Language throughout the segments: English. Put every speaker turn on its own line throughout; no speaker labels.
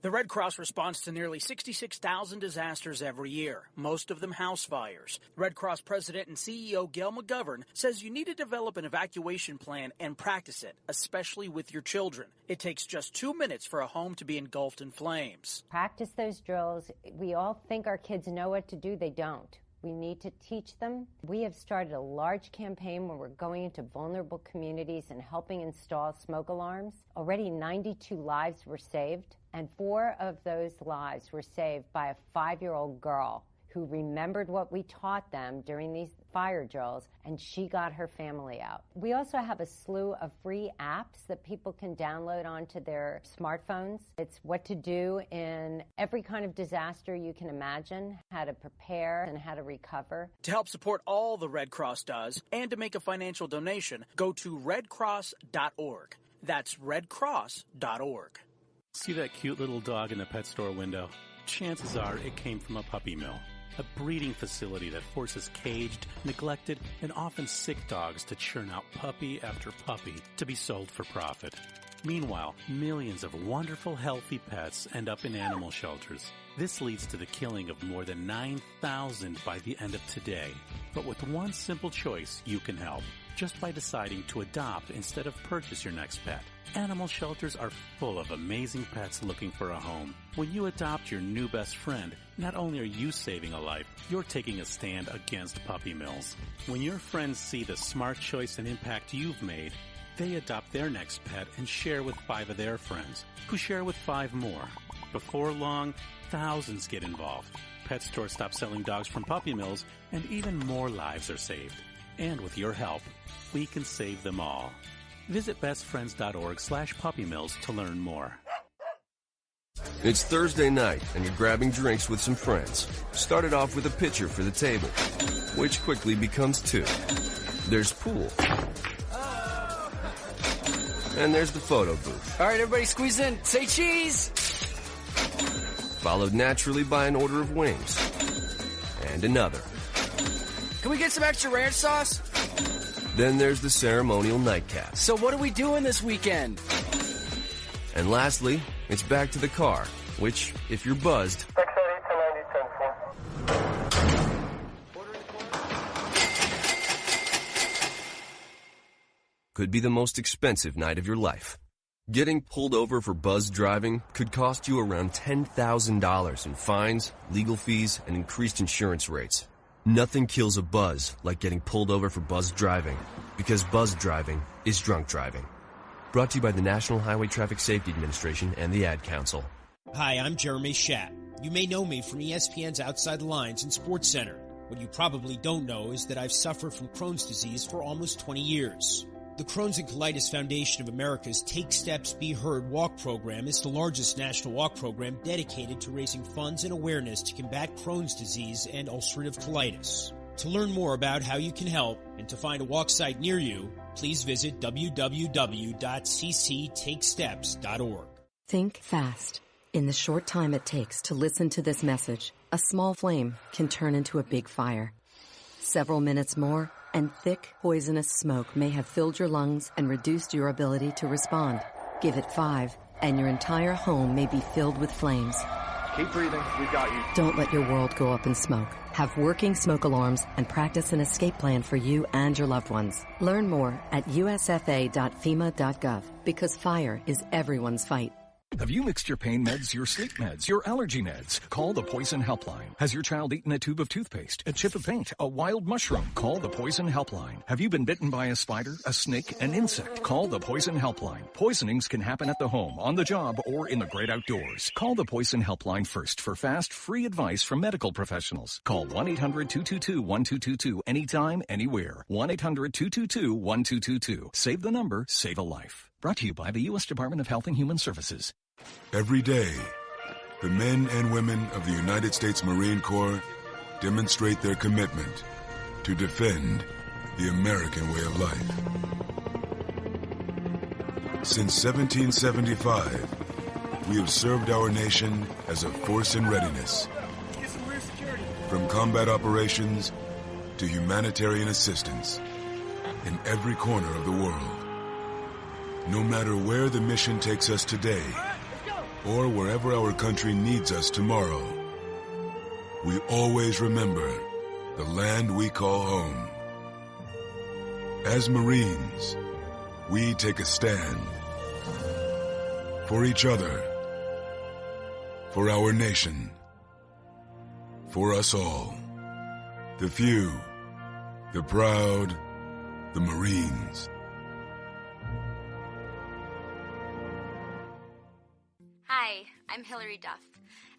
The Red Cross responds to nearly 66,000 disasters every year, most of them house fires. Red Cross President and CEO Gail McGovern says you need to develop an evacuation plan and practice it, especially with your children. It takes just 2 minutes for a home to be engulfed in flames.
Practice those drills. We all think our kids know what to do. They don't. We need to teach them. We have started a large campaign where we're going into vulnerable communities and helping install smoke alarms. Already 92 lives were saved, and 4 of those lives were saved by a 5-year-old girl who remembered what we taught them during these fire drills, and she got her family out. We also have a slew of free apps that people can download onto their smartphones. It's what to do in every kind of disaster you can imagine, how to prepare and how to recover.
To help support all the Red Cross does and to make a financial donation, go to redcross.org. That's redcross.org.
See that cute little dog in the pet store window? Chances are it came from a puppy mill. A breeding facility that forces caged, neglected, and often sick dogs to churn out puppy after puppy to be sold for profit. Meanwhile, millions of wonderful, healthy pets end up in animal shelters. This leads to the killing of more than 9,000 by the end of today. But with one simple choice, you can help. Just by deciding to adopt instead of purchase your next pet. Animal shelters are full of amazing pets looking for a home. When you adopt your new best friend, not only are you saving a life, you're taking a stand against puppy mills. When your friends see the smart choice and impact you've made, they adopt their next pet and share with 5 of their friends, who share with 5 more. Before long, thousands get involved. Pet stores stop selling dogs from puppy mills, and even more lives are saved. And with your help, we can save them all. Visit bestfriends.org/puppymills to learn more.
It's Thursday night, and you're grabbing drinks with some friends. Started off with a pitcher for the table, which quickly becomes 2. There's pool. And there's the photo booth.
All right, everybody squeeze in. Say cheese!
Followed naturally by an order of wings. And another.
Can we get some extra ranch sauce?
Then there's the ceremonial nightcap.
So what are we doing this weekend?
And lastly, it's back to the car, which, if you're buzzed, could be the most expensive night of your life. Getting pulled over for buzz driving could cost you around $10,000 in fines, legal fees, and increased insurance rates. Nothing kills a buzz like getting pulled over for buzz driving, because buzz driving is drunk driving. Brought to you by the National Highway Traffic Safety Administration and the Ad Council.
Hi, I'm Jeremy Schaap. You may know me from ESPN's Outside the Lines and Sports Center. What you probably don't know is that I've suffered from Crohn's disease for almost 20 years. The Crohn's and Colitis Foundation of America's Take Steps, Be Heard walk program is the largest national walk program dedicated to raising funds and awareness to combat Crohn's disease and ulcerative colitis. To learn more about how you can help and to find a walk site near you, please visit www.cctakesteps.org.
Think fast. In the short time it takes to listen to this message, a small flame can turn into a big fire. Several minutes more, and thick, poisonous smoke may have filled your lungs and reduced your ability to respond. Give it 5, and your entire home may be filled with flames.
Keep breathing. We got you.
Don't let your world go up in smoke. Have working smoke alarms and practice an escape plan for you and your loved ones. Learn more at usfa.fema.gov, because fire is everyone's fight.
Have you mixed your pain meds, your sleep meds, your allergy meds? Call the Poison Helpline. Has your child eaten a tube of toothpaste, a chip of paint, a wild mushroom? Call the Poison Helpline. Have you been bitten by a spider, a snake, an insect? Call the Poison Helpline. Poisonings can happen at the home, on the job, or in the great outdoors. Call the Poison Helpline first for fast, free advice from medical professionals. Call 1-800-222-1222 anytime, anywhere. 1-800-222-1222. Save the number, save a life. Brought to you by the U.S. Department of Health and Human Services.
Every day, the men and women of the United States Marine Corps demonstrate their commitment to defend the American way of life. Since 1775, we have served our nation as a force in readiness. From combat operations to humanitarian assistance in every corner of the world. No matter where the mission takes us today, or wherever our country needs us tomorrow, we always remember the land we call home. As Marines, we take a stand for each other, for our nation, for us all. The few, the proud, the Marines.
Hi, I'm Hillary Duff.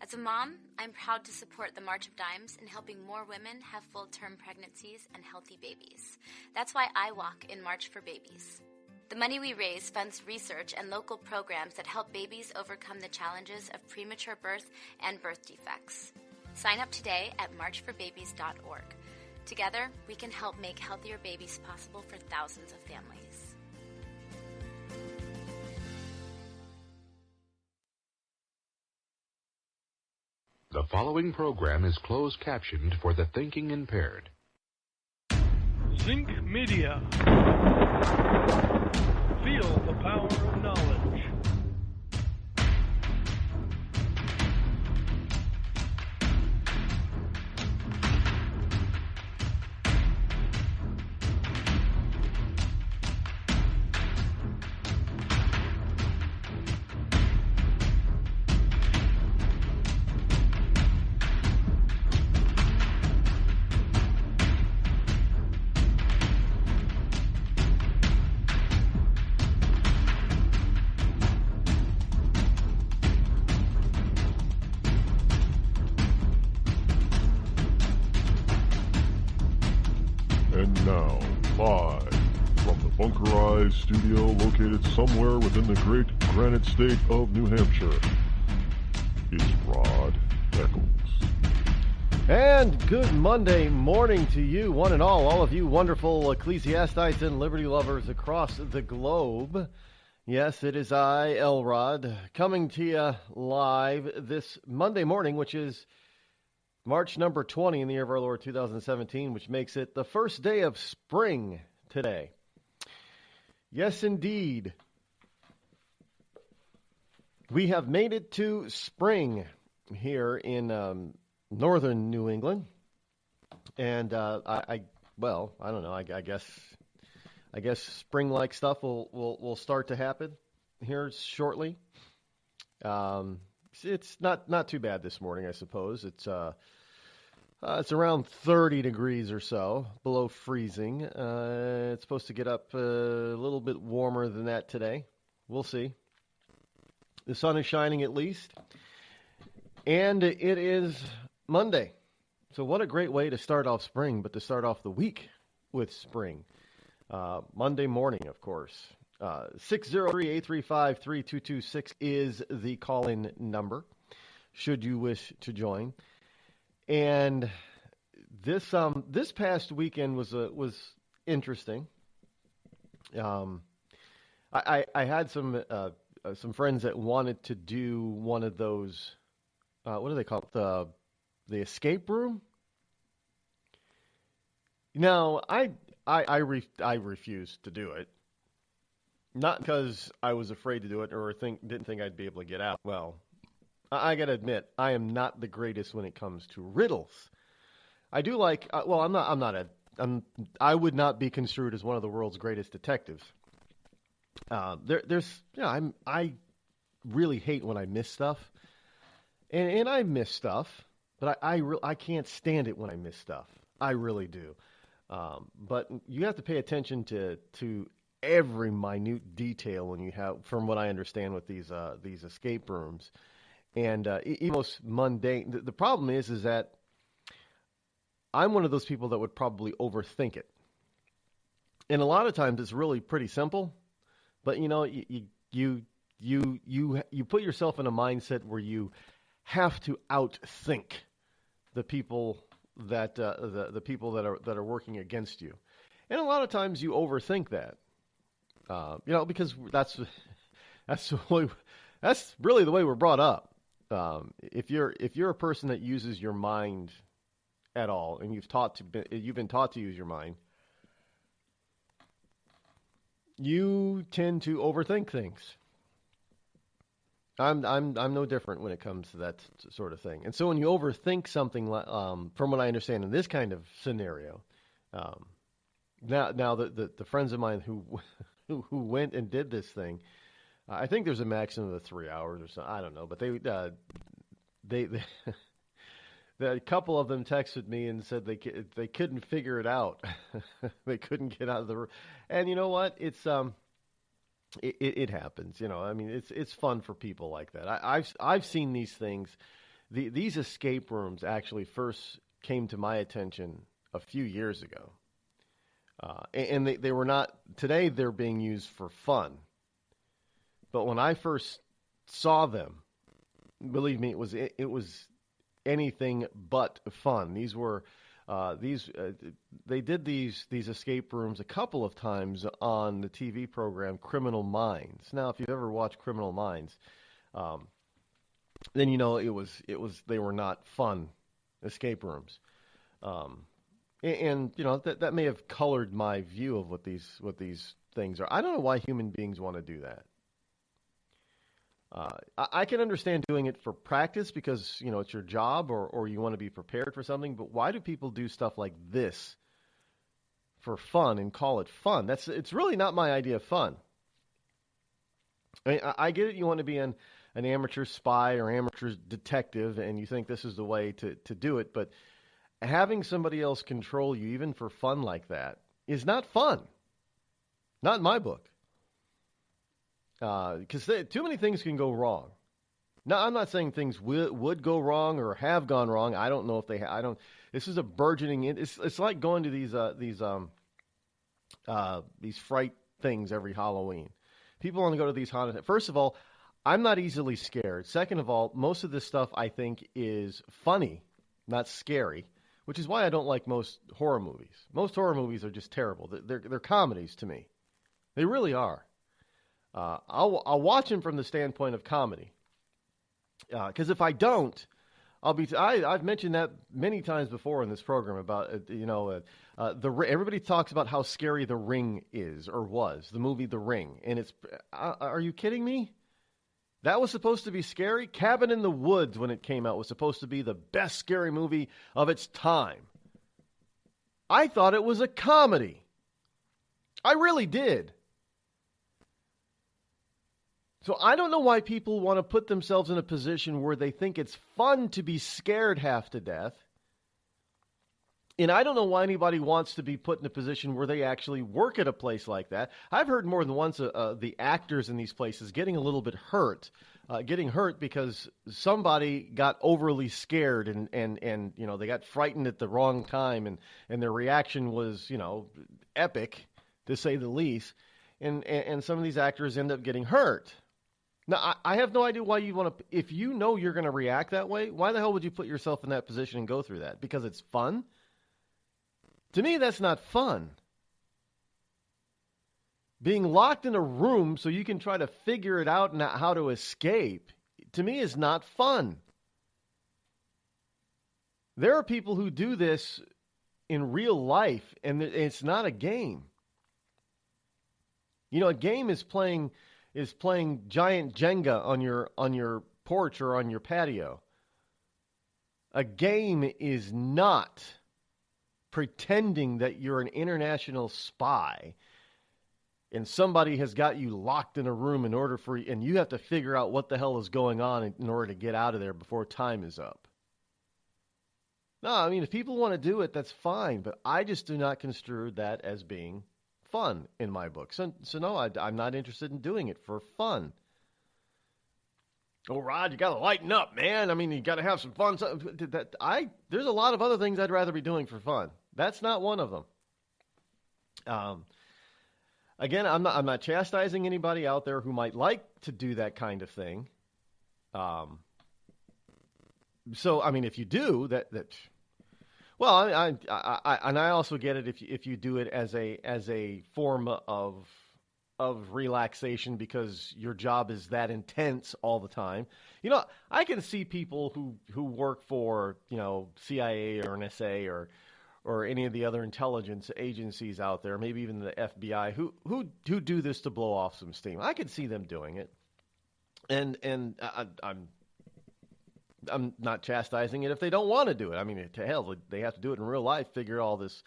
As a mom, I'm proud to support the March of Dimes in helping more women have full-term pregnancies and healthy babies. That's why I walk in March for Babies. The money we raise funds research and local programs that help babies overcome the challenges of premature birth and birth defects. Sign up today at marchforbabies.org. Together, we can help make healthier babies possible for thousands of families.
The following program is closed captioned for the thinking impaired.
Zinc Media. Feel the power of knowledge.
Studio located somewhere within the great granite state of New Hampshire is Rod Eccles.
And good Monday morning to you, one and all of you wonderful ecclesiastites and liberty lovers across the globe. Yes, it is I, Elrod, coming to you live this Monday morning, which is March number 20 in the year of our Lord 2017, which makes it the first day of spring today. Yes, indeed. We have made it to spring here in northern New England, and I don't know. I guess spring-like stuff will start to happen here shortly. It's not too bad this morning, I suppose. It's around 30 degrees or so, below freezing. It's supposed to get up a little bit warmer than that today. We'll see. The sun is shining at least. And it is Monday. So what a great way to start off spring, but to start off the week with spring. Monday morning, of course. 603-835-3226 is the call-in number, should you wish to join. And this past weekend was interesting. I had some friends that wanted to do one of those. What do they call it? The escape room. No, I refused to do it. Not because I was afraid to do it or didn't think I'd be able to get out. Well, I got to admit, I am not the greatest when it comes to riddles. I do like. I would not be construed as one of the world's greatest detectives. I really hate when I miss stuff, and I miss stuff, but I can't stand it when I miss stuff. I really do. But you have to pay attention to every minute detail when you have, from what I understand with these escape rooms. And most mundane. The problem is that I'm one of those people that would probably overthink it. And a lot of times it's really pretty simple, but you put yourself in a mindset where you have to outthink the people that the people that are working against you. And a lot of times you overthink that. Because that's really the way we're brought up. If you're a person that uses your mind at all, and you've been taught to use your mind, you tend to overthink things. I'm no different when it comes to that sort of thing. And so when you overthink something, from what I understand in this kind of scenario, now the friends of mine who went and did this thing, I think there's a maximum of 3 hours or so. I don't know, but they a couple of them texted me and said they couldn't figure it out. They couldn't get out of the room. And you know what? It's it happens. You know, I mean, it's fun for people like that. I've seen these things. These escape rooms actually first came to my attention a few years ago. And they were not, today they're being used for fun. But when I first saw them, believe me, it was anything but fun. These were, they did these escape rooms a couple of times on the TV program Criminal Minds. Now, if you've ever watched Criminal Minds, then you know they were not fun escape rooms. And you know that may have colored my view of what these things are. I don't know why human beings want to do that. I can understand doing it for practice because you know it's your job or you want to be prepared for something. But why do people do stuff like this for fun and call it fun? It's really not my idea of fun. I mean, I get it. You want to be an amateur spy or amateur detective, and you think this is the way to do it, but having somebody else control you, even for fun like that, is not fun. Not in my book. Because too many things can go wrong. Now, I'm not saying things would go wrong or have gone wrong. I don't know if they. This is a burgeoning. It's like going to these fright things every Halloween. People want to go to these haunted. First of all, I'm not easily scared. Second of all, most of this stuff I think is funny, not scary. Which is why I don't like most horror movies. Most horror movies are just terrible. They're comedies to me. They really are. I'll watch them from the standpoint of comedy. Because if I don't, I've mentioned that many times before in this program about everybody talks about how scary The Ring is or was, the movie The Ring, and it's are you kidding me? That was supposed to be scary. Cabin in the Woods, when it came out, was supposed to be the best scary movie of its time. I thought it was a comedy. I really did. So I don't know why people want to put themselves in a position where they think it's fun to be scared half to death. And I don't know why anybody wants to be put in a position where they actually work at a place like that. I've heard more than once the actors in these places getting a little bit hurt, because somebody got overly scared and you know they got frightened at the wrong time and their reaction was epic to say the least, and some of these actors end up getting hurt. Now I have no idea why you want to. If you know you're going to react that way, why the hell would you put yourself in that position and go through that? Because it's fun. To me, that's not fun. Being locked in a room so you can try to figure it out and how to escape, to me, is not fun. There are people who do this in real life, and it's not a game. You know, a game is playing giant Jenga on your porch or on your patio. A game is not pretending that you're an international spy and somebody has got you locked in a room and you have to figure out what the hell is going on in order to get out of there before time is up. No, I mean, if people want to do it, that's fine, but I just do not construe that as being fun in my book. So no, I'm not interested in doing it for fun. Oh, Rod, you got to lighten up, man. I mean, you got to have some fun. There's a lot of other things I'd rather be doing for fun. That's not one of them. Again, I'm not chastising anybody out there who might like to do that kind of thing. So, I mean, if you do well, I also get it if you do it as a form of relaxation because your job is that intense all the time. You know, I can see people who work for, CIA or NSA or any of the other intelligence agencies out there, maybe even the FBI, who do this to blow off some steam. I could see them doing it. And I'm not chastising it if they don't want to do it. I mean, to hell, they have to do it in real life, figure all this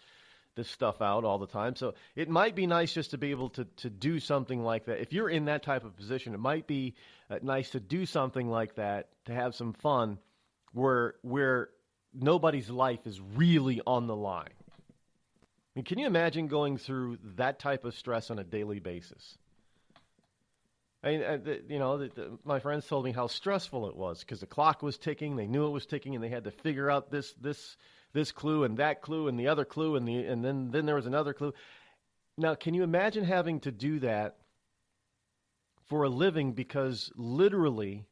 stuff out all the time. So it might be nice just to be able to do something like that. If you're in that type of position, it might be nice to do something like that, to have some fun where nobody's life is really on the line. I mean, can you imagine going through that type of stress on a daily basis? I mean, my friends told me how stressful it was because the clock was ticking. They knew it was ticking, and they had to figure out this clue and that clue and the other clue and then there was another clue. Now, can you imagine having to do that for a living because literally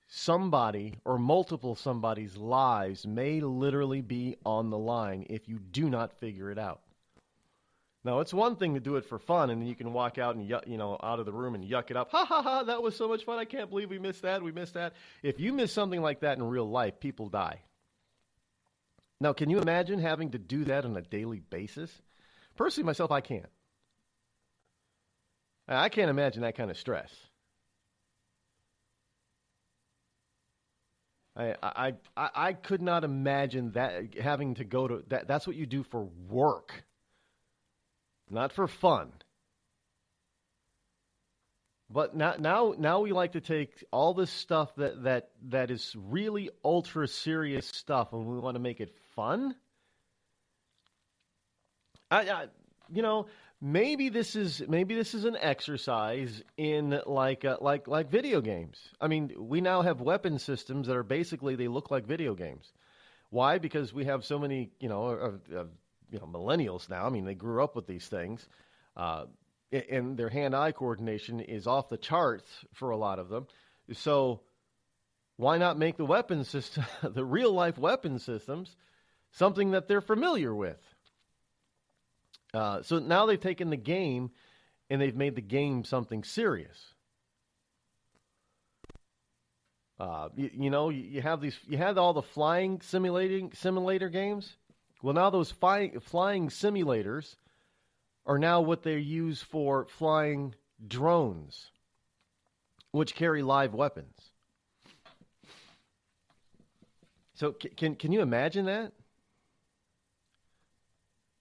somebody or multiple somebody's lives may literally be on the line if you do not figure it out? Now, it's one thing to do it for fun, and then you can walk out and out of the room and yuck it up. Ha, ha, ha, that was so much fun. I can't believe we missed that. If you miss something like that in real life, people die. Now, can you imagine having to do that on a daily basis? Personally, myself, I can't. I can't imagine that kind of stress. I could not imagine that having to go to that. That's what you do for work, not for fun. But now we like to take all this stuff that is really ultra serious stuff, and we want to make it fun. Maybe this is an exercise in like video games. I mean, we now have weapon systems that are basically, they look like video games. Why? Because we have so many millennials now. I mean, they grew up with these things. And their hand-eye coordination is off the charts for a lot of them. So why not make the weapon system, the real-life weapon systems, something that they're familiar with? So now they've taken the game and they've made the game something serious. You had all the flying simulator games. Well, now those flying simulators are now what they use for flying drones, which carry live weapons. So can you imagine that?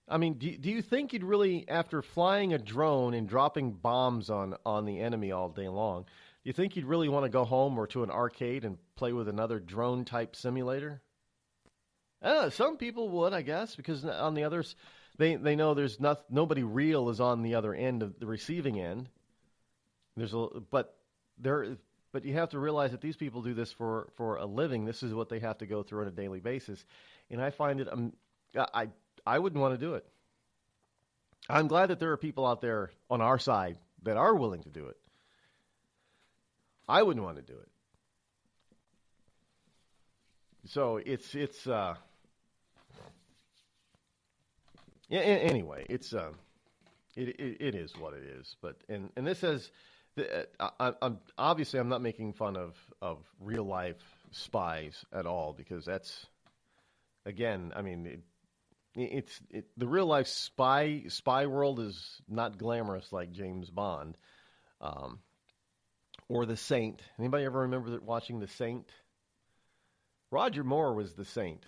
I mean, do you think you'd really, after flying a drone and dropping bombs on the enemy all day long, do you think you'd really want to go home or to an arcade and play with another drone-type simulator? Some people would, I guess, because on the others, they know there's nobody real is on the other end of the receiving end. But you have to realize that these people do this for a living. This is what they have to go through on a daily basis, and I find it I wouldn't want to do it. I'm glad that there are people out there on our side that are willing to do it. I wouldn't want to do it. So anyway, it is what it is. But and this has, I'm not making fun of real life spies at all, because that's, again, I mean, the real life spy world is not glamorous like James Bond, or The Saint. Anybody ever remember watching The Saint? Roger Moore was the Saint,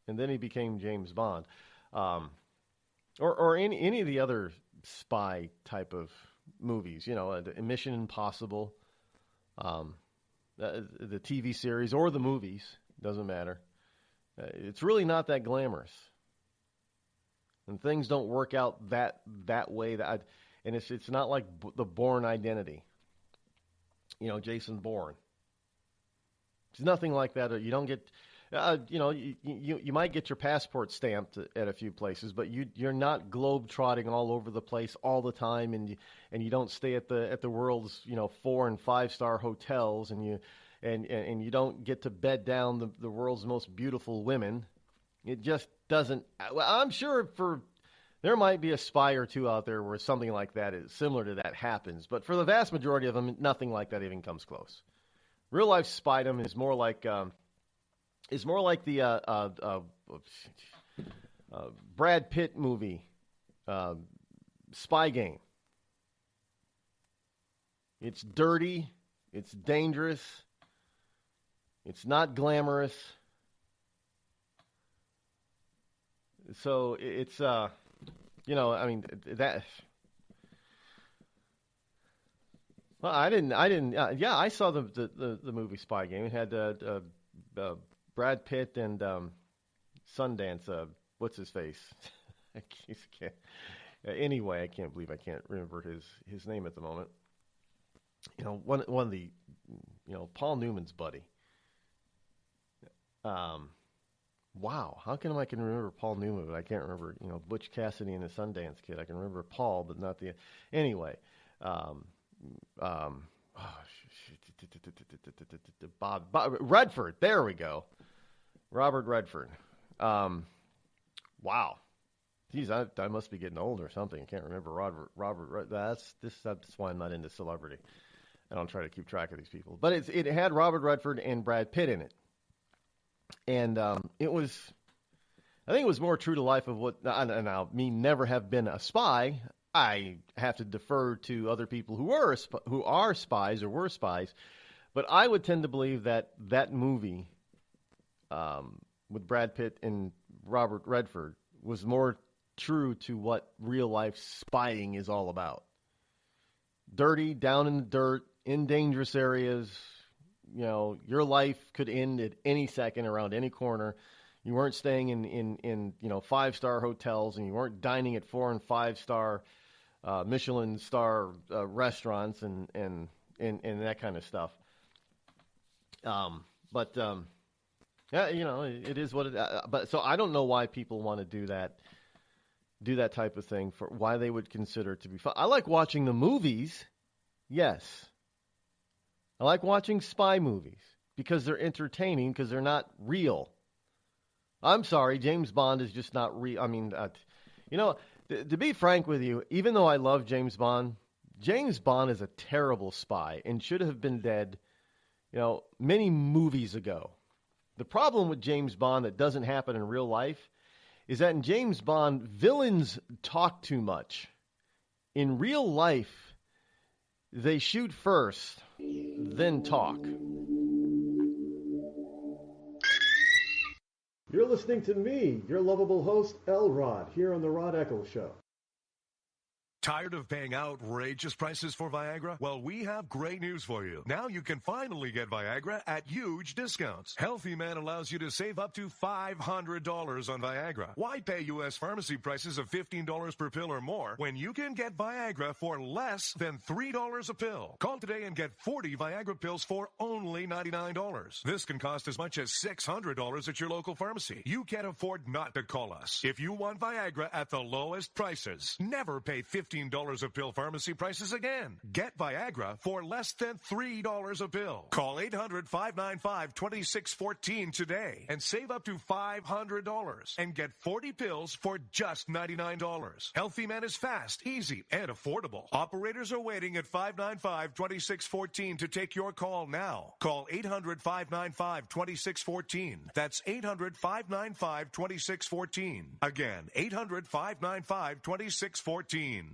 and then he became James Bond, or any of the other spy type of movies. Mission Impossible, the TV series or the movies, doesn't matter. It's really not that glamorous, and things don't work out that way. And it's not like the Bourne Identity. Jason Bourne. It's nothing like that. You don't get, you might get your passport stamped at a few places, but you're not globe-trotting all over the place all the time, and you don't stay at the world's 4- and 5-star hotels, and you don't get to bed down the world's most beautiful women. It just doesn't. Well, I'm sure there might be a spy or two out there where something like that is similar to that happens, but for the vast majority of them, nothing like that even comes close. Real life spydom is more like the Brad Pitt movie, Spy Game. It's dirty. It's dangerous. It's not glamorous. So it's, I mean, that. Well, I didn't. I saw the movie Spy Game. It had Brad Pitt and Sundance. What's his face? Anyway, I can't believe I can't remember his name at the moment. One of the, Paul Newman's buddy. Wow, how come I can remember Paul Newman, but I can't remember, Butch Cassidy and the Sundance Kid. I can remember Paul, but not the. Anyway, Bob Redford. There we go, Robert Redford. Wow, geez, I must be getting old or something. I can't remember Robert. That's why I'm not into celebrity. I don't try to keep track of these people. But it had Robert Redford and Brad Pitt in it. And it was, I think it was more true to life of what, now, me never have been a spy. I have to defer to other people who are spies or were spies. But I would tend to believe that movie with Brad Pitt and Robert Redford was more true to what real life spying is all about. Dirty, down in the dirt, in dangerous areas. Your life could end at any second around any corner. You weren't staying in 5-star hotels, and you weren't dining at 4- and 5-star Michelin star restaurants and that kind of stuff. Yeah, it is what it. But so I don't know why people want to do that type of thing, for why they would consider it to be fun. I like watching the movies. Yes. I like watching spy movies because they're entertaining, because they're not real. I'm sorry, James Bond is just not real. I mean, to be frank with you, even though I love James Bond is a terrible spy and should have been dead, many movies ago. The problem with James Bond that doesn't happen in real life is that in James Bond, villains talk too much. In real life, they shoot first, then talk. You're listening to me, your lovable host, L. Rod, here on the Rod Eccles Show.
Tired of paying outrageous prices for Viagra? Well, we have great news for you. Now you can finally get Viagra at huge discounts. Healthy Man allows you to save up to $500 on Viagra. Why pay U.S. pharmacy prices of $15 per pill or more when you can get Viagra for less than $3 a pill? Call today and get 40 Viagra pills for only $99. This can cost as much as $600 at your local pharmacy. You can't afford not to call us. If you want Viagra at the lowest prices, never pay $15 a pill pharmacy prices again. Get Viagra for less than $3 a pill. Call 800-595-2614 today and save up to $500 and get 40 pills for just $99. Healthy Man is fast, easy, and affordable. Operators are waiting at 595-2614 to take your call now. Call 800-595-2614. That's 800-595-2614. Again, 800-595-2614.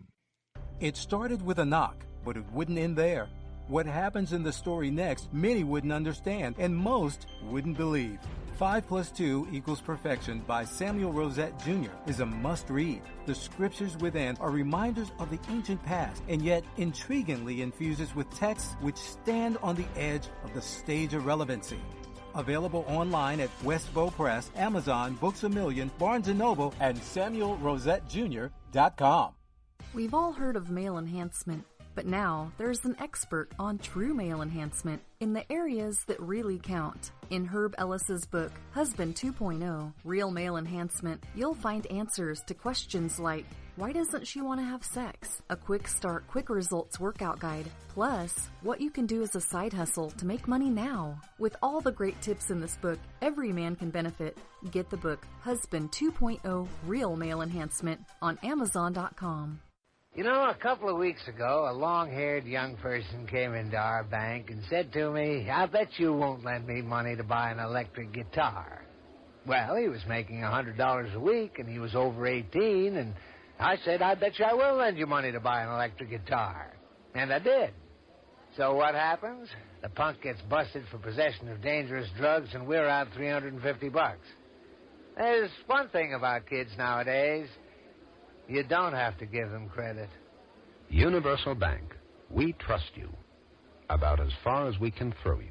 It started with a knock, but it wouldn't end there. What happens in the story next, many wouldn't understand, and most wouldn't believe. 5 + 2 = Perfection by Samuel Rosette Jr. is a must-read. The scriptures within are reminders of the ancient past, and yet intriguingly infuses with texts which stand on the edge of the stage of relevancy. Available online at Westbow Press, Amazon, Books A Million, Barnes & Noble, and SamuelRosetteJr.com.
We've all heard of male enhancement, but now there's an expert on true male enhancement in the areas that really count. In Herb Ellis's book, Husband 2.0, Real Male Enhancement, you'll find answers to questions like, why doesn't she want to have sex? A quick start, quick results workout guide. Plus, what you can do as a side hustle to make money now. With all the great tips in this book, every man can benefit. Get the book, Husband 2.0, Real Male Enhancement, on Amazon.com.
A couple of weeks ago, a long-haired young person came into our bank and said to me, I bet you won't lend me money to buy an electric guitar. Well, he was making $100 a week, and he was over 18, and I said, I bet you I will lend you money to buy an electric guitar. And I did. So what happens? The punk gets busted for possession of dangerous drugs, and we're out $350. There's one thing about kids nowadays. You don't have to give them credit.
Universal Bank. We trust you. About as far as we can throw you.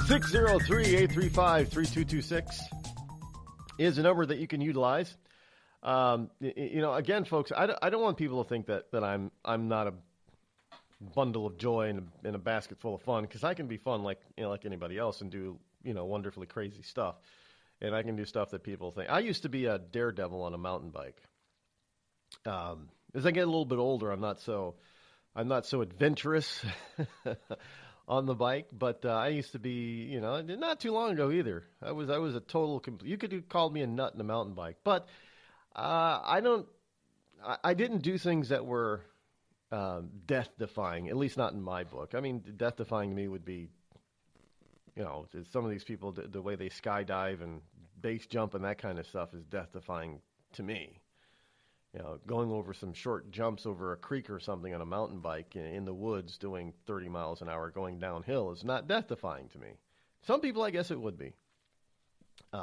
Six 603-835-3226 is a number that you can utilize. Again, folks, I don't want people to think that I'm not a bundle of joy in a basket full of fun, because I can be fun like anybody else and do wonderfully crazy stuff, and I can do stuff that people think. I used to be a daredevil on a mountain bike. As I get a little bit older, I'm not so adventurous on the bike, but I used to be, not too long ago either. I was a total. You could have called me a nut in a mountain bike, but I didn't do things that were death-defying. At least not in my book. I mean, death-defying to me would be, some of these people, the way they skydive and base jump and that kind of stuff is death-defying to me. Going over some short jumps over a creek or something on a mountain bike in the woods doing 30 miles an hour going downhill is not death-defying to me. Some people, I guess it would be.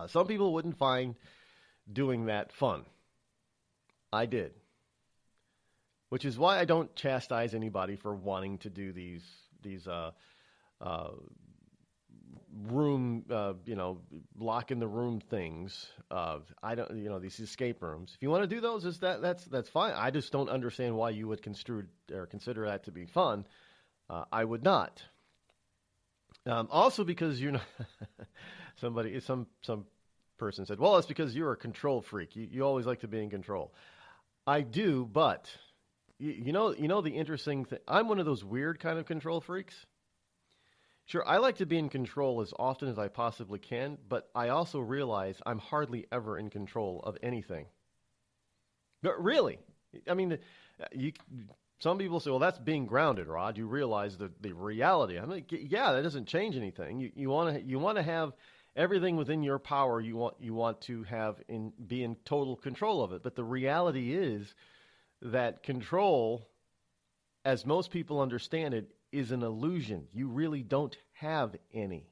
Some people wouldn't find doing that fun. I did. Which is why I don't chastise anybody for wanting to do these room, lock in the room things. These escape rooms. If you want to do those, that's fine. I just don't understand why you would consider that to be fun. I would not. Also, because you're not. Some person said, well, it's because you're a control freak. You always like to be in control. I do, but you know the interesting thing. I'm one of those weird kind of control freaks. Sure, I like to be in control as often as I possibly can, but I also realize I'm hardly ever in control of anything. But really, I mean, some people say, well, that's being grounded, Rod. You realize the reality. I'm like, yeah, that doesn't change anything. You want to have everything within your power. You want to have be in total control of it. But the reality is that control, as most people understand it, is an illusion. You really don't have any.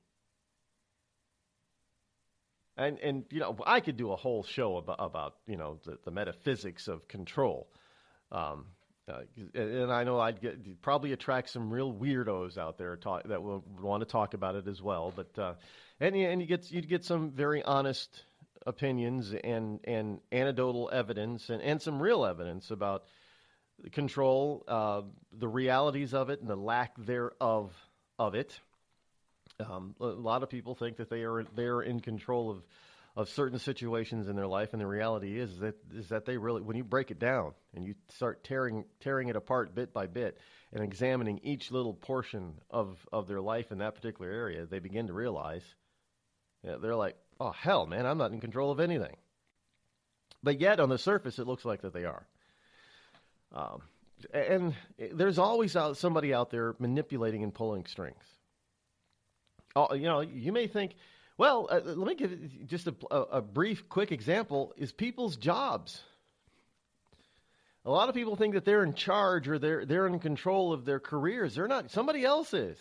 And I could do a whole show about the metaphysics of control. And I know I'd probably attract some real weirdos out there that will want to talk about it as well. But you'd get some very honest opinions and anecdotal evidence and some real evidence about control, the realities of it and the lack thereof of it. A lot of people think that they're in control of certain situations in their life, and the reality is that they really, when you break it down and you start tearing it apart bit by bit and examining each little portion of their life in that particular area, they begin to realize they're like, oh hell, man, I'm not in control of anything. But yet on the surface, it looks like that they are. And there's always somebody out there manipulating and pulling strings. Oh, you may think, well, let me give just a brief, quick example, is people's jobs. A lot of people think that they're in charge or they're in control of their careers. They're not. Somebody else is.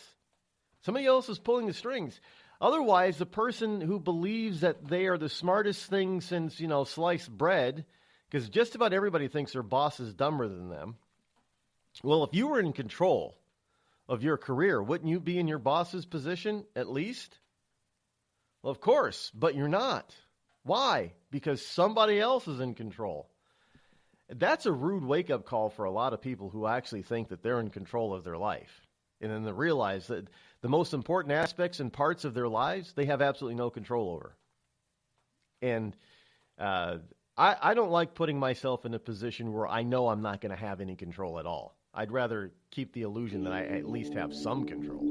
Somebody else is pulling the strings. Otherwise, the person who believes that they are the smartest thing since, sliced bread, because just about everybody thinks their boss is dumber than them. Well, if you were in control of your career, wouldn't you be in your boss's position at least? Well, of course, but you're not. Why? Because somebody else is in control. That's a rude wake-up call for a lot of people who actually think that they're in control of their life. And then they realize that the most important aspects and parts of their lives, they have absolutely no control over. And I don't like putting myself in a position where I know I'm not going to have any control at all. I'd rather keep the illusion that I at least have some control.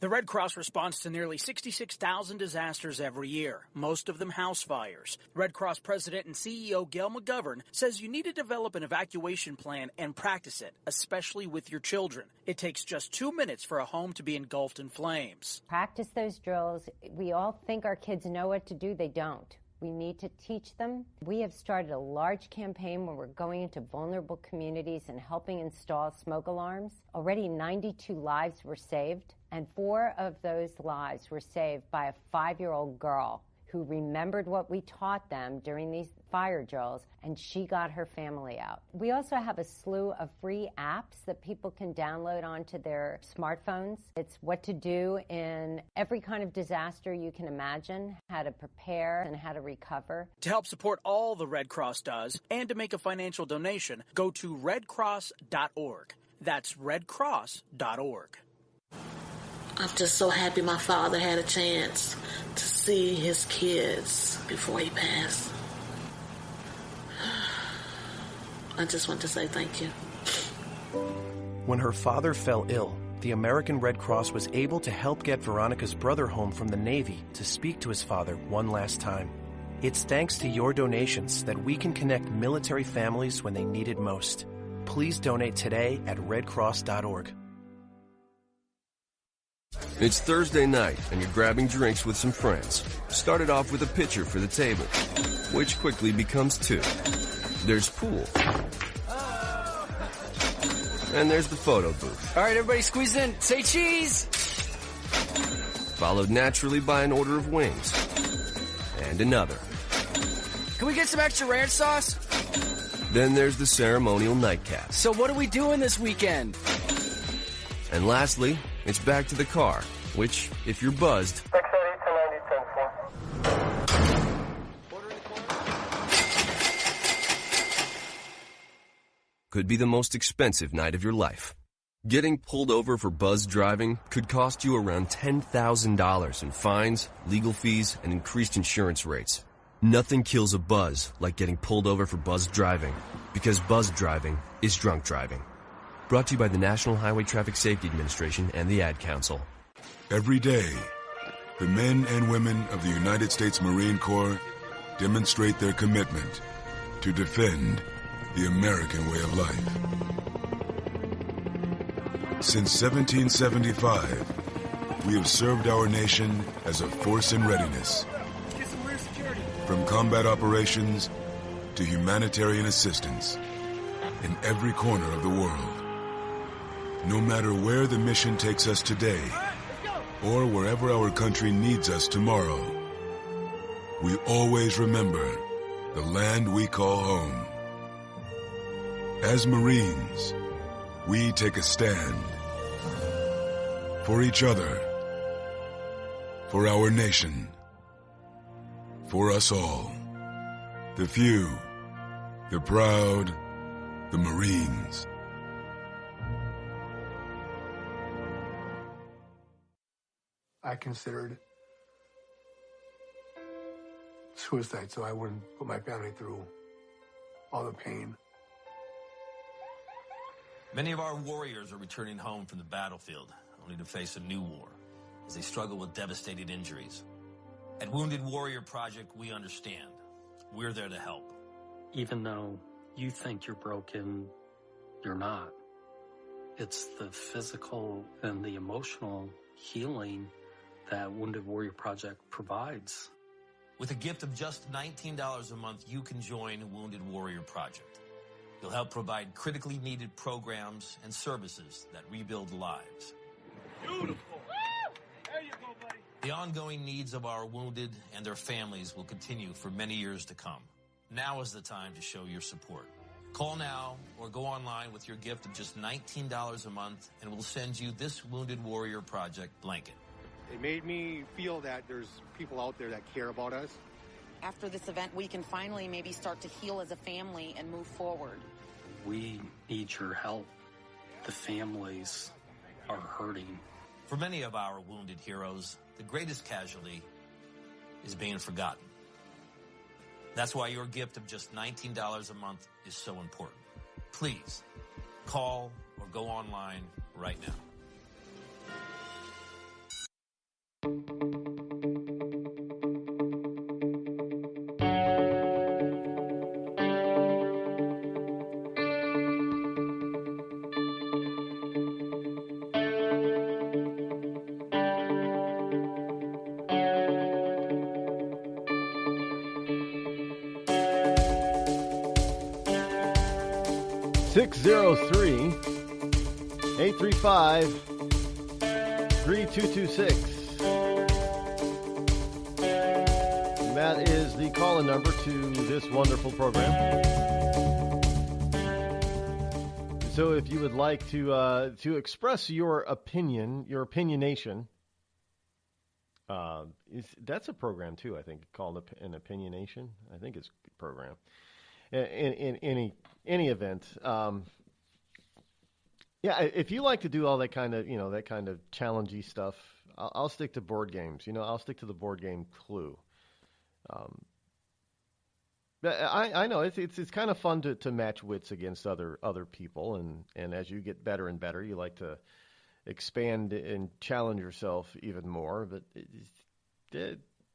The Red Cross responds to nearly 66,000 disasters every year, most of them house fires. Red Cross President and CEO Gail McGovern says you need to develop an evacuation plan and practice it, especially with your children. It takes just 2 minutes for a home to be engulfed in flames.
Practice those drills. We all think our kids know what to do. They don't. We need to teach them. We have started a large campaign where we're going into vulnerable communities and helping install smoke alarms. Already 92 lives were saved, and 4 of those lives were saved by a 5-year-old girl who remembered what we taught them during these fire drills, and she got her family out. We also have a slew of free apps that people can download onto their smartphones. It's what to do in every kind of disaster you can imagine, how to prepare and how to recover.
To help support all the Red Cross does and to make a financial donation, go to redcross.org. That's redcross.org.
I'm just so happy my father had a chance to see his kids before he passed. I just want to say thank you.
When her father fell ill, the American Red Cross was able to help get Veronica's brother home from the Navy to speak to his father one last time. It's thanks to your donations that we can connect military families when they need it most. Please donate today at redcross.org.
It's Thursday night, and you're grabbing drinks with some friends. Started off with a pitcher for the table, which quickly becomes 2. There's pool. And there's the photo booth.
All right, everybody squeeze in. Say cheese!
Followed naturally by an order of wings. And another.
Can we get some extra ranch sauce?
Then there's the ceremonial nightcap.
So what are we doing this weekend?
And lastly, it's back to the car, which, if you're buzzed, could be the most expensive night of your life. Getting pulled over for buzz driving could cost you around $10,000 in fines, legal fees, and increased insurance rates. Nothing kills a buzz like getting pulled over for buzz driving, because buzz driving is drunk driving. Brought to you by the National Highway Traffic Safety Administration and the Ad Council.
Every day, the men and women of the United States Marine Corps demonstrate their commitment to defend the American way of life. Since 1775, we have served our nation as a force in readiness. From combat operations to humanitarian assistance in every corner of the world. No matter where the mission takes us today, or wherever our country needs us tomorrow, we always remember the land we call home. As Marines, we take a stand for each other, for our nation, for us all. The few, the proud, the Marines.
I considered suicide so I wouldn't put my family through all the pain.
Many of our warriors are returning home from the battlefield, only to face a new war as they struggle with devastating injuries. At Wounded Warrior Project, we understand. We're there to help.
Even though you think you're broken, you're not. It's the physical and the emotional healing that Wounded Warrior Project provides.
With a gift of just $19 a month, you can join Wounded Warrior Project. You'll help provide critically needed programs and services that rebuild lives.
Beautiful. There you go, buddy.
The ongoing needs of our wounded and their families will continue for many years to come. Now is the time to show your support. Call now or go online with your gift of just $19 a month, and we'll send you this Wounded Warrior Project blanket.
It made me feel that there's people out there that care about us.
After this event, we can finally maybe start to heal as a family and move forward.
We need your help. The families are hurting.
For many of our wounded heroes, the greatest casualty is being forgotten. That's why your gift of just $19 a month is so important. Please, call or go online right now.
603-835-3226. That is the call-in number to this wonderful program. So if you would like to express your opinion, your opinionation, that's a program too, I think, called an opinionation. I think it's a program. In any event, if you like to do all that kind of challengey stuff, I'll stick to board games. I'll stick to the board game Clue. I know it's kind of fun to match wits against other people, and as you get better and better, you like to expand and challenge yourself even more. But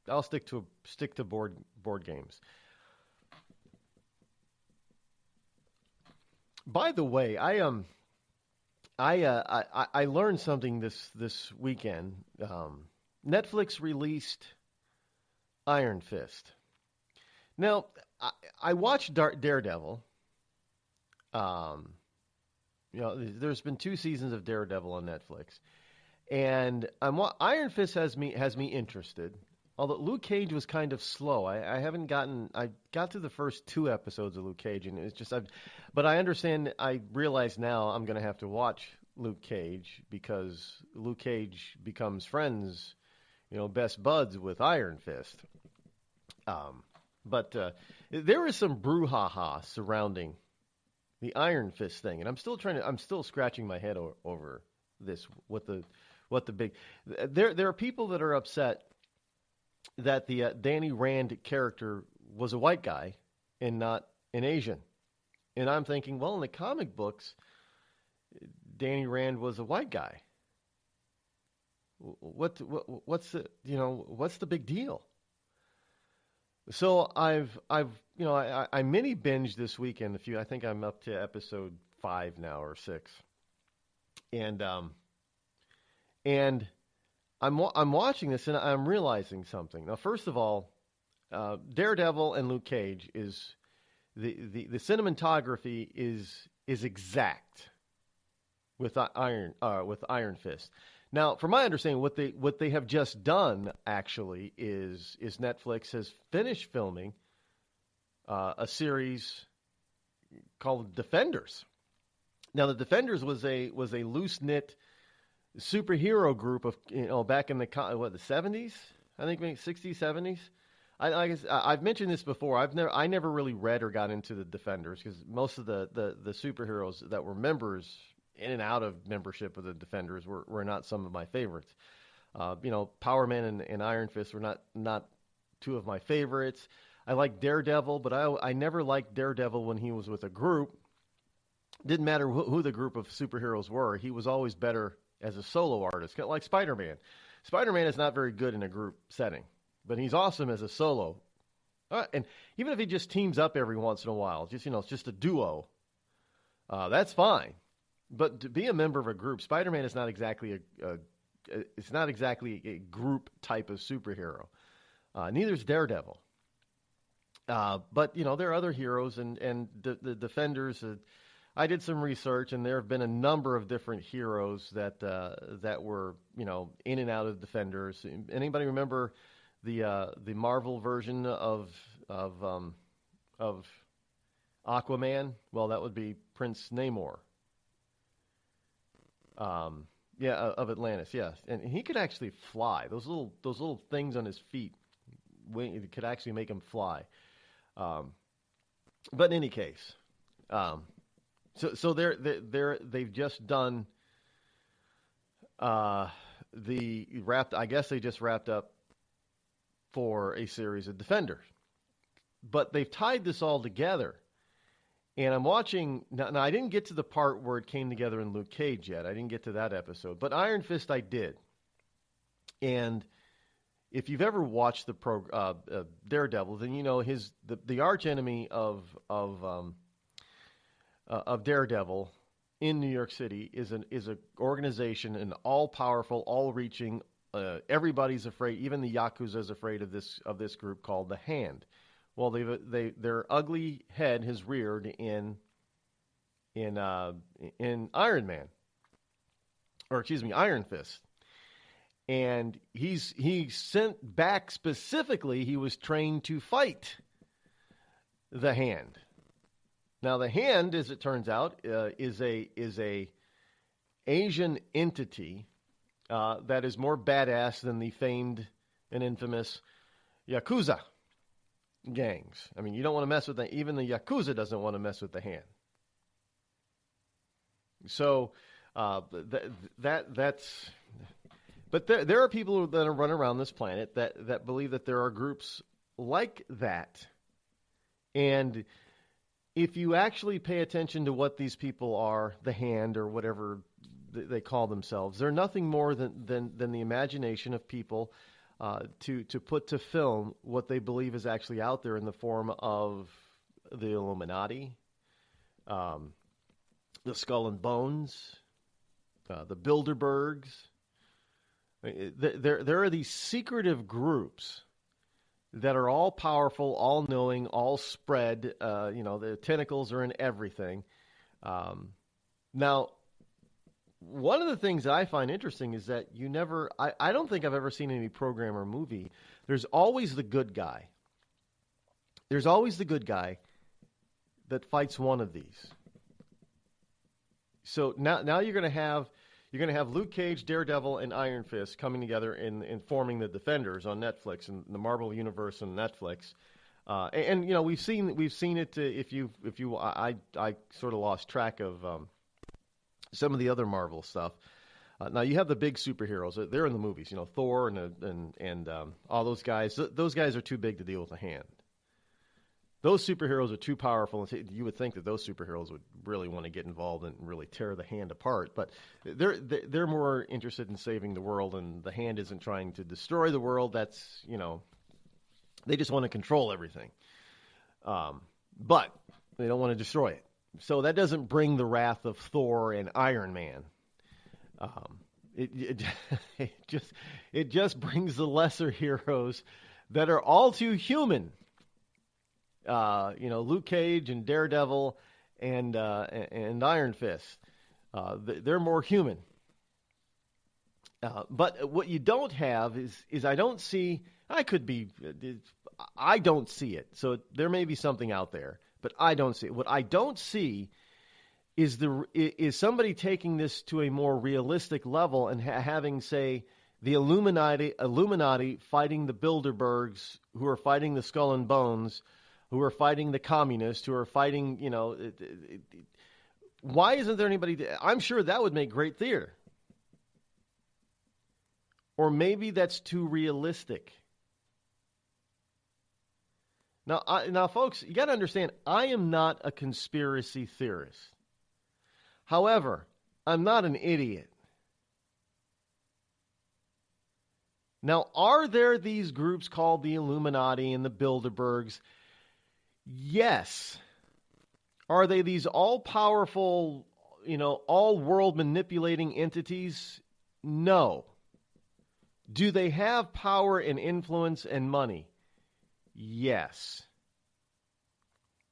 I'll stick to board games. By the way, I learned something this weekend. Netflix released Iron Fist. Now, I watched Daredevil. There's been 2 seasons of Daredevil on Netflix, and Iron Fist has me interested. Although Luke Cage was kind of slow. I got to the first 2 episodes of Luke Cage, and it's just but I understand. I realize now I'm going to have to watch Luke Cage because Luke Cage becomes friends, best buds with Iron Fist. But there is some brouhaha surrounding the Iron Fist thing, and I'm still scratching my head over this. What the big there are people that are upset that the Danny Rand character was a white guy and not an Asian, and I'm thinking, well, in the comic books, Danny Rand was a white guy. What's the big deal? So I mini binged this weekend. I think I'm up to episode 5 now or 6, and I'm watching this and I'm realizing something. Now, first of all, Daredevil and Luke Cage is the cinematography is exact with Iron Fist. Now, from my understanding, what they have just done actually is Netflix has finished filming a series called Defenders. Now, the Defenders was a loose knit superhero group of back in the 70s, I think maybe 60s, 70s. I've mentioned this before. I never really read or got into the Defenders because most of the superheroes that were members in and out of membership of the Defenders were not some of my favorites. Power Man and Iron Fist were not 2 of my favorites. I like Daredevil, but I never liked Daredevil when he was with a group. Didn't matter who the group of superheroes were. He was always better as a solo artist, like Spider-Man. Spider-Man is not very good in a group setting, but he's awesome as a solo. And even if he just teams up every once in a while, it's just a duo, that's fine. But to be a member of a group, Spider-Man is not exactly a group type of superhero. Neither is Daredevil. But there are other heroes and the Defenders. I did some research, and there have been a number of different heroes that were in and out of Defenders. Anybody remember the Marvel version of Aquaman? Well, that would be Prince Namor. Of Atlantis, yes, and he could actually fly. Those little things on his feet could actually make him fly. But in any case, so they've just done I guess they just wrapped up for a series of Defenders, but they've tied this all together. And I'm watching now. I didn't get to the part where it came together in Luke Cage yet. I didn't get to that episode, but Iron Fist I did. And if you've ever watched the Daredevil, then you know the arch enemy of Daredevil in New York City is an organization, an all powerful, all reaching. Everybody's afraid. Even the Yakuza is afraid of this group called the Hand. Well, their ugly head has reared in in Iron Man, or excuse me, Iron Fist. And he sent back specifically, he was trained to fight the Hand. Now, the Hand, as it turns out, is a Asian entity that is more badass than the famed and infamous Yakuza gangs. I mean, you don't want to mess with them. Even the Yakuza doesn't want to mess with the Hand. So that's. But there are people that are running around this planet that believe that there are groups like that. And if you actually pay attention to what these people are, the Hand or whatever they call themselves, they're nothing more than the imagination of people to put to film what they believe is actually out there in the form of the Illuminati, the Skull and Bones, the Bilderbergs. There are these secretive groups that are all powerful, all knowing, all spread. The tentacles are in everything. Now, one of the things that I find interesting is that I don't think I've ever seen any program or movie. There's always the good guy. There's always the good guy that fights one of these. So now you're going to have Luke Cage, Daredevil, and Iron Fist coming together in forming the Defenders on Netflix and the Marvel Universe on Netflix. And we've seen it. I sort of lost track of some of the other Marvel stuff. Now you have the big superheroes. They're in the movies. Thor and all those guys. Those guys are too big to deal with the Hand. Those superheroes are too powerful. You would think that those superheroes would really want to get involved and really tear the Hand apart. But they're more interested in saving the world, and the Hand isn't trying to destroy the world. That's, they just want to control everything. But they don't want to destroy it. So that doesn't bring the wrath of Thor and Iron Man. It just brings the lesser heroes that are all too human. Luke Cage and Daredevil and Iron Fist. They're more human. But what you don't have is I don't see. I don't see it. So there may be something out there, but I don't see it. What I don't see is somebody taking this to a more realistic level and having, say, the Illuminati fighting the Bilderbergs, who are fighting the Skull and Bones, who are fighting the communists, who are fighting, why isn't there anybody? I'm sure that would make great theater. Or maybe that's too realistic. Now, folks, you got to understand, I am not a conspiracy theorist. However, I'm not an idiot. Now, are there these groups called the Illuminati and the Bilderbergs? Yes. Are they these all-powerful, all-world manipulating entities? No. Do they have power and influence and money? Yes.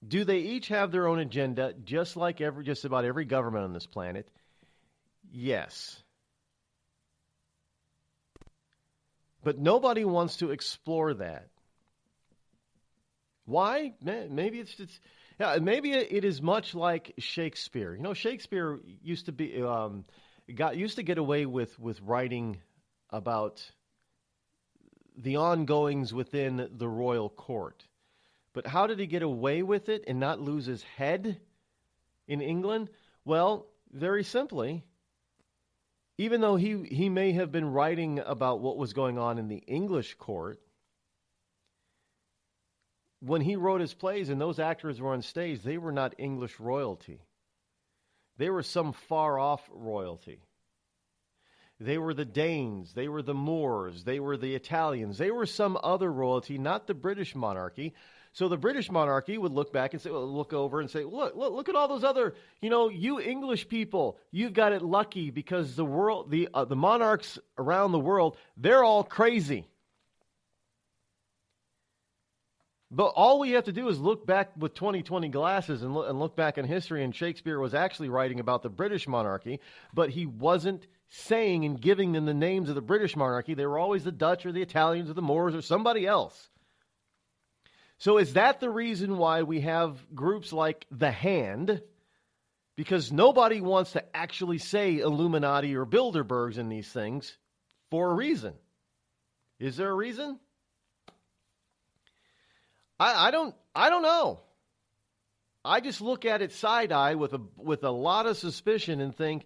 Do they each have their own agenda, just like just about every government on this planet? Yes. But nobody wants to explore that. Why? Maybe maybe it is much like Shakespeare. Shakespeare used to be used to get away with writing about the ongoings within the royal court. But how did he get away with it and not lose his head in England? Well, very simply, even though he may have been writing about what was going on in the English court, when he wrote his plays and those actors were on stage, they were not English royalty. They were some far-off royalty. They were the Danes, they were the Moors, they were the Italians, they were some other royalty, not the British monarchy. So the British monarchy would look back and say, look over and say, look at all those other, you English people, you've got it lucky because the world, the monarchs around the world, they're all crazy. But all we have to do is look back with 20/20 glasses and look back in history, and Shakespeare was actually writing about the British monarchy, but he wasn't saying and giving them the names of the British monarchy. They were always the Dutch or the Italians or the Moors or somebody else. So is that the reason why we have groups like The Hand? Because nobody wants to actually say Illuminati or Bilderbergs in these things for a reason. Is there a reason? I don't know. I just look at it side-eye with a lot of suspicion and think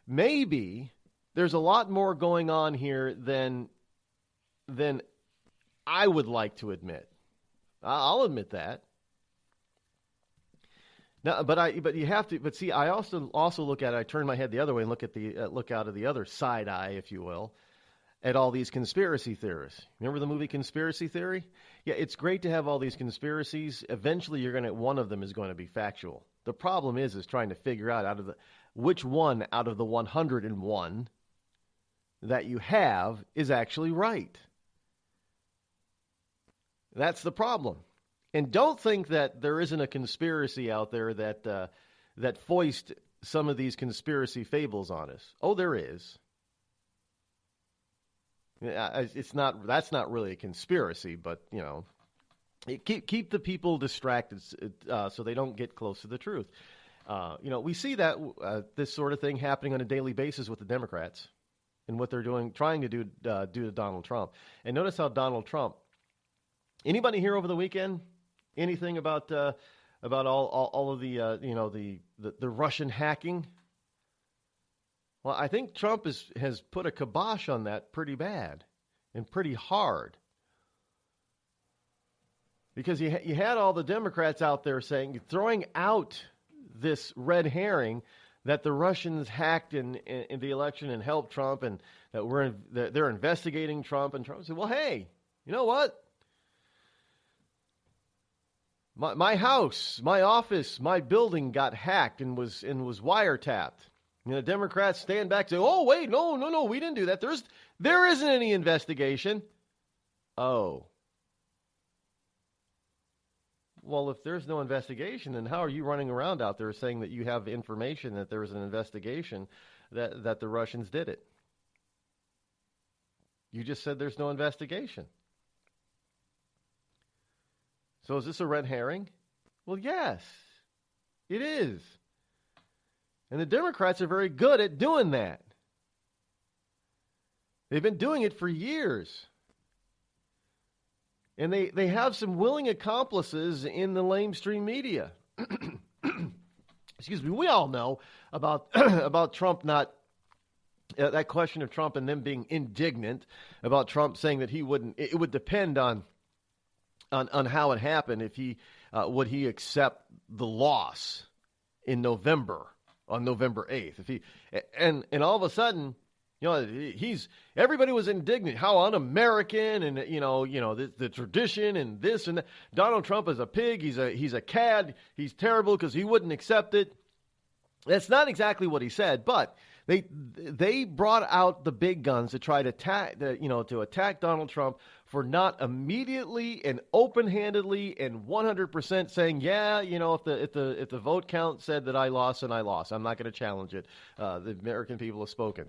maybe there's a lot more going on here than I would like to admit. I'll admit that. No, but you have to. But see, I also look at it. I turn my head the other way and look out of the other side eye, if you will, at all these conspiracy theorists. Remember the movie Conspiracy Theory? Yeah, it's great to have all these conspiracies. Eventually, one of them is going to be factual. The problem is trying to figure out which one out of the 101 that you have is actually right. That's the problem. And don't think that there isn't a conspiracy out there that foist some of these conspiracy fables on us. Oh, there is. That's not really a conspiracy, but keep the people distracted so they don't get close to the truth. We see that this sort of thing happening on a daily basis with the Democrats and what they're trying to do to Donald Trump. And notice how Donald Trump. Anybody here over the weekend? Anything about all of the Russian hacking? Well, I think Trump has put a kibosh on that pretty bad and pretty hard. Because you had all the Democrats out there throwing out this red herring that the Russians hacked in the election and helped Trump, and that they're investigating Trump. And Trump said, well, hey, you know what? My house, my office, my building got hacked and was wiretapped. The Democrats stand back and say, oh, wait, no, we didn't do that. There isn't any investigation. Oh. Well, if there's no investigation, then how are you running around out there saying that you have information that there was an investigation that the Russians did it? You just said there's no investigation. So is this a red herring? Well, yes, it is. And the Democrats are very good at doing that. They've been doing it for years. And they have some willing accomplices in the lamestream media. Excuse me. We all know about Trump not that question of Trump and them being indignant about Trump saying that it would depend on how it happened if would he accept the loss in November on November 8th. If he and all of a sudden, everybody was indignant how un-American and the tradition and this and that. Donald Trump is a pig. He's a cad. He's terrible because he wouldn't accept it. That's not exactly what he said, but they brought out the big guns to try to attack Donald Trump for not immediately and open-handedly and 100% saying, if the vote count said that I lost, then I lost. I'm not going to challenge it. The American people have spoken.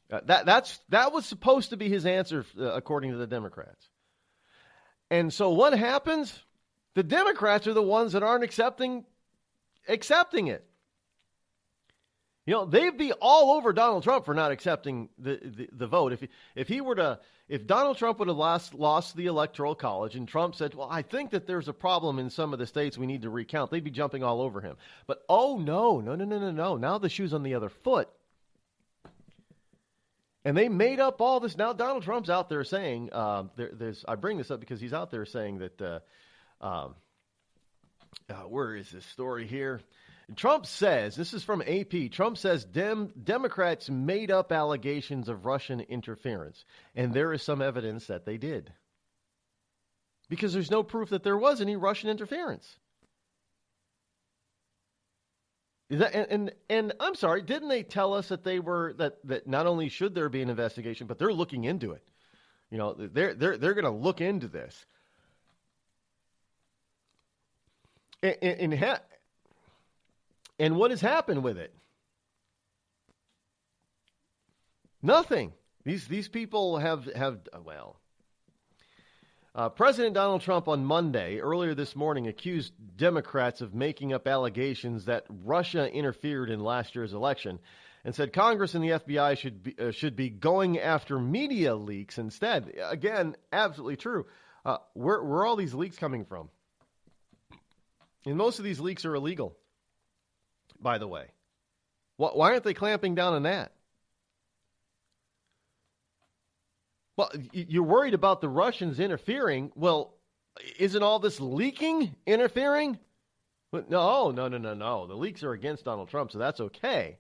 That was supposed to be his answer, according to the Democrats. And so what happens? The Democrats are the ones that aren't accepting it. They'd be all over Donald Trump for not accepting the vote. If Donald Trump would have lost the Electoral College and Trump said, well, I think that there's a problem in some of the states we need to recount, they'd be jumping all over him. But no. Now the shoe's on the other foot. And they made up all this. Now Donald Trump's out there saying, I bring this up because he's out there saying that, where is this story here? Trump says, this is from AP, Trump says Democrats made up allegations of Russian interference. And there is some evidence that they did. Because there's no proof that there was any Russian interference. And I'm sorry, didn't they tell us that that not only should there be an investigation, but they're looking into it? They're going to look into this. And what has happened with it? Nothing. These people have President Donald Trump on Monday, earlier this morning, accused Democrats of making up allegations that Russia interfered in last year's election and said Congress and the FBI should be going after media leaks instead. Again, absolutely true. Where are all these leaks coming from? And most of these leaks are illegal, by the way. Why aren't they clamping down on that? Well, you're worried about the Russians interfering. Well, isn't all this leaking interfering? No. The leaks are against Donald Trump, so that's okay.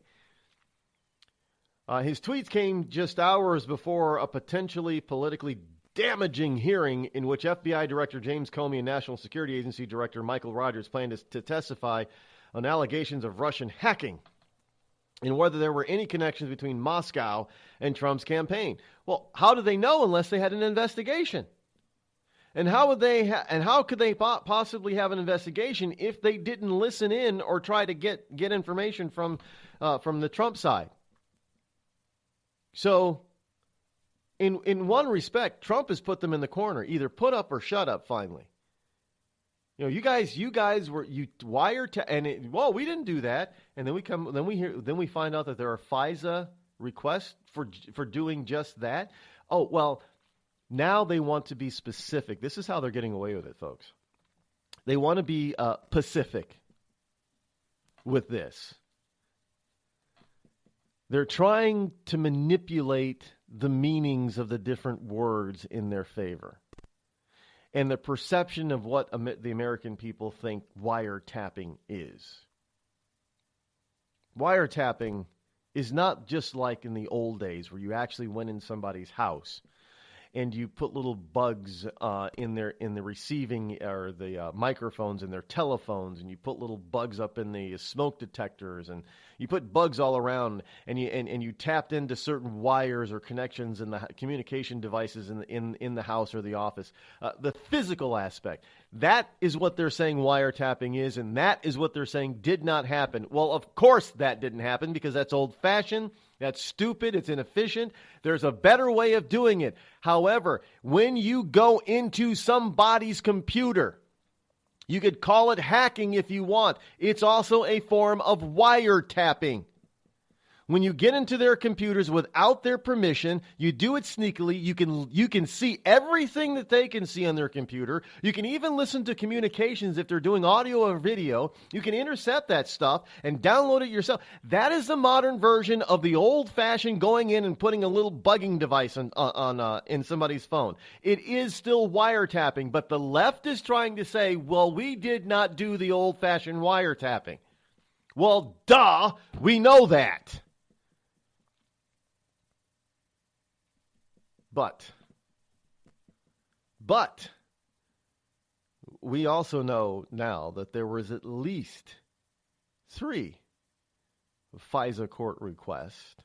His tweets came just hours before a potentially politically damaging hearing in which FBI Director James Comey and National Security Agency Director Michael Rogers plan to testify on allegations of Russian hacking and whether there were any connections between Moscow and Trump's campaign. Well, how do they know unless they had an investigation? And how would they? And how could they possibly have an investigation if they didn't listen in or try to get information from the Trump side? So, in one respect, Trump has put them in the corner. Either put up or shut up. Finally, you guys were well, we didn't do that, and then we find out that there are FISA requests for doing just that. Oh well, now they want to be specific. This is how they're getting away with it, folks. They want to be specific with this. They're trying to manipulate the meanings of the different words in their favor and the perception of what the American people think wiretapping is. Wiretapping is not just like in the old days where you actually went in somebody's house and you put little bugs in the receiving or the microphones in their telephones, and you put little bugs up in the smoke detectors, and you put bugs all around, and you tapped into certain wires or connections in the communication devices in the house or the office. The physical aspect. That is what they're saying wiretapping is, and that is what they're saying did not happen. Well, of course that didn't happen because that's old-fashioned. That's stupid. It's inefficient. There's a better way of doing it. However, when you go into somebody's computer, you could call it hacking if you want. It's also a form of wiretapping. When you get into their computers without their permission, you do it sneakily. You can see everything that they can see on their computer. You can even listen to communications if they're doing audio or video. You can intercept that stuff and download it yourself. That is the modern version of the old-fashioned going in and putting a little bugging device in somebody's phone. It is still wiretapping, but the left is trying to say, well, we did not do the old-fashioned wiretapping. Well, duh, we know that. But we also know now that there was at least 3 FISA court requests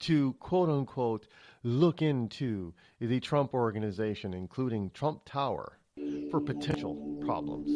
to, quote-unquote, look into the Trump organization, including Trump Tower, for potential problems.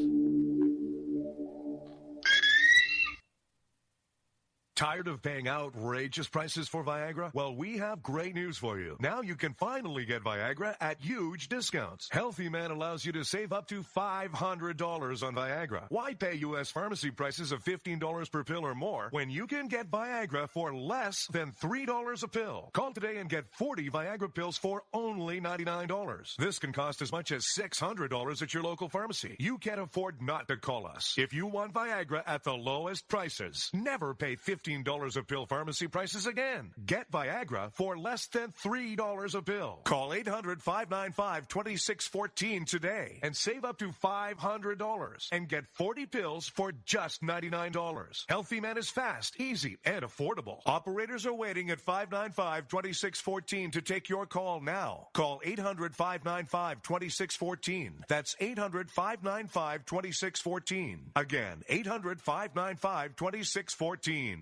Tired of paying outrageous prices for Viagra? Well, we have great news for you. Now you can finally get Viagra at huge discounts. Healthy Man allows you to save up to $500 on Viagra. Why pay U.S. pharmacy prices of $15 per pill or more when you can get Viagra for less than $3 a pill? Call today and get 40 Viagra pills for only $99. This can cost as much as $600 at your local pharmacy. You can't afford not to call us. If you want Viagra at the lowest prices, never pay $15 a pill pharmacy prices again. Get Viagra for less than $3 a pill. Call 800-595-2614 today and save up to $500 and get 40 pills for just $99. Healthy Man is fast, easy, and affordable. Operators are waiting at 595-2614 to take your call now. Call 800-595-2614. That's 800-595-2614. Again, 800-595-2614.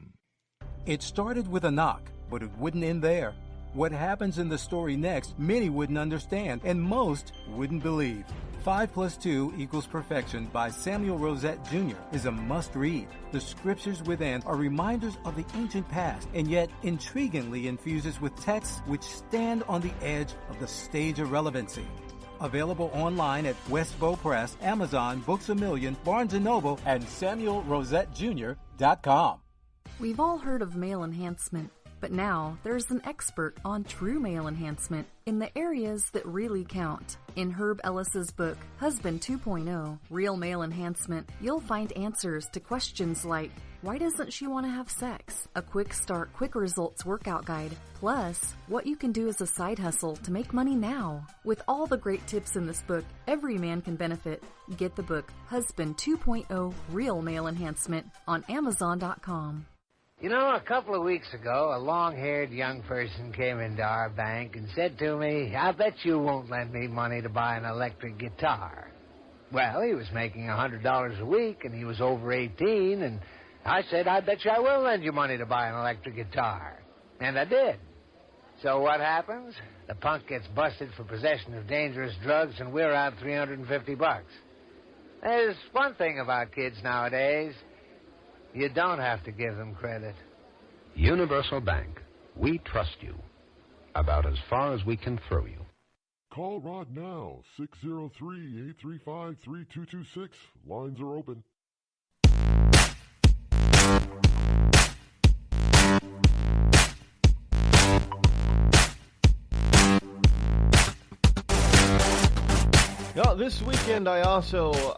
It started with a knock, but it wouldn't end there. What happens in the story next, many wouldn't understand, and most wouldn't believe. 5 + 2 = Perfection by Samuel Rosette Jr. is a must-read. The scriptures within are reminders of the ancient past, and yet intriguingly infuses with texts which stand on the edge of the stage of relevancy. Available online at Westbow Press, Amazon, Books A Million, Barnes & Noble, and SamuelRosetteJr.com.
We've all heard of male enhancement, but now there's an expert on true male enhancement in the areas that really count. In Herb Ellis's book, Husband 2.0, Real Male Enhancement, you'll find answers to questions like, why doesn't she want to have sex? A quick start, quick results workout guide. Plus, what you can do as a side hustle to make money now. With all the great tips in this book, every man can benefit. Get the book, Husband 2.0, Real Male Enhancement, on Amazon.com.
You know, a couple of weeks ago, a long-haired young person came into our bank and said to me, I bet you won't lend me money to buy an electric guitar. Well, he was making $100 a week, and he was over 18, and I said, I bet you I will lend you money to buy an electric guitar. And I did. So what happens? The punk gets busted for possession of dangerous drugs, and we're out $350. There's one thing about kids nowadays. You don't have to give them credit.
Universal Bank. We trust you. About as far as we can throw you.
Call Rod now, 603-835-3226. Lines are open.
Now, this weekend I also,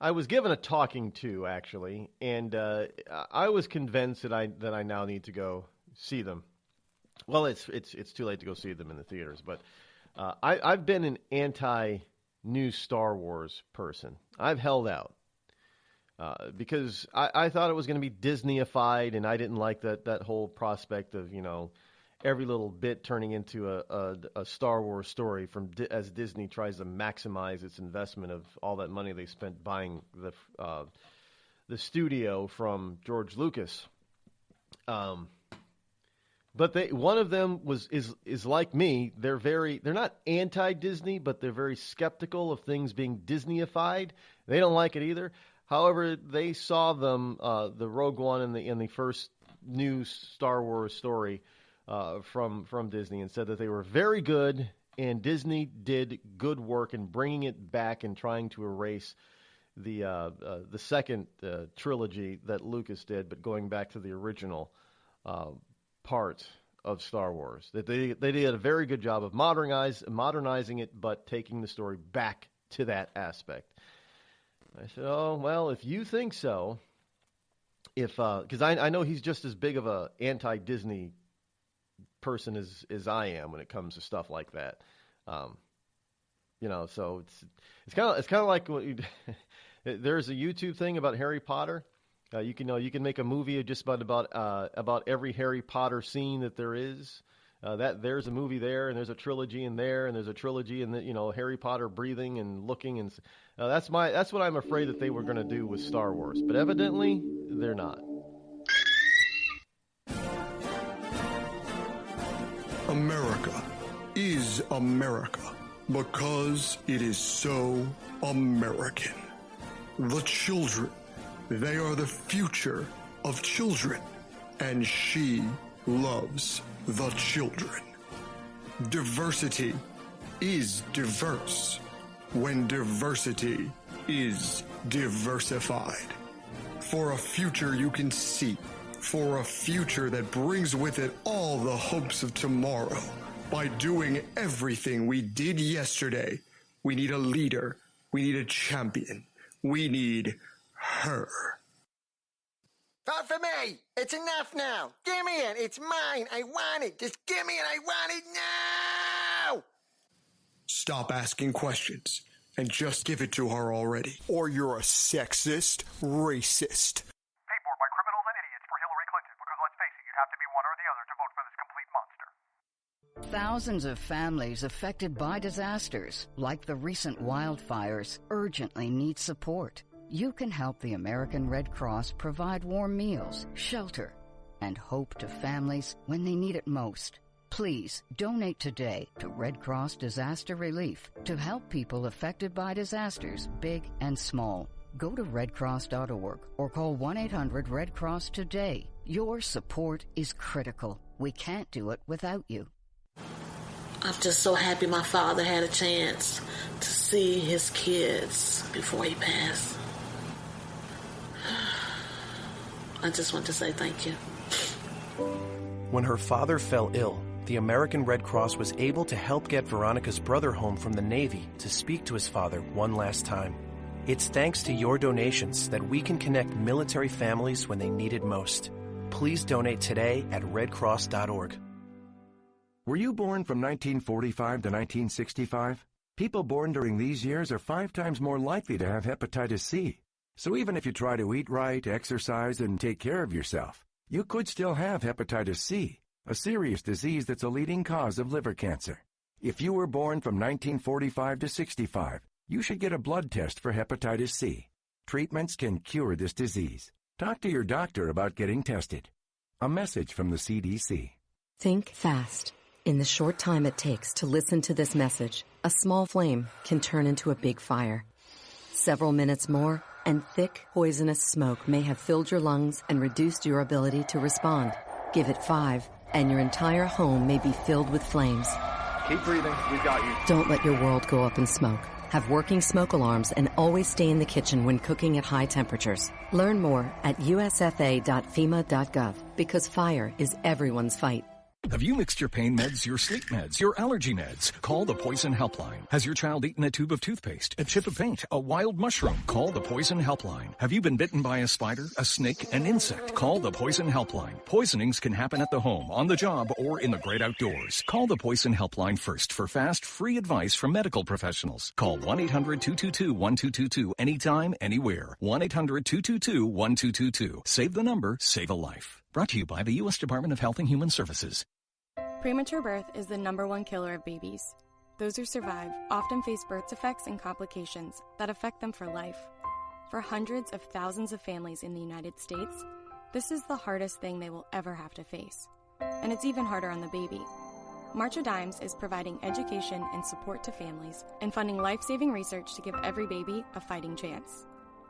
I was given a talking to, actually, and I was convinced that I now need to go see them. Well, it's too late to go see them in the theaters, but I've been an anti-new Star Wars person. I've held out because I thought it was going to be Disneyified, and I didn't like that whole prospect of, you know, every little bit turning into a Star Wars story as Disney tries to maximize its investment of all that money they spent buying the studio from George Lucas. But one of them is like me. They're not anti-Disney, but they're very skeptical of things being Disneyified. They don't like it either. However, they saw them the Rogue One in the first new Star Wars story from Disney, and said that they were very good, and Disney did good work in bringing it back and trying to erase the second trilogy that Lucas did, but going back to the original part of Star Wars. That they did a very good job of modernizing it, but taking the story back to that aspect. I said, oh, well, if you think so, because I know he's just as big of a anti-Disney person as I am when it comes to stuff like that, you know. So it's kind of like there's a YouTube thing about Harry Potter. You can make a movie just about every Harry Potter scene that there is. There's a movie there, and there's a trilogy in there, and there's a trilogy in Harry Potter breathing and looking, and that's what I'm afraid that they were going to do with Star Wars, but evidently they're not.
America is America because it is so American. The children, they are the future of children, and she loves the children. Diversity is diverse when diversity is diversified. For a future you can see, for a future that brings with it all the hopes of tomorrow. By doing everything we did yesterday, we need a leader. We need a champion. We need her.
Vote for me. It's enough now. Give me it. It's mine. I want it. Just give me it. I want it now.
Stop asking questions and just give it to her already. Or you're a sexist, racist.
Thousands of families affected by disasters, like the recent wildfires, urgently need support. You can help the American Red Cross provide warm meals, shelter, and hope to families when they need it most. Please donate today to Red Cross Disaster Relief to help people affected by disasters, big and small. Go to redcross.org or call 1-800-RED-CROSS today. Your support is critical. We can't do it without you.
I'm just so happy my father had a chance to see his kids before he passed. I just want to say thank you.
When her father fell ill, the American Red Cross was able to help get Veronica's brother home from the Navy to speak to his father one last time. It's thanks to your donations that we can connect military families when they need it most. Please donate today at redcross.org.
Were you born from 1945 to 1965? People born during these years are 5 times more likely to have hepatitis C. So even if you try to eat right, exercise, and take care of yourself, you could still have hepatitis C, a serious disease that's a leading cause of liver cancer. If you were born from 1945 to 65, you should get a blood test for hepatitis C. Treatments can cure this disease. Talk to your doctor about getting tested. A message from the CDC.
Think fast. In the short time it takes to listen to this message, a small flame can turn into a big fire. Several minutes more, and thick, poisonous smoke may have filled your lungs and reduced your ability to respond. Give it 5, and your entire home may be filled with flames.
Keep breathing. We've got you.
Don't let your world go up in smoke. Have working smoke alarms and always stay in the kitchen when cooking at high temperatures. Learn more at usfa.fema.gov because fire is everyone's fight.
Have you mixed your pain meds, your sleep meds, your allergy meds? Call the Poison Helpline. Has your child eaten a tube of toothpaste, a chip of paint, a wild mushroom? Call the Poison Helpline. Have you been bitten by a spider, a snake, an insect? Call the Poison Helpline. Poisonings can happen at the home, on the job, or in the great outdoors. Call the Poison Helpline first for fast, free advice from medical professionals. Call 1-800-222-1222 anytime, anywhere. 1-800-222-1222. Save the number, save a life. Brought to you by the U.S. Department of Health and Human Services.
Premature birth is the #1 killer of babies. Those who survive often face birth defects and complications that affect them for life. For hundreds of thousands of families in the United States, this is the hardest thing they will ever have to face. And it's even harder on the baby. March of Dimes is providing education and support to families and funding life-saving research to give every baby a fighting chance.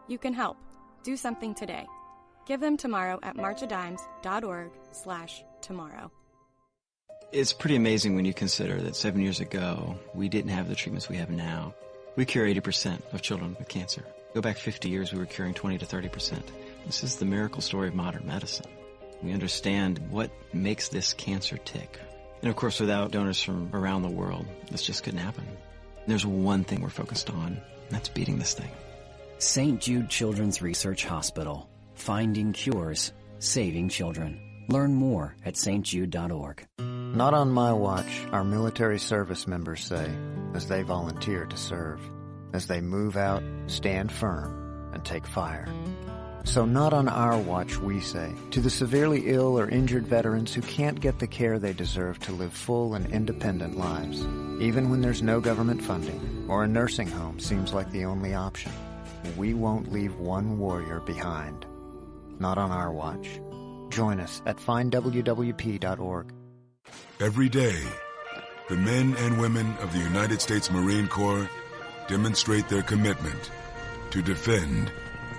You can help. Do something today. Give them tomorrow at marchofdimes.org/tomorrow.
It's pretty amazing when you consider that 7 years ago, we didn't have the treatments we have now. We cure 80% of children with cancer. Go back 50 years, we were curing 20 to 30%. This is the miracle story of modern medicine. We understand what makes this cancer tick. And of course, without donors from around the world, this just couldn't happen. There's one thing we're focused on, and that's beating this thing.
St. Jude Children's Research Hospital. Finding cures, saving children. Learn more at stjude.org.
Not on my watch, our military service members say, as they volunteer to serve. As they move out, stand firm, and take fire. So not on our watch, we say, to the severely ill or injured veterans who can't get the care they deserve to live full and independent lives, even when there's no government funding or a nursing home seems like the only option. We won't leave one warrior behind. Not on our watch. Join us at findwwp.org.
Every day, the men and women of the United States Marine Corps demonstrate their commitment to defend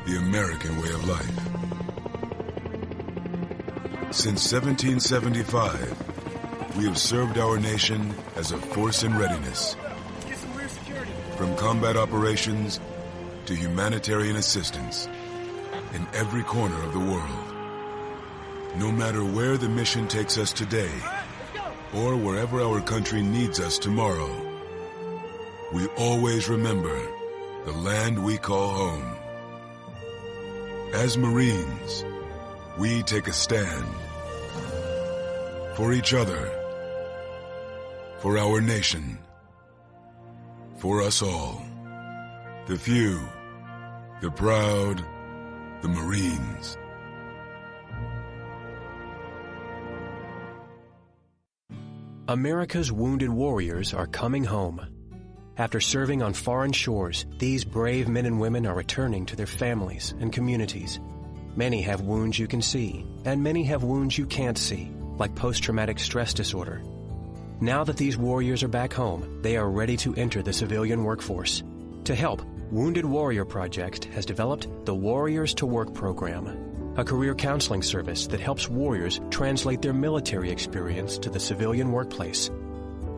the American way of life. Since 1775, we have served our nation as a force in readiness. From combat operations to humanitarian assistance in every corner of the world. No matter where the mission takes us today, or wherever our country needs us tomorrow, we always remember the land we call home. As Marines, we take a stand for each other, for our nation, for us all. The few, the proud, the Marines.
America's wounded warriors are coming home. After serving on foreign shores, these brave men and women are returning to their families and communities. Many have wounds you can see, and many have wounds you can't see, like post-traumatic stress disorder. Now that these warriors are back home, they are ready to enter the civilian workforce. To help, Wounded Warrior Project has developed the Warriors to Work program, a career counseling service that helps warriors translate their military experience to the civilian workplace.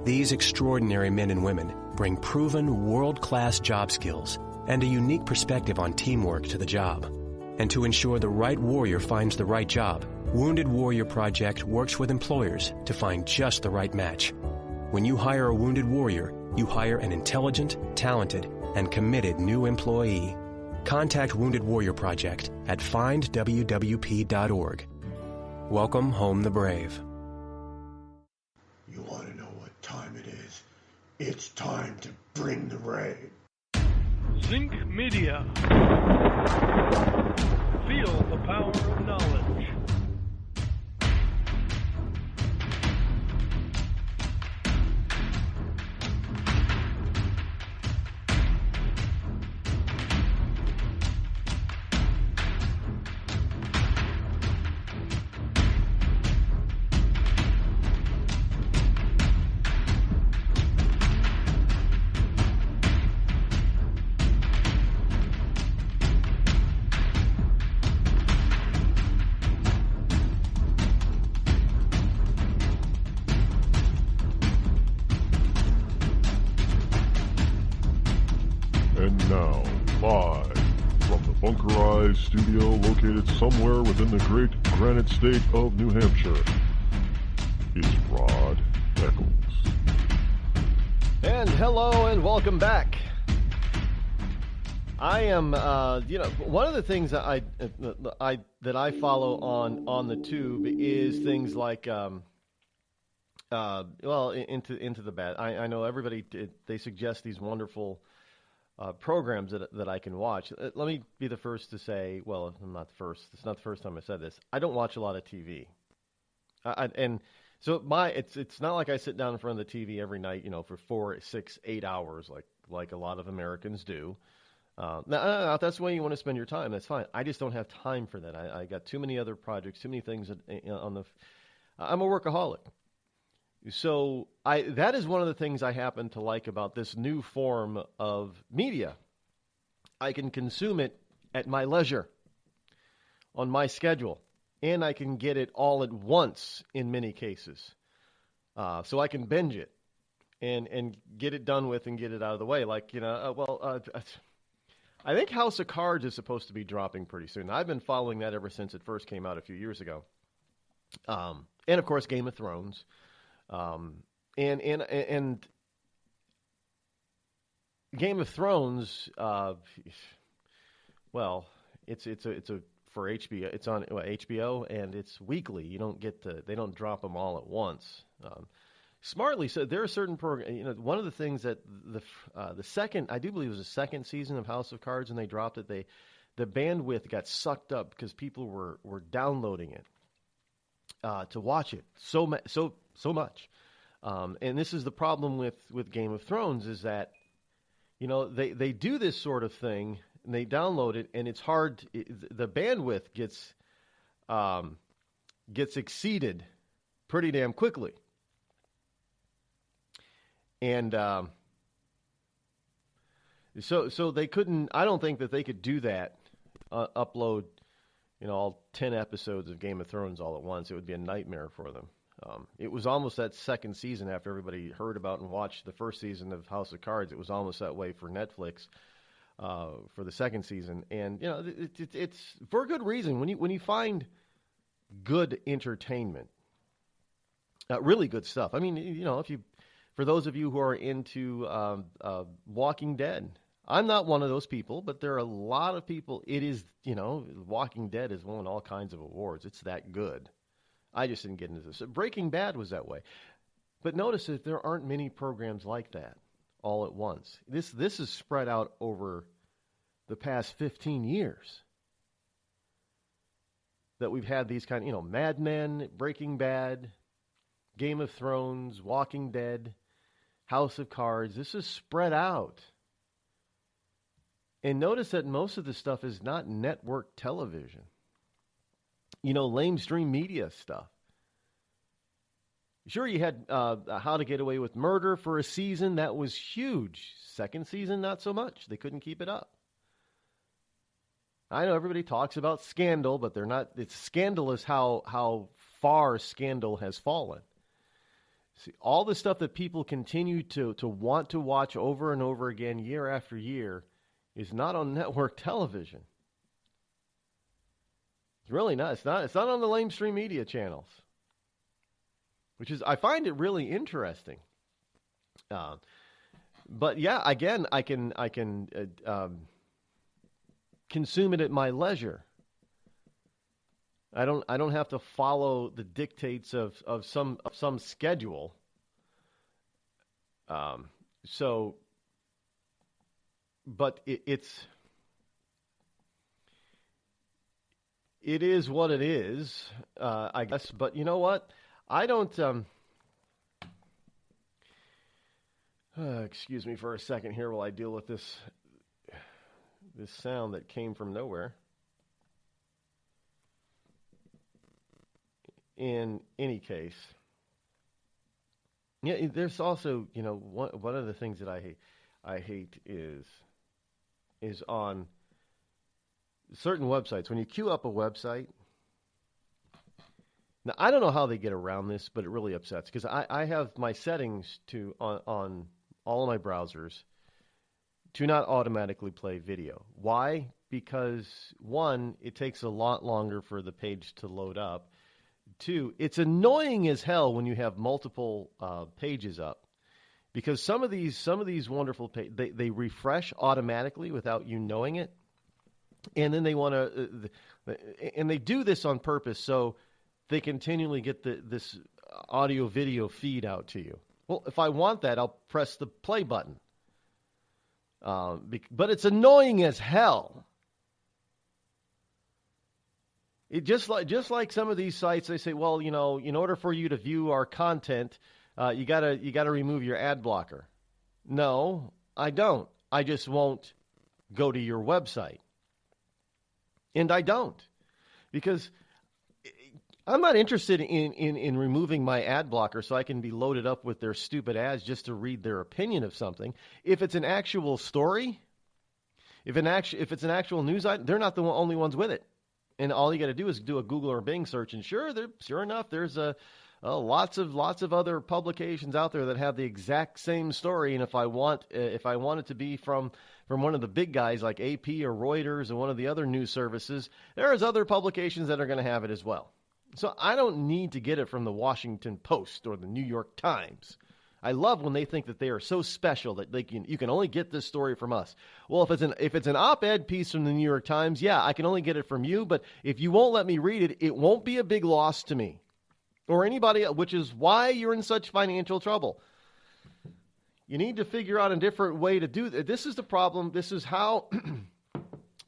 These extraordinary men and women bring proven world-class job skills and a unique perspective on teamwork to the job. And to ensure the right warrior finds the right job, Wounded Warrior Project works with employers to find just the right match. When you hire a wounded warrior, you hire an intelligent, talented, and committed new employee. Contact Wounded Warrior Project at findwwp.org. Welcome home the brave.
You want to know what time it is? It's time to bring the rain.
Zinc Media. Feel the power of knowledge.
Studio located somewhere within the great granite state of New Hampshire. It's Rod Eccles.
And hello and welcome back. I am, one of the things that I follow on the tube is things like, into the bad. I know everybody they suggest these wonderful programs that I can watch. Let me be the first to say, well, I'm not the first. It's not the first time I said this. I don't watch a lot of TV, and so it's not like I sit down in front of the TV every night, for 4, 6, 8 hours like a lot of Americans do. Now, if that's the way you want to spend your time, that's fine. I just don't have time for that. I got too many other projects, too many things I'm a workaholic. So that is one of the things I happen to like about this new form of media. I can consume it at my leisure, on my schedule, and I can get it all at once in many cases. So I can binge it and get it done with and get it out of the way. I think House of Cards is supposed to be dropping pretty soon. I've been following that ever since it first came out a few years ago. And of course, Game of Thrones. And Game of Thrones, it's for HBO. It's on HBO, and it's weekly. They don't drop them all at once. Smartly, so there are certain programs. One of the things that the second, I do believe it was the second season of House of Cards, and they dropped it. The bandwidth got sucked up because people were downloading it to watch it so much. And this is the problem with Game of Thrones is that, they do this sort of thing and they download it and it's hard. The bandwidth gets exceeded pretty damn quickly. And so they couldn't. I don't think that they could do that. Upload, all 10 episodes of Game of Thrones all at once. It would be a nightmare for them. It was almost that second season after everybody heard about and watched the first season of House of Cards. It was almost that way for Netflix for the second season, and it's for a good reason. When you find good entertainment, really good stuff. I mean, for those of you who are into Walking Dead, I'm not one of those people, but there are a lot of people. It is, Walking Dead has won all kinds of awards. It's that good. I just didn't get into this. Breaking Bad was that way. But notice that there aren't many programs like that all at once. This is spread out over the past 15 years that we've had these kind of, Mad Men, Breaking Bad, Game of Thrones, Walking Dead, House of Cards. This is spread out. And notice that most of the stuff is not network television. Lamestream media stuff. Sure, you had How to Get Away with Murder for a season. That was huge. Second season, not so much. They couldn't keep it up. I know everybody talks about Scandal, but they're not. It's scandalous how far Scandal has fallen. See, all the stuff that people continue to want to watch over and over again, year after year, is not on network television. It's really not. It's not on the lamestream media channels, which is, I find it really interesting. But yeah, again, I can consume it at my leisure. I don't have to follow the dictates of some schedule. So, but it is what it is, I guess. But you know what? I don't. Excuse me for a second here while I deal with this sound that came from nowhere. In any case, yeah, there's also, one of the things that I hate is on certain websites. When you queue up a website, now I don't know how they get around this, but it really upsets, because I have my settings on all of my browsers to not automatically play video. Why? Because one, it takes a lot longer for the page to load up. Two, it's annoying as hell when you have multiple pages up, because some of these wonderful pages, they refresh automatically without you knowing it, and then they want to, and they do this on purpose so they continually get this audio video feed out to you. Well, if I want that, I'll press the play button, but it's annoying as hell. It just like some of these sites, they say, well, in order for you to view our content, you gotta remove your ad blocker. No, I don't. I just won't go to your website, and I don't, because I'm not interested in removing my ad blocker so I can be loaded up with their stupid ads just to read their opinion of something. If it's an actual story, if it's an actual news item, they're not the only ones with it. And all you got to do is do a Google or Bing search, and sure enough, there's lots of other publications out there that have the exact same story. And if I want it to be from one of the big guys like AP or Reuters or one of the other news services, there's other publications that are going to have it as well. So I don't need to get it from the Washington Post or the New York Times. I love when they think that they are so special that you can only get this story from us. Well, if it's an op-ed piece from the New York Times, yeah, I can only get it from you. But if you won't let me read it, it won't be a big loss to me or anybody else, which is why you're in such financial trouble. You need to figure out a different way to do that. This is the problem. This is how.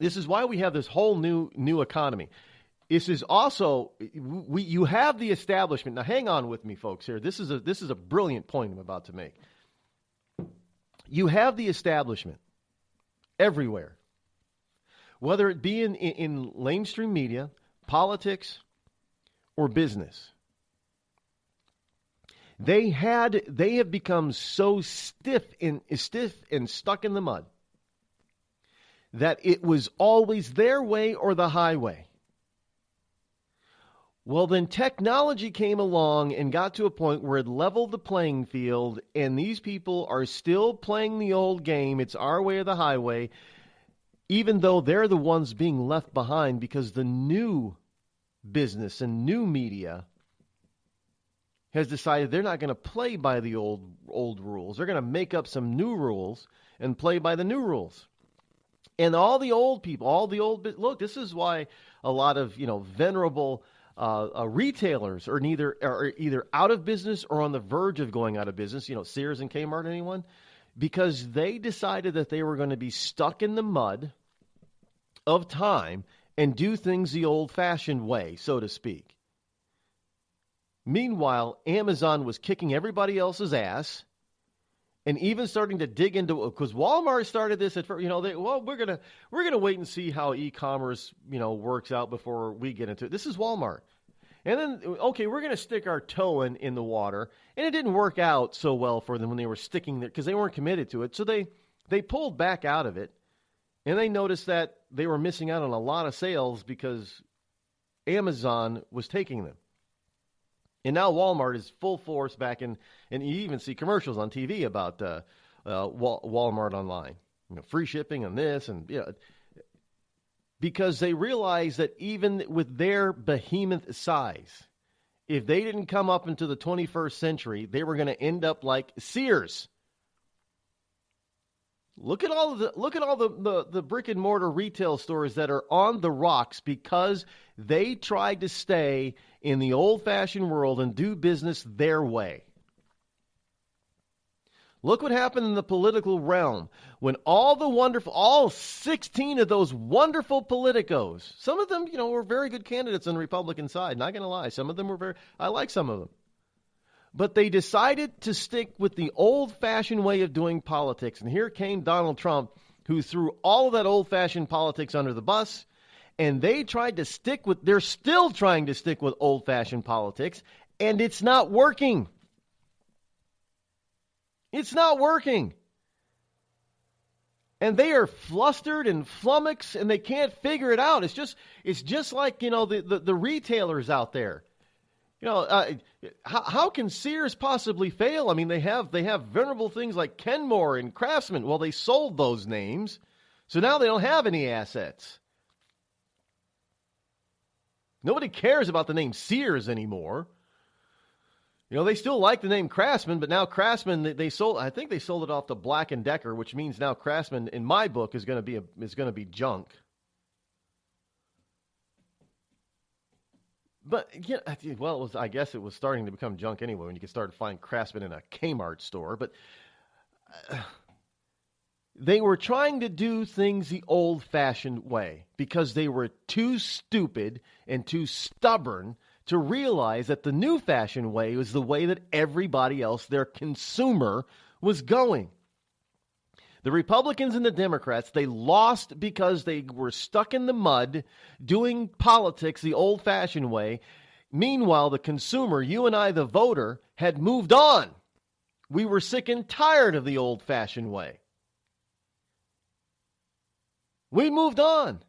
This is why we have this whole new economy. This is also, you have the establishment. Now, hang on with me, folks, here. This is a brilliant point I'm about to make. You have the establishment everywhere, whether it be in lamestream media, politics, or business. They have become so stiff and stuck in the mud that it was always their way or the highway. Well, then technology came along and got to a point where it leveled the playing field, and these people are still playing the old game. It's our way or the highway, even though they're the ones being left behind because the new business and new media has decided they're not going to play by the old rules. They're going to make up some new rules and play by the new rules. And all the old people, look, this is why a lot of, venerable retailers are either out of business or on the verge of going out of business, Sears and Kmart, anyone? Because they decided that they were going to be stuck in the mud of time and do things the old-fashioned way, so to speak. Meanwhile, Amazon was kicking everybody else's ass and even starting to dig into, because Walmart started this at first, we're gonna wait and see how e-commerce, works out before we get into it. This is Walmart. And then, okay, we're going to stick our toe in the water. And it didn't work out so well for them when they were sticking there because they weren't committed to it. So they pulled back out of it. And they noticed that they were missing out on a lot of sales because Amazon was taking them. And now Walmart is full force back in, and you even see commercials on TV about Walmart online. Free shipping on this and, because they realize that even with their behemoth size, if they didn't come up into the 21st century, they were going to end up like Sears. Look at all the brick and mortar retail stores that are on the rocks because they tried to stay in the old-fashioned world and do business their way. Look what happened in the political realm when all 16 of those wonderful politicos, some of them, were very good candidates on the Republican side, not going to lie. Some of them were I like some of them. But they decided to stick with the old-fashioned way of doing politics. And here came Donald Trump, who threw all of that old-fashioned politics under the bus. And they're still trying to stick with old-fashioned politics. And it's not working. It's not working. And they are flustered and flummoxed, and they can't figure it out. It's just like, the retailers out there. How can Sears possibly fail? I mean, they have venerable things like Kenmore and Craftsman. Well, they sold those names, so now they don't have any assets. Nobody cares about the name Sears anymore. They still like the name Craftsman, but now Craftsman I think they sold it off to Black & Decker, which means now Craftsman in my book is going to be junk. But I guess it was starting to become junk anyway when you could start to find Craftsman in a Kmart store, but they were trying to do things the old-fashioned way because they were too stupid and too stubborn to realize that the new fashion way was the way that everybody else, their consumer, was going. The Republicans and the Democrats, they lost because they were stuck in the mud doing politics the old-fashioned way. Meanwhile, the consumer, you and I, the voter, had moved on. We were sick and tired of the old-fashioned way. We moved on.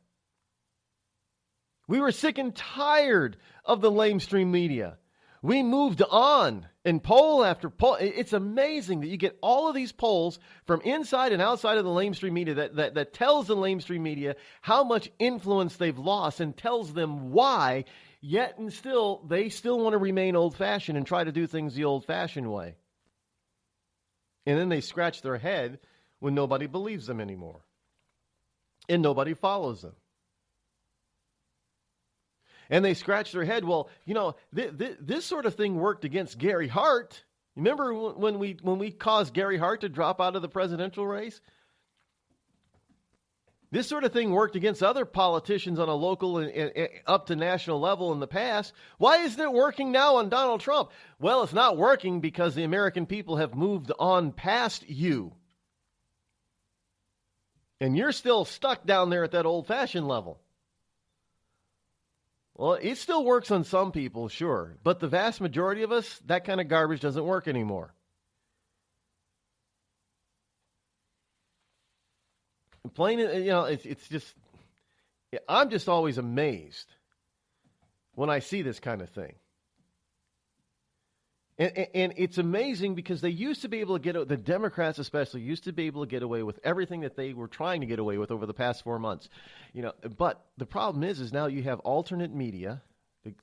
We were sick and tired of the lamestream media. We moved on, and poll after poll. It's amazing that you get all of these polls from inside and outside of the lamestream media that tells the lamestream media how much influence they've lost and tells them why, yet and still, they still want to remain old-fashioned and try to do things the old-fashioned way. And then they scratch their head when nobody believes them anymore. And nobody follows them. And they scratch their head. Well, this sort of thing worked against Gary Hart. Remember when we caused Gary Hart to drop out of the presidential race? This sort of thing worked against other politicians on a local and up to national level in the past. Why isn't it working now on Donald Trump? Well, it's not working because the American people have moved on past you. And you're still stuck down there at that old-fashioned level. Well, it still works on some people, sure. But the vast majority of us, that kind of garbage doesn't work anymore. Plain, it's just, I'm just always amazed when I see this kind of thing. And it's amazing because they used to be able to the Democrats especially, used to be able to get away with everything that they were trying to get away with over the past 4 months. But the problem is now you have alternate media,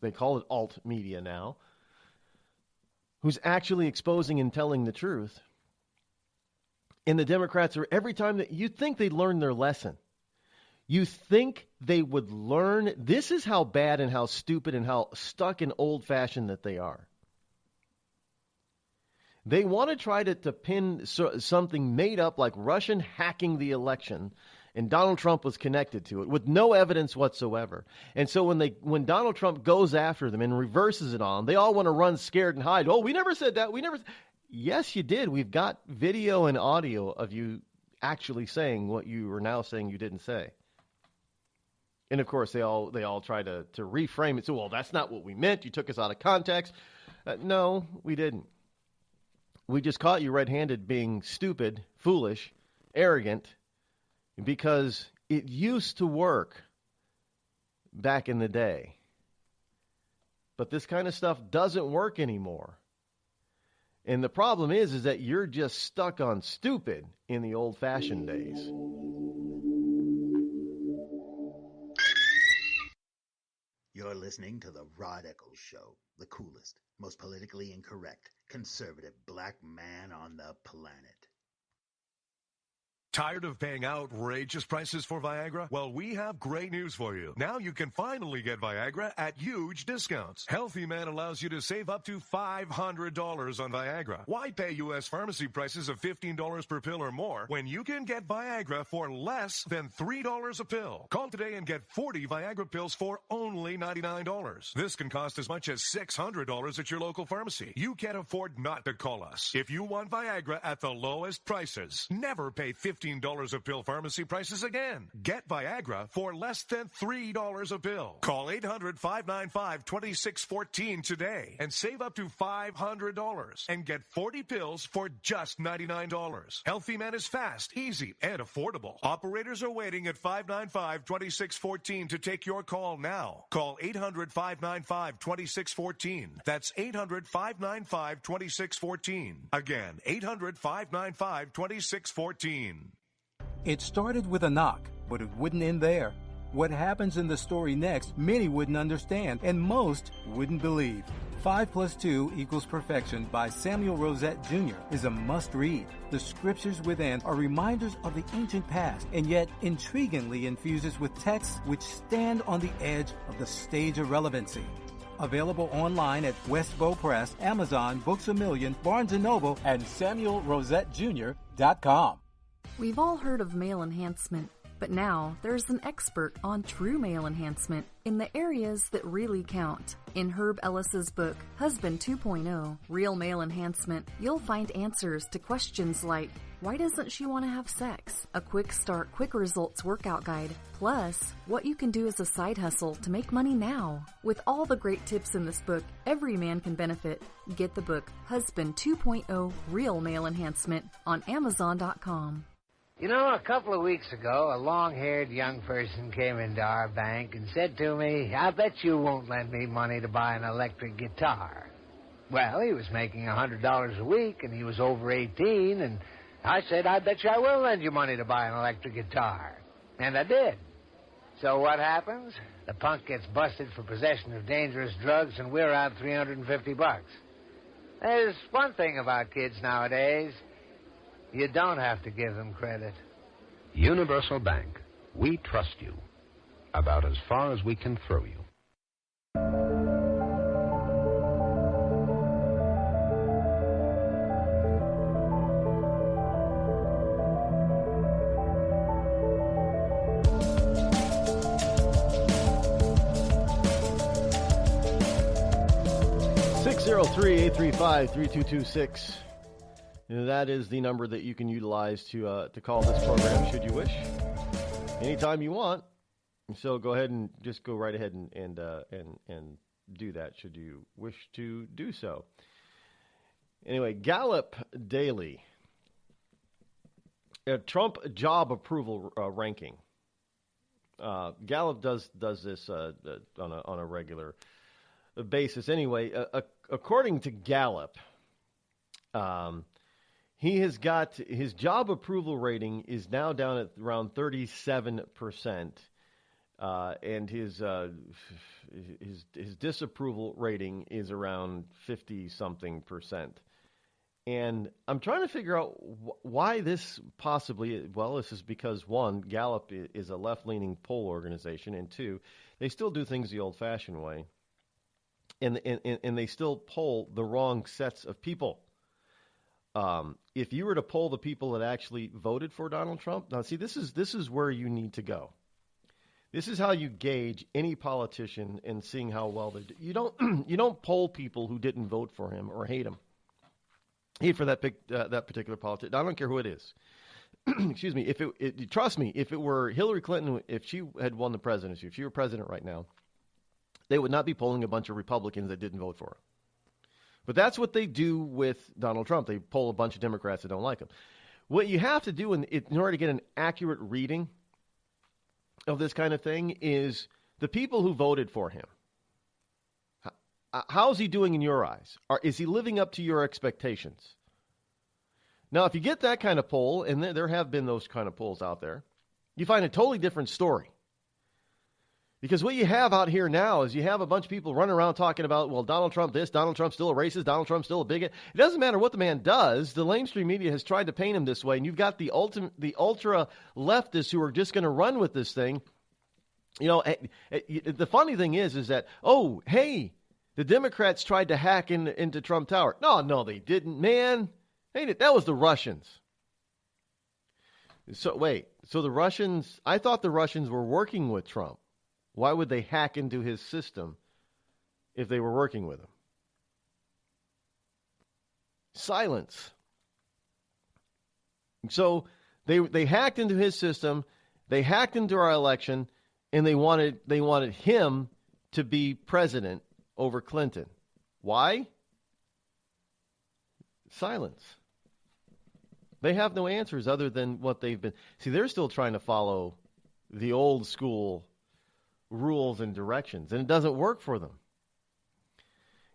they call it alt media now, who's actually exposing and telling the truth. And the Democrats are, every time that you think they'd learn their lesson, you think they would learn, this is how bad and how stupid and how stuck and old-fashioned that they are. They want to try to pin something made up like Russian hacking the election, and Donald Trump was connected to it with no evidence whatsoever. And so when Donald Trump goes after them and reverses it on, they all want to run scared and hide. Oh, we never said that. Yes, you did. We've got video and audio of you actually saying what you are now saying you didn't say. And of course, they all try to reframe it. So, well, that's not what we meant. You took us out of context. No, we didn't. We just caught you red-handed being stupid, foolish, arrogant, because it used to work back in the day. But this kind of stuff doesn't work anymore. And the problem is that you're just stuck on stupid in the old-fashioned days.
You're listening to the Rod Eccles Show, the coolest, most politically incorrect, conservative black man on the planet.
Tired of paying outrageous prices for Viagra? Well, we have great news for you. Now you can finally get Viagra at huge discounts. Healthy Man allows you to save up to $500 on Viagra. Why pay U.S. pharmacy prices of $15 per pill or more when you can get Viagra for less than $3 a pill? Call today and get 40 Viagra pills for only $99. This can cost as much as $600 at your local pharmacy. You can't afford not to call us. If you want Viagra at the lowest prices, never pay $15 a pill pharmacy prices again. Get Viagra for less than $3 a pill. Call 800-595-2614 today and save up to $500 and get 40 pills for just $99. Healthy Man is fast, easy, and affordable. Operators are waiting at 595-2614 to take your call now. Call 800-595-2614. That's 800-595-2614. Again, 800-595-2614.
It started with a knock, but it wouldn't end there. What happens in the story next, many wouldn't understand, and most wouldn't believe. 5 + 2 = Perfection by Samuel Rosette Jr. is a must-read. The scriptures within are reminders of the ancient past, and yet intriguingly infuses with texts which stand on the edge of the stage of relevancy. Available online at Westbow Press, Amazon, Books A Million, Barnes & Noble, and SamuelRosetteJr.com.
We've all heard of male enhancement, but now there's an expert on true male enhancement in the areas that really count. In Herb Ellis's book, Husband 2.0, Real Male Enhancement, you'll find answers to questions like, why doesn't she want to have sex? A quick start, quick results workout guide. Plus, what you can do as a side hustle to make money now. With all the great tips in this book, every man can benefit. Get the book, Husband 2.0, Real Male Enhancement, on Amazon.com.
You know, a couple of weeks ago, a long-haired young person came into our bank and said to me, I bet you won't lend me money to buy an electric guitar. Well, he was making $100 a week, and he was over 18, and I said, I bet you I will lend you money to buy an electric guitar. And I did. So what happens? The punk gets busted for possession of dangerous drugs, and we're out $350. There's one thing about kids nowadays. You don't have to give them credit.
Universal Bank. We trust you. About as far as we can throw you.
603-835-3226. That is the number that you can utilize to call this program, should you wish, anytime you want. So go ahead and just go right ahead and do that, should you wish to do so. Anyway, Gallup Daily, Trump job approval ranking. Gallup does this on a regular basis. Anyway, according to Gallup, he has got his job approval rating is now down at around 37%, and his disapproval rating is around 50-something%. And I'm trying to figure out why this possibly. Well, this is because, one, Gallup is a left-leaning poll organization, and two, they still do things the old-fashioned way, and they still poll the wrong sets of people. If you were to poll the people that actually voted for Donald Trump, now see, this is where you need to go. This is how you gauge any politician and seeing how well they do. You don't poll people who didn't vote for him or hate him. Hate for that particular politician. I don't care who it is. excuse me, trust me, if it were Hillary Clinton, if she had won the presidency, if she were president right now, they would not be polling a bunch of Republicans that didn't vote for her. But that's what they do with Donald Trump. They poll a bunch of Democrats that don't like him. What you have to do in order to get an accurate reading of this kind of thing is the people who voted for him. How's he doing in your eyes? Is he living up to your expectations? Now, if you get that kind of poll, and there have been those kind of polls out there, you find a totally different story. Because what you have out here now is you have a bunch of people running around talking about, well, Donald Trump this, Donald Trump's still a racist, Donald Trump's still a bigot. It doesn't matter what the man does. The mainstream media has tried to paint him this way, and you've got the ultra leftists who are just going to run with this thing. You know, the funny thing is that, oh, hey, the Democrats tried to hack into Trump Tower. No, they didn't, man. Hey, that was the Russians. So the Russians, I thought the Russians were working with Trump. Why would they hack into his system if they were working with him? Silence. So they hacked into his system, they hacked into our election, and they wanted him to be president over Clinton. Why? Silence. They have no answers other than what they've been. See, they're still trying to follow the old school rules and directions, and it doesn't work for them.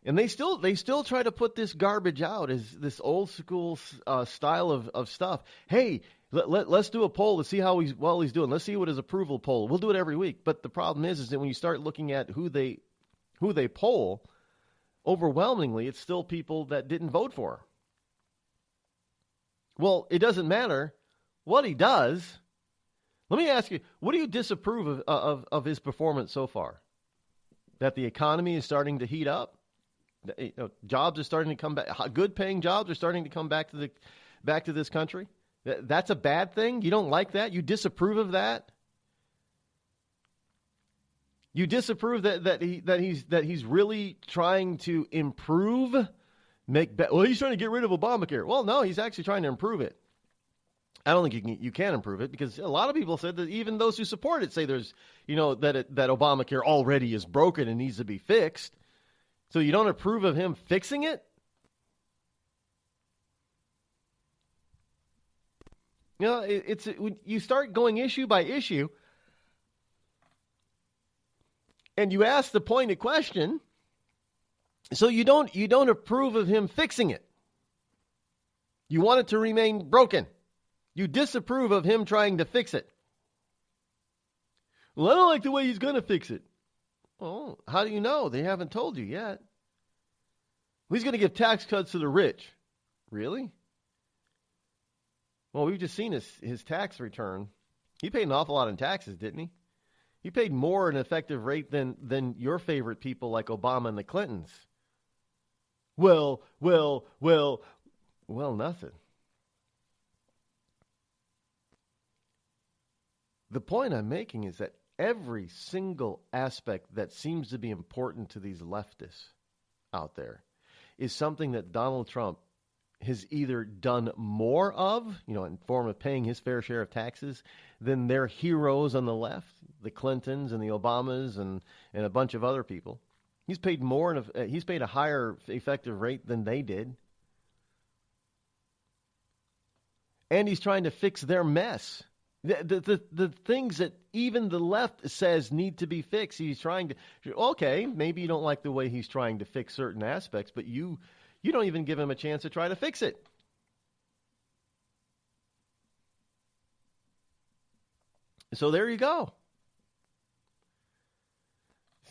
And they still try to put this garbage out as this old school style of stuff. Hey, let's do a poll to see how he's doing. Let's see what his approval poll. We'll do it every week. But the problem is that when you start looking at who they poll, overwhelmingly it's still people that didn't vote for him. Well, it doesn't matter what he does. Let me ask you, what do you disapprove of his performance so far? That the economy is starting to heat up? Jobs are starting to come back. Good paying jobs are starting to come back to this country. That's a bad thing? You don't like that? You disapprove of that? You disapprove that he's really trying to improve, he's trying to get rid of Obamacare. Well, no, he's actually trying to improve it. I don't think you can improve it because a lot of people said that even those who support it say there's, that Obamacare already is broken and needs to be fixed. So you don't approve of him fixing it? It's when you start going issue by issue and you ask the pointed question, so you don't approve of him fixing it. You want it to remain broken. You disapprove of him trying to fix it. Well, I don't like the way he's going to fix it. Oh, how do you know? They haven't told you yet. He's going to give tax cuts to the rich. Really? Well, we've just seen his tax return. He paid an awful lot in taxes, didn't he? He paid more an effective rate than your favorite people like Obama and the Clintons. Well, nothing. The point I'm making is that every single aspect that seems to be important to these leftists out there is something that Donald Trump has either done more of, in form of paying his fair share of taxes, than their heroes on the left, the Clintons and the Obamas and a bunch of other people. He's paid more, he's paid a higher effective rate than they did. And he's trying to fix their mess. The things that even the left says need to be fixed, he's trying to. Okay, maybe you don't like the way he's trying to fix certain aspects, but you don't even give him a chance to try to fix it. So there you go.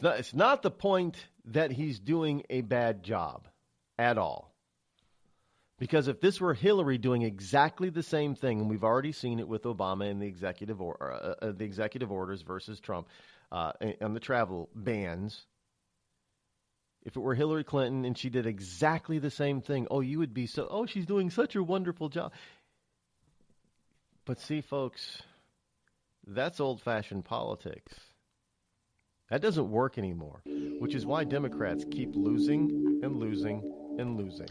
It's not the point that he's doing a bad job at all. Because if this were Hillary doing exactly the same thing, and we've already seen it with Obama and the executive orders versus Trump on the travel bans, if it were Hillary Clinton and she did exactly the same thing, you would be she's doing such a wonderful job. But see, folks, that's old-fashioned politics. That doesn't work anymore, which is why Democrats keep losing and losing and losing.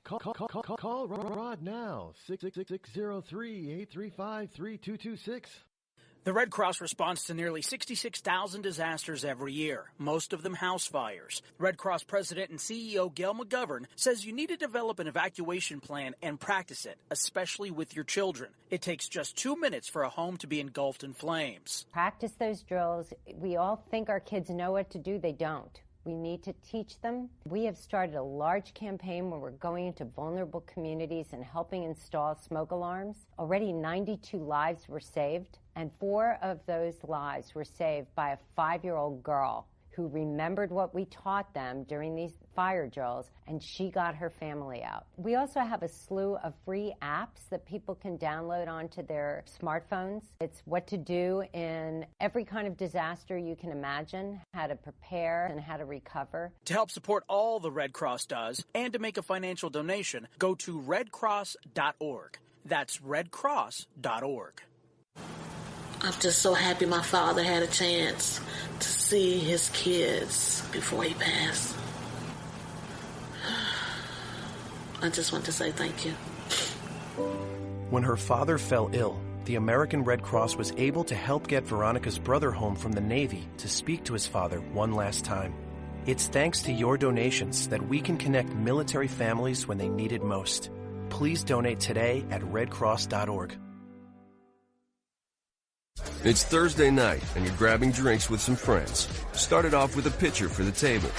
Call Rod now, 666-603-835-3226.
The Red Cross responds to nearly 66,000 disasters every year, most of them house fires. Red Cross President and CEO Gail McGovern says you need to develop an evacuation plan and practice it, especially with your children. It takes just 2 minutes for a home to be engulfed in flames.
Practice those drills. We all think our kids know what to do. They don't. We need to teach them. We have started a large campaign where we're going into vulnerable communities and helping install smoke alarms. Already 92 lives were saved, and 4 of those lives were saved by a 5-year-old girl who remembered what we taught them during these fire drills, and she got her family out. We also have a slew of free apps that people can download onto their smartphones. It's what to do in every kind of disaster you can imagine, how to prepare and how to recover.
To help support all the Red Cross does and to make a financial donation, go to redcross.org. That's redcross.org.
I'm just so happy my father had a chance to see his kids before he passed. I just want to say thank you.
When her father fell ill, the American Red Cross was able to help get Veronica's brother home from the Navy to speak to his father one last time. It's thanks to your donations that we can connect military families when they need it most. Please donate today at redcross.org.
It's Thursday night, and you're grabbing drinks with some friends. Started off with a pitcher for the table,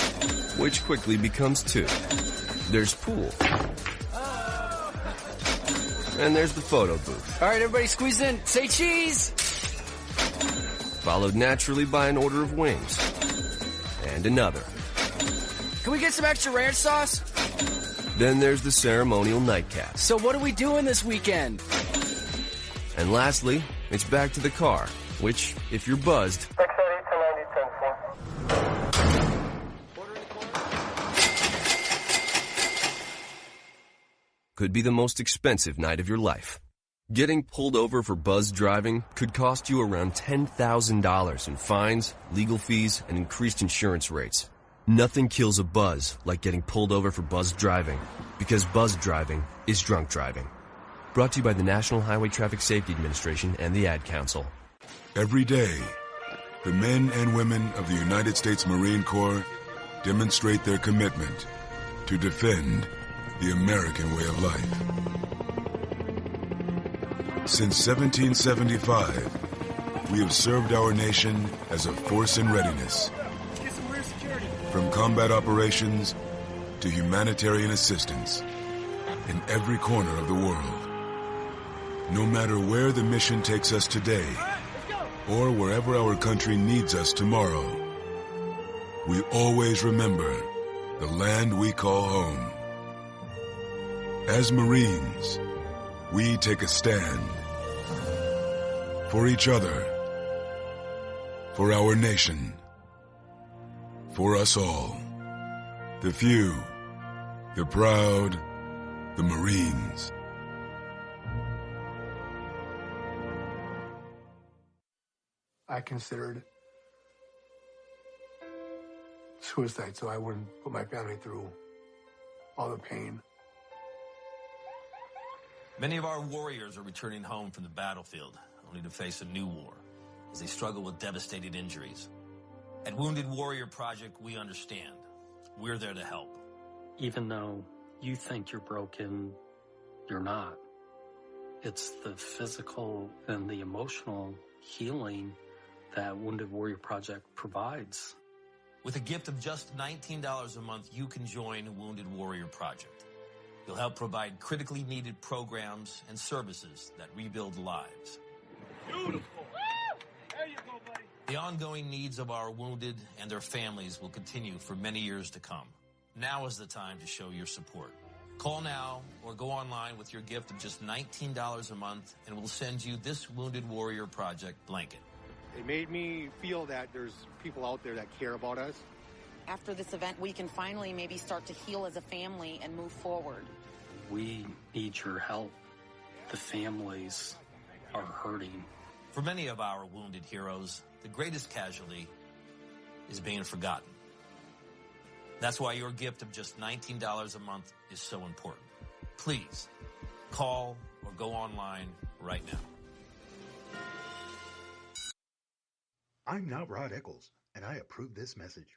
which quickly becomes 2. There's pool. And there's the photo booth.
All right, everybody squeeze in. Say cheese!
Followed naturally by an order of wings. And another.
Can we get some extra ranch sauce?
Then there's the ceremonial nightcap.
So what are we doing this weekend?
And lastly, it's back to the car, which, if you're buzzed, could be the most expensive night of your life. Getting pulled over for buzzed driving could cost you around $10,000 in fines, legal fees, and increased insurance rates. Nothing kills a buzz like getting pulled over for buzzed driving, because buzzed driving is drunk driving. Brought to you by the National Highway Traffic Safety Administration and the Ad Council.
Every day, the men and women of the United States Marine Corps demonstrate their commitment to defend the American way of life. Since 1775, we have served our nation as a force in readiness. From combat operations to humanitarian assistance in every corner of the world. No matter where the mission takes us today, or wherever our country needs us tomorrow, we always remember the land we call home. As Marines, we take a stand for each other, for our nation, for us all. The few, the proud, the Marines.
I considered suicide so I wouldn't put my family through all the pain.
Many of our warriors are returning home from the battlefield, only to face a new war as they struggle with devastating injuries. At Wounded Warrior Project, we understand. We're there to help.
Even though you think you're broken, you're not. It's the physical and the emotional healing that Wounded Warrior Project provides.
With a gift of just $19 a month, you can join Wounded Warrior Project. You'll help provide critically needed programs and services that rebuild lives.
Beautiful. There you go, buddy.
The ongoing needs of our wounded and their families will continue for many years to come. Now is the time to show your support. Call now or go online with your gift of just $19 a month, and we'll send you this Wounded Warrior Project blanket.
It made me feel that there's people out there that care about us.
After this event, we can finally maybe start to heal as a family and move forward.
We need your help. The families are hurting.
For many of our wounded heroes, the greatest casualty is being forgotten. That's why your gift of just $19 a month is so important. Please, call or go online right now.
I'm not Rod Eccles, and I approve this message.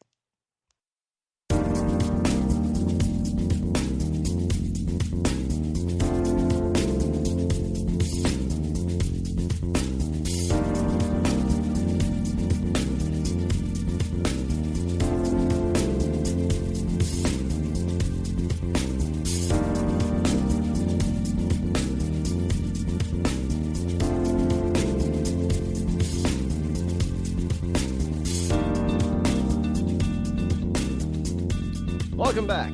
Welcome back.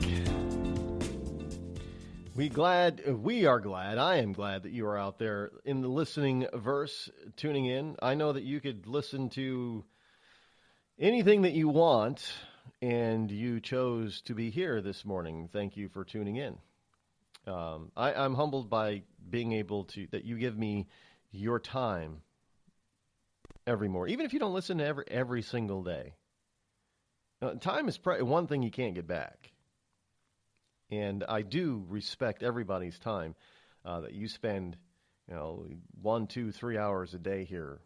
We are glad, I am glad that you are out there in the listening verse, tuning in. I know that you could listen to anything that you want, and you chose to be here this morning. Thank you for tuning in. I'm humbled by being able to, that you give me your time every morning, even if you don't listen to every single day. Time is one thing you can't get back. And I do respect everybody's time that you spend, 1, 2, 3 hours a day here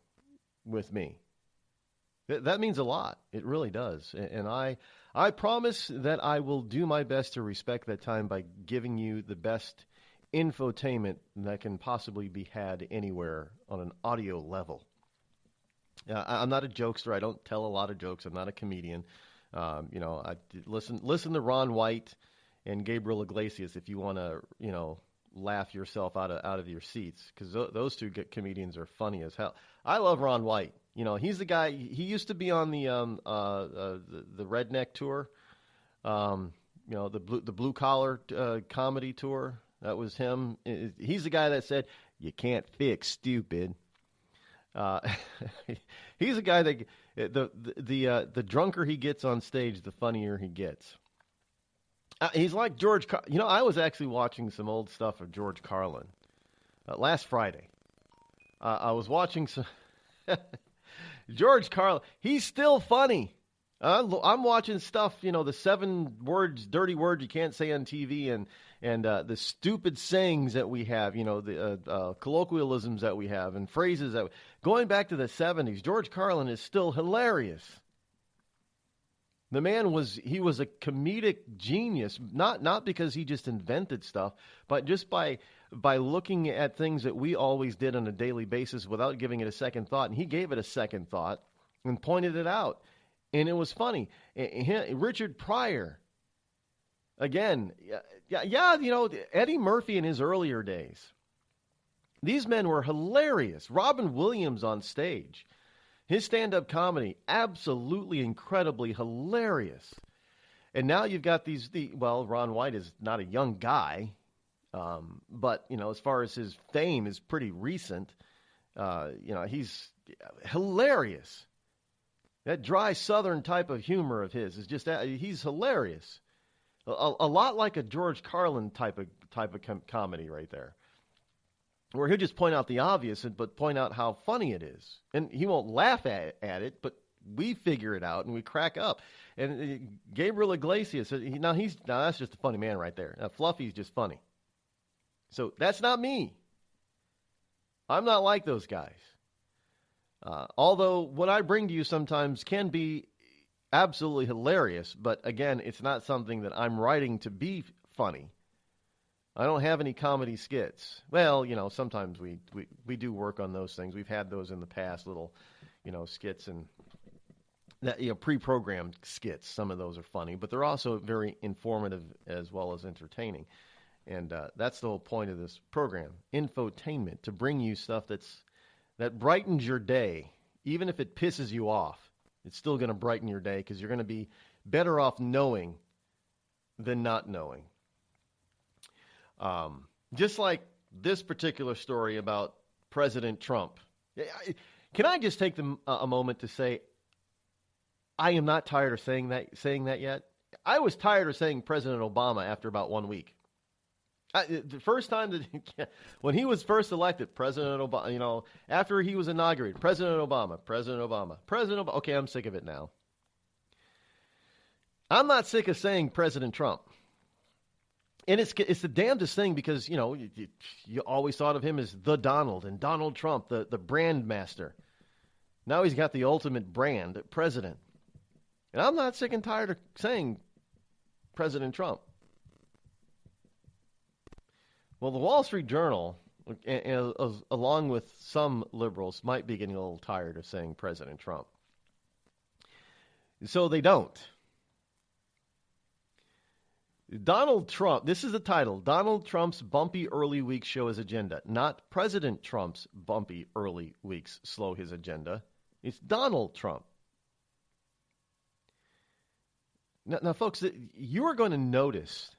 with me. That means a lot. It really does. And I promise that I will do my best to respect that time by giving you the best infotainment that can possibly be had anywhere on an audio level. I'm not a jokester. I don't tell a lot of jokes. I'm not a comedian. I listen to Ron White and Gabriel Iglesias if you want to, laugh yourself out of your seats, because those two comedians are funny as hell. I love Ron White. He's the guy. He used to be on the Redneck tour, the blue collar comedy tour. That was him. He's the guy that said, "You can't fix stupid." He's a guy that the drunker he gets on stage, the funnier he gets. He's like George. I was actually watching some old stuff of George Carlin last Friday. I was watching some George Carlin. He's still funny. I'm watching stuff. The 7 dirty words you can't say on TV, and the stupid sayings that we have. The colloquialisms that we have, and phrases that going back to the 70s. George Carlin is still hilarious. The man was a comedic genius, not because he just invented stuff, but just by looking at things that we always did on a daily basis without giving it a second thought. And he gave it a second thought and pointed it out. And it was funny. Richard Pryor, again, Eddie Murphy in his earlier days. These men were hilarious. Robin Williams on stage. His stand-up comedy, absolutely incredibly hilarious. And now you've got Ron White is not a young guy, but, as far as his fame is pretty recent. He's hilarious. That dry Southern type of humor of his is just, he's hilarious. A lot like a George Carlin type of comedy right there. Where he'll just point out the obvious, but point out how funny it is. And he won't laugh at it, but we figure it out and we crack up. And Gabriel Iglesias, that's just a funny man right there. Now, Fluffy's just funny. So that's not me. I'm not like those guys. Although what I bring to you sometimes can be absolutely hilarious, but again, it's not something that I'm writing to be funny. I don't have any comedy skits. Well, sometimes we do work on those things. We've had those in the past, little, skits and that, pre-programmed skits. Some of those are funny, but they're also very informative as well as entertaining. And that's the whole point of this program, infotainment, to bring you stuff that brightens your day. Even if it pisses you off, it's still going to brighten your day because you're going to be better off knowing than not knowing. Just like this particular story about President Trump. Can I just take a moment to say, I am not tired of saying that yet. I was tired of saying President Obama after about 1 week. The first time when he was first elected, President Obama, after he was inaugurated, President Obama. Okay, I'm sick of it now. I'm not sick of saying President Trump. And it's the damnedest thing because, you always thought of him as the Donald and Donald Trump, the brand master. Now he's got the ultimate brand, president. And I'm not sick and tired of saying President Trump. Well, the Wall Street Journal, along with some liberals, might be getting a little tired of saying President Trump. So they don't. Donald Trump, this is the title, Donald Trump's bumpy early weeks show his agenda. Not President Trump's bumpy early weeks slow his agenda. It's Donald Trump. Now, folks, you are going to notice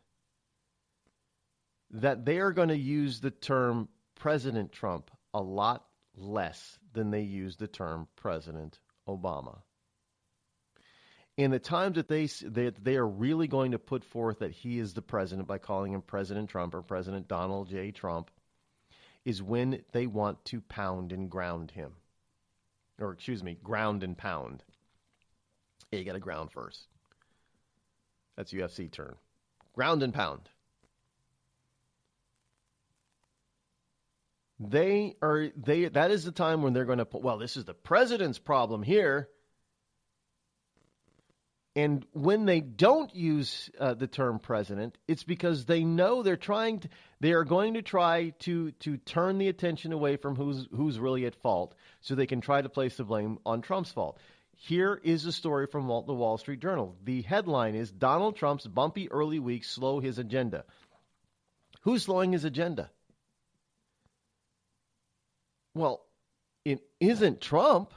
that they are going to use the term President Trump a lot less than they use the term President Obama. In the times that they are really going to put forth that he is the president by calling him President Trump or President Donald J. Trump is when they want to pound and ground him. Or, ground and pound. Yeah, you got to ground first. That's UFC term. Ground and pound. That is the time when they're going to put, well, this is the president's problem here. And when they don't use the term president, it's because they know they are going to try to turn the attention away from who's really at fault, so they can try to place the blame on Trump's fault. Here is a story from the Wall Street Journal. The headline is Donald Trump's bumpy early weeks slow his agenda. Who's slowing his agenda? Well, it isn't Trump.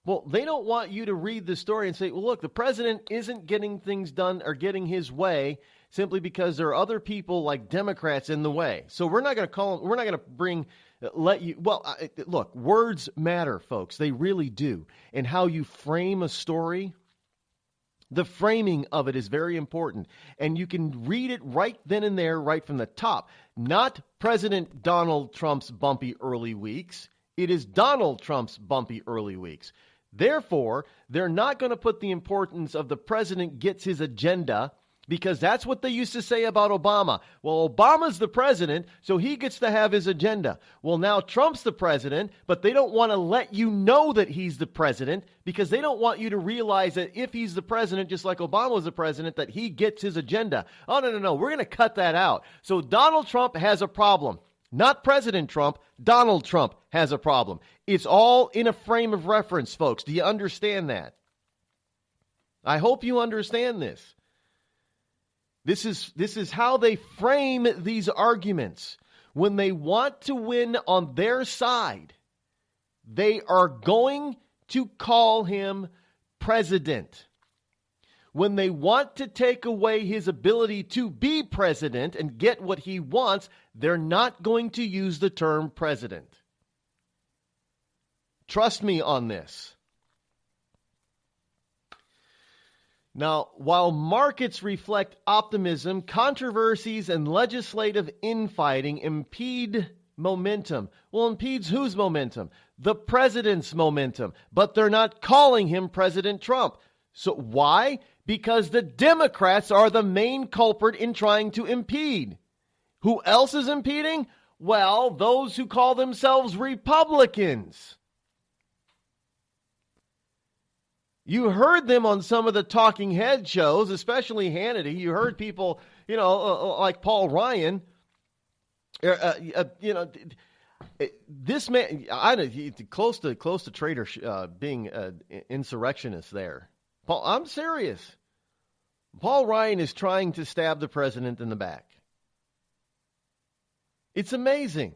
Well, they don't want you to read the story and say, well, look, the president isn't getting things done or getting his way simply because there are other people like Democrats in the way. So we're not going to call them, we're not going to look, words matter, folks. They really do. And how you frame a story, the framing of it is very important. And you can read it right then and there, right from the top. Not President Donald Trump's bumpy early weeks. It is Donald Trump's bumpy early weeks. Therefore, they're not going to put the importance of the president gets his agenda, because that's what they used to say about Obama. Well, Obama's the president, so he gets to have his agenda. Well, now Trump's the president, but they don't want to let you know that he's the president because they don't want you to realize that if he's the president, just like Obama was the president, that he gets his agenda. Oh, no. We're going to cut that out. So Donald Trump has a problem. Not President Trump, Donald Trump has a problem. It's all in a frame of reference, folks. Do you understand that? I hope you understand this. This is how they frame these arguments. When they want to win on their side, they are going to call him president. When they want to take away his ability to be president and get what he wants, they're not going to use the term president. Trust me on this. Now, while markets reflect optimism, controversies and legislative infighting impede momentum. Well, impedes whose momentum? The president's momentum. But they're not calling him President Trump. So why? Because the Democrats are the main culprit in trying to impede. Who else is impeding? Well, those who call themselves Republicans. You heard them on some of the talking head shows, especially Hannity. You heard people, like Paul Ryan. This man, he's close to traitor, being an insurrectionist there. Paul, I'm serious. Paul Ryan is trying to stab the president in the back. It's amazing.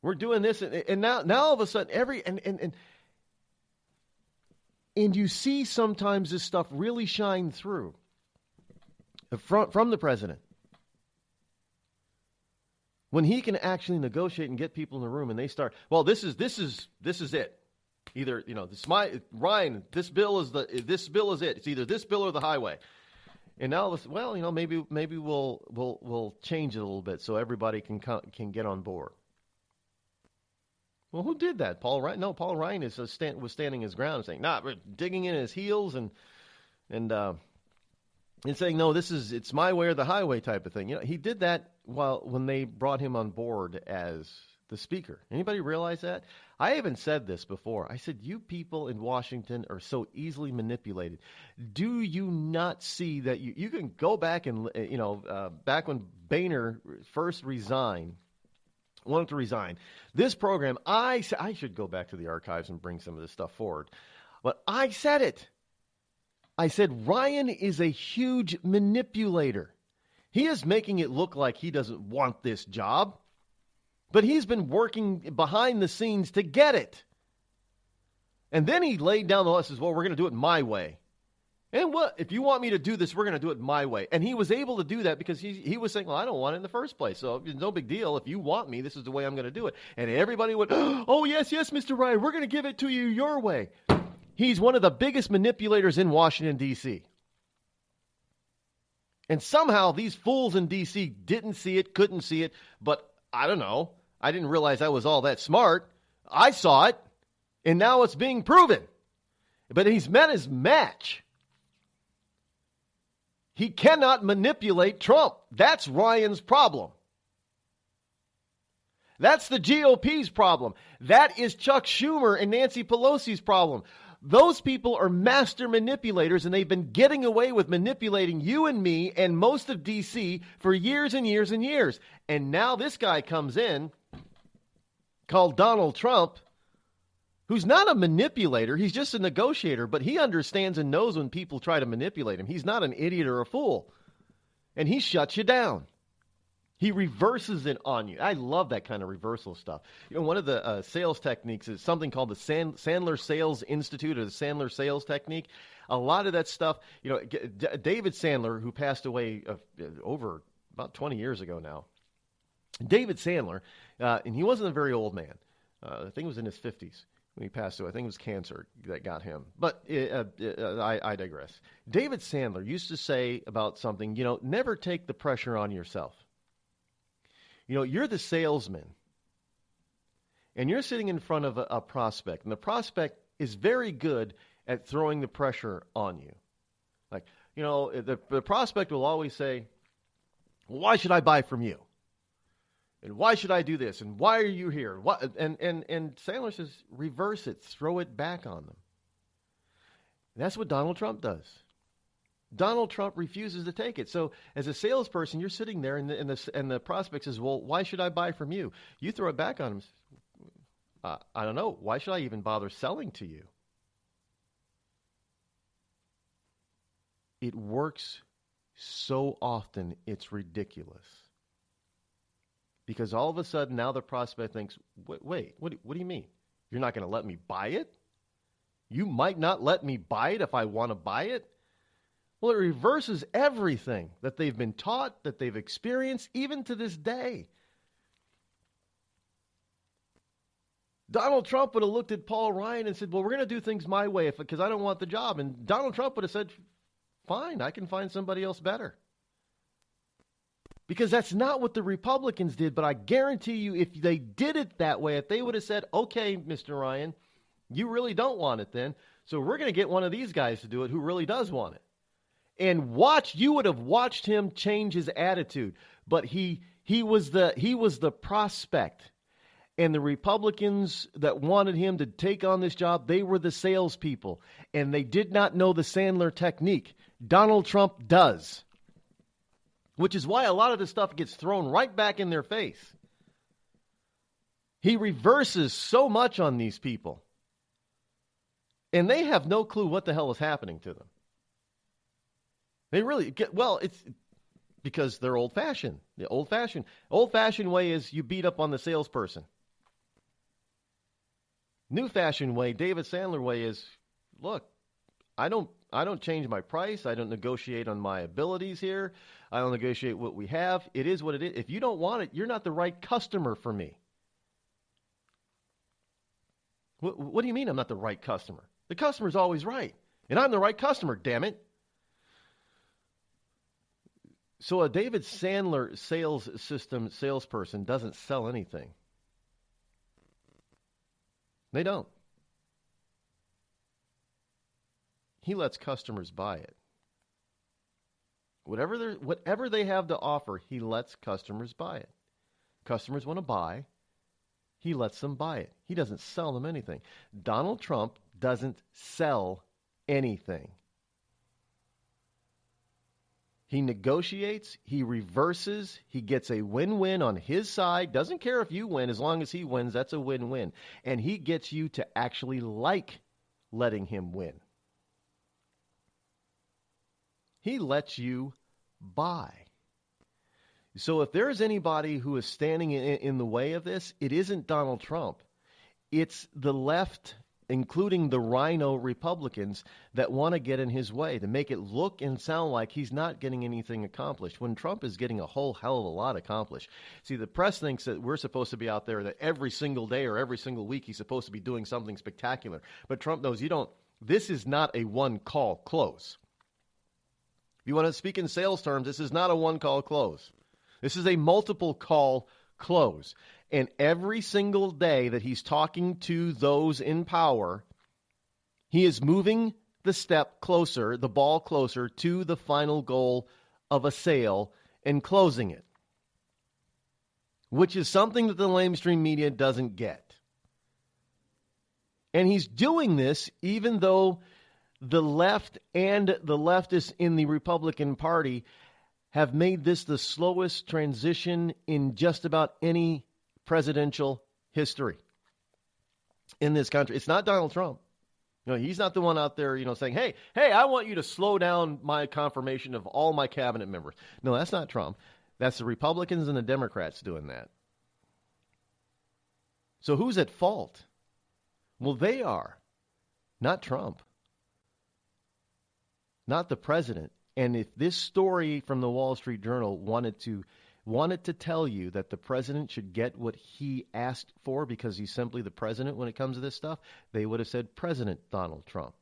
We're doing this, and now all of a sudden, and you see sometimes this stuff really shine through from the president. When he can actually negotiate and get people in the room, and they start, well, this is it. Either, Ryan, this bill is it. It's either this bill or the highway. And now, maybe we'll change it a little bit so everybody can get on board. Well, who did that? Paul Ryan? No, Paul Ryan was standing his ground, saying, we're digging in his heels, and and saying, no, it's my way or the highway type of thing. He did that when they brought him on board as the speaker. Anybody realize that? I haven't said this before. I said, you people in Washington are so easily manipulated. Do you not see that you can go back and, back when Boehner first wanted to resign, this program, I should go back to the archives and bring some of this stuff forward. But I said it. I said, Ryan is a huge manipulator. He is making it look like he doesn't want this job, but he's been working behind the scenes to get it. And then he laid down the law and says, well, we're going to do it my way. And what? If you want me to do this, we're going to do it my way. And he was able to do that because he was saying, well, I don't want it in the first place. So it's no big deal. If you want me, this is the way I'm going to do it. And everybody went, oh, yes, Mr. Ryan, we're going to give it to you your way. He's one of the biggest manipulators in Washington, D.C. And somehow these fools in D.C. didn't see it, couldn't see it, but I don't know. I didn't realize I was all that smart. I saw it, and now it's being proven. But he's met his match. He cannot manipulate Trump. That's Ryan's problem. That's the GOP's problem. That is Chuck Schumer and Nancy Pelosi's problem. Those people are master manipulators, and they've been getting away with manipulating you and me and most of D.C. for years and years and years. And now this guy comes in, called Donald Trump, who's not a manipulator. He's just a negotiator, but he understands and knows when people try to manipulate him. He's not an idiot or a fool. And he shuts you down. He reverses it on you. I love that kind of reversal stuff. One of the sales techniques is something called the Sandler Sales Institute, or the Sandler Sales Technique. A lot of that stuff, David Sandler, who passed away over about 20 years ago now. David Sandler, and he wasn't a very old man. I think he was in his 50s when he passed away. I think it was cancer that got him. But I digress. David Sandler used to say about something, never take the pressure on yourself. You're the salesman, and you're sitting in front of a prospect, and the prospect is very good at throwing the pressure on you. Like, the prospect will always say, well, why should I buy from you? And why should I do this? And why are you here? And Sandler says, reverse it, throw it back on them. And that's what Donald Trump does. Donald Trump refuses to take it. So as a salesperson, you're sitting there, and the prospect says, well, why should I buy from you? You throw it back on him. I don't know. Why should I even bother selling to you? It works so often, it's ridiculous. Because all of a sudden, now the prospect thinks, wait, what do you mean? You're not going to let me buy it? You might not let me buy it if I want to buy it? Well, it reverses everything that they've been taught, that they've experienced, even to this day. Donald Trump would have looked at Paul Ryan and said, well, we're going to do things my way because I don't want the job. And Donald Trump would have said, fine, I can find somebody else better. Because that's not what the Republicans did. But I guarantee you, if they did it that way, if they would have said, okay, Mr. Ryan, you really don't want it then, so we're going to get one of these guys to do it who really does want it. And you would have watched him change his attitude. But he was the prospect. And the Republicans that wanted him to take on this job, they were the salespeople. And they did not know the Sandler technique. Donald Trump does. Which is why a lot of this stuff gets thrown right back in their face. He reverses so much on these people. And they have no clue what the hell is happening to them. They really get, it's because they're old-fashioned. The old-fashioned way is you beat up on the salesperson. New-fashioned way, David Sandler way is, look, I don't change my price. I don't negotiate on my abilities here. I don't negotiate what we have. It is what it is. If you don't want it, you're not the right customer for me. What do you mean I'm not the right customer? The customer's always right. And I'm the right customer, damn it. So a David Sandler salesperson doesn't sell anything. They don't. He lets customers buy it. Whatever they have to offer, he lets customers buy it. Customers want to buy. He lets them buy it. He doesn't sell them anything. Donald Trump doesn't sell anything. He negotiates, he reverses, he gets a win-win on his side. Doesn't care if you win, as long as he wins, that's a win-win. And he gets you to actually like letting him win. He lets you buy. So if there is anybody who is standing in the way of this, it isn't Donald Trump. It's the left, including the rhino Republicans, that want to get in his way to make it look and sound like he's not getting anything accomplished when Trump is getting a whole hell of a lot accomplished. See, the press thinks that we're supposed to be out there, that every single day or every single week he's supposed to be doing something spectacular. But Trump knows you don't. This is not a one-call close. If you want to speak in sales terms, this is not a one-call close. This is a multiple-call close. And every single day that he's talking to those in power, he is moving the step closer, the ball closer to the final goal of a sale and closing it, which is something that the mainstream media doesn't get. And he's doing this even though the left and the leftists in the Republican Party have made this the slowest transition in just about any presidential history in this country. It's not Donald Trump. He's not the one out there, saying, hey, I want you to slow down my confirmation of all my cabinet members. No, that's not Trump. That's the Republicans and the Democrats doing that. So who's at fault? Well, they are, not Trump, not the president. And if this story from the Wall Street Journal wanted to tell you that the president should get what he asked for because he's simply the president when it comes to this stuff, they would have said President Donald Trump.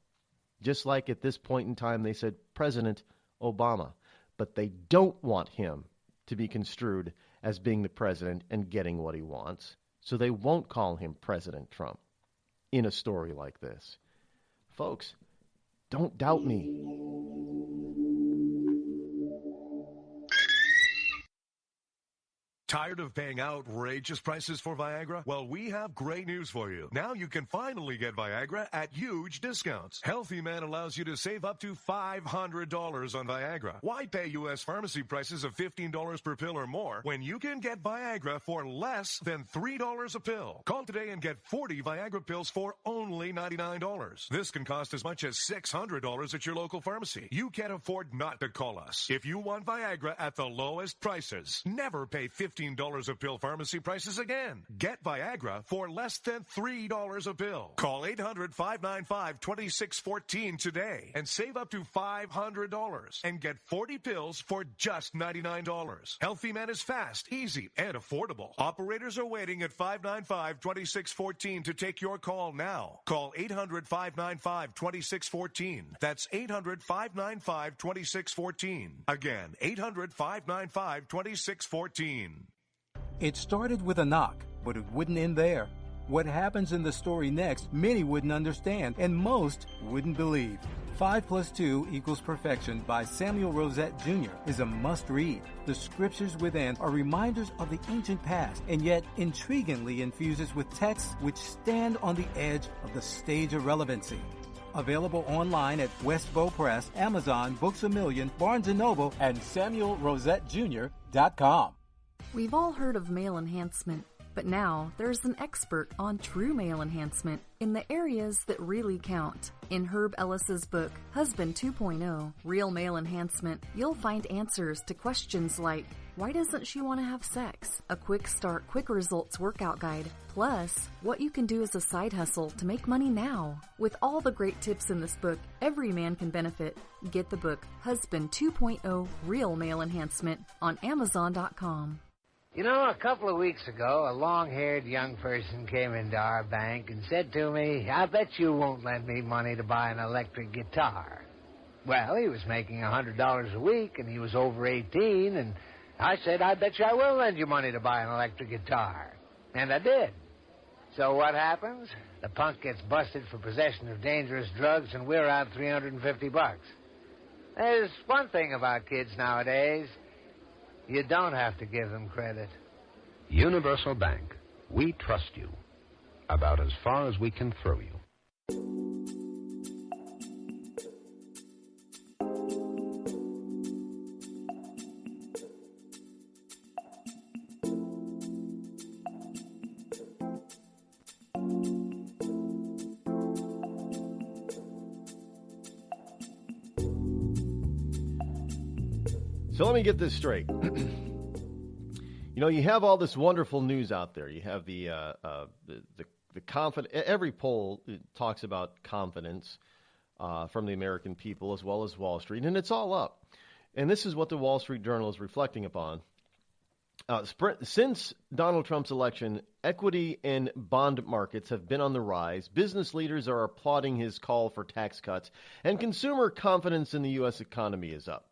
Just like at this point in time they said President Obama. But they don't want him to be construed as being the president and getting what he wants. So they won't call him President Trump in a story like this. Folks, don't doubt me.
Tired of paying outrageous prices for Viagra? Well, we have great news for you. Now you can finally get Viagra at huge discounts. Healthy Man allows you to save up to $500 on Viagra. Why pay U.S. pharmacy prices of $15 per pill or more when you can get Viagra for less than $3 a pill? Call today and get 40 Viagra pills for only $99. This can cost as much as $600 at your local pharmacy. You can't afford not to call us. If you want Viagra at the lowest prices, never pay $15 a pill pharmacy prices again. Get Viagra for less than $3 a pill. Call 800-595-2614 today and save up to $500 and get 40 pills for just $99. Healthy Man is fast, easy, and affordable. Operators are waiting at 595-2614 to take your call now. Call 800-595-2614. That's 800-595-2614. Again, 800-595-2614.
It started with a knock, but it wouldn't end there. What happens in the story next, many wouldn't understand, and most wouldn't believe. 5 + 2 = Perfection by Samuel Rosette Jr. is a must-read. The scriptures within are reminders of the ancient past, and yet intriguingly infuses with texts which stand on the edge of the stage of relevancy. Available online at Westbow Press, Amazon, Books A Million, Barnes & Noble, and SamuelRosetteJr.com.
We've all heard of male enhancement, but now there's an expert on true male enhancement in the areas that really count. In Herb Ellis's book, Husband 2.0, Real Male Enhancement, you'll find answers to questions like, why doesn't she want to have sex? A quick start, quick results workout guide. Plus, what you can do as a side hustle to make money now. With all the great tips in this book, every man can benefit. Get the book, Husband 2.0, Real Male Enhancement, on Amazon.com.
A couple of weeks ago, a long-haired young person came into our bank and said to me, I bet you won't lend me money to buy an electric guitar. Well, he was making $100 a week, and he was over 18, and I said, I bet you I will lend you money to buy an electric guitar. And I did. So what happens? The punk gets busted for possession of dangerous drugs, and we're out $350. There's one thing about kids nowadays. You don't have to give them credit.
Universal Bank. We trust you. About as far as we can throw you.
So let me get this straight. You have all this wonderful news out there. You have the confidence. Every poll talks about confidence from the American people as well as Wall Street, and it's all up. And this is what the Wall Street Journal is reflecting upon. Since Donald Trump's election, equity and bond markets have been on the rise. Business leaders are applauding his call for tax cuts, and consumer confidence in the U.S. economy is up.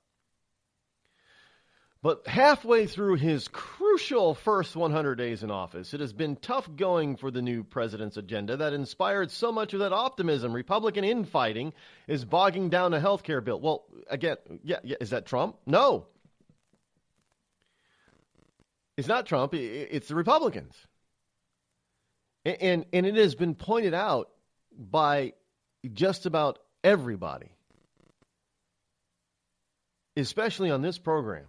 But halfway through his crucial first 100 days in office, it has been tough going for the new president's agenda that inspired so much of that optimism. Republican infighting is bogging down a health care bill. Well, again, yeah, is that Trump? No. It's not Trump. It's the Republicans. And it has been pointed out by just about everybody, especially on this program.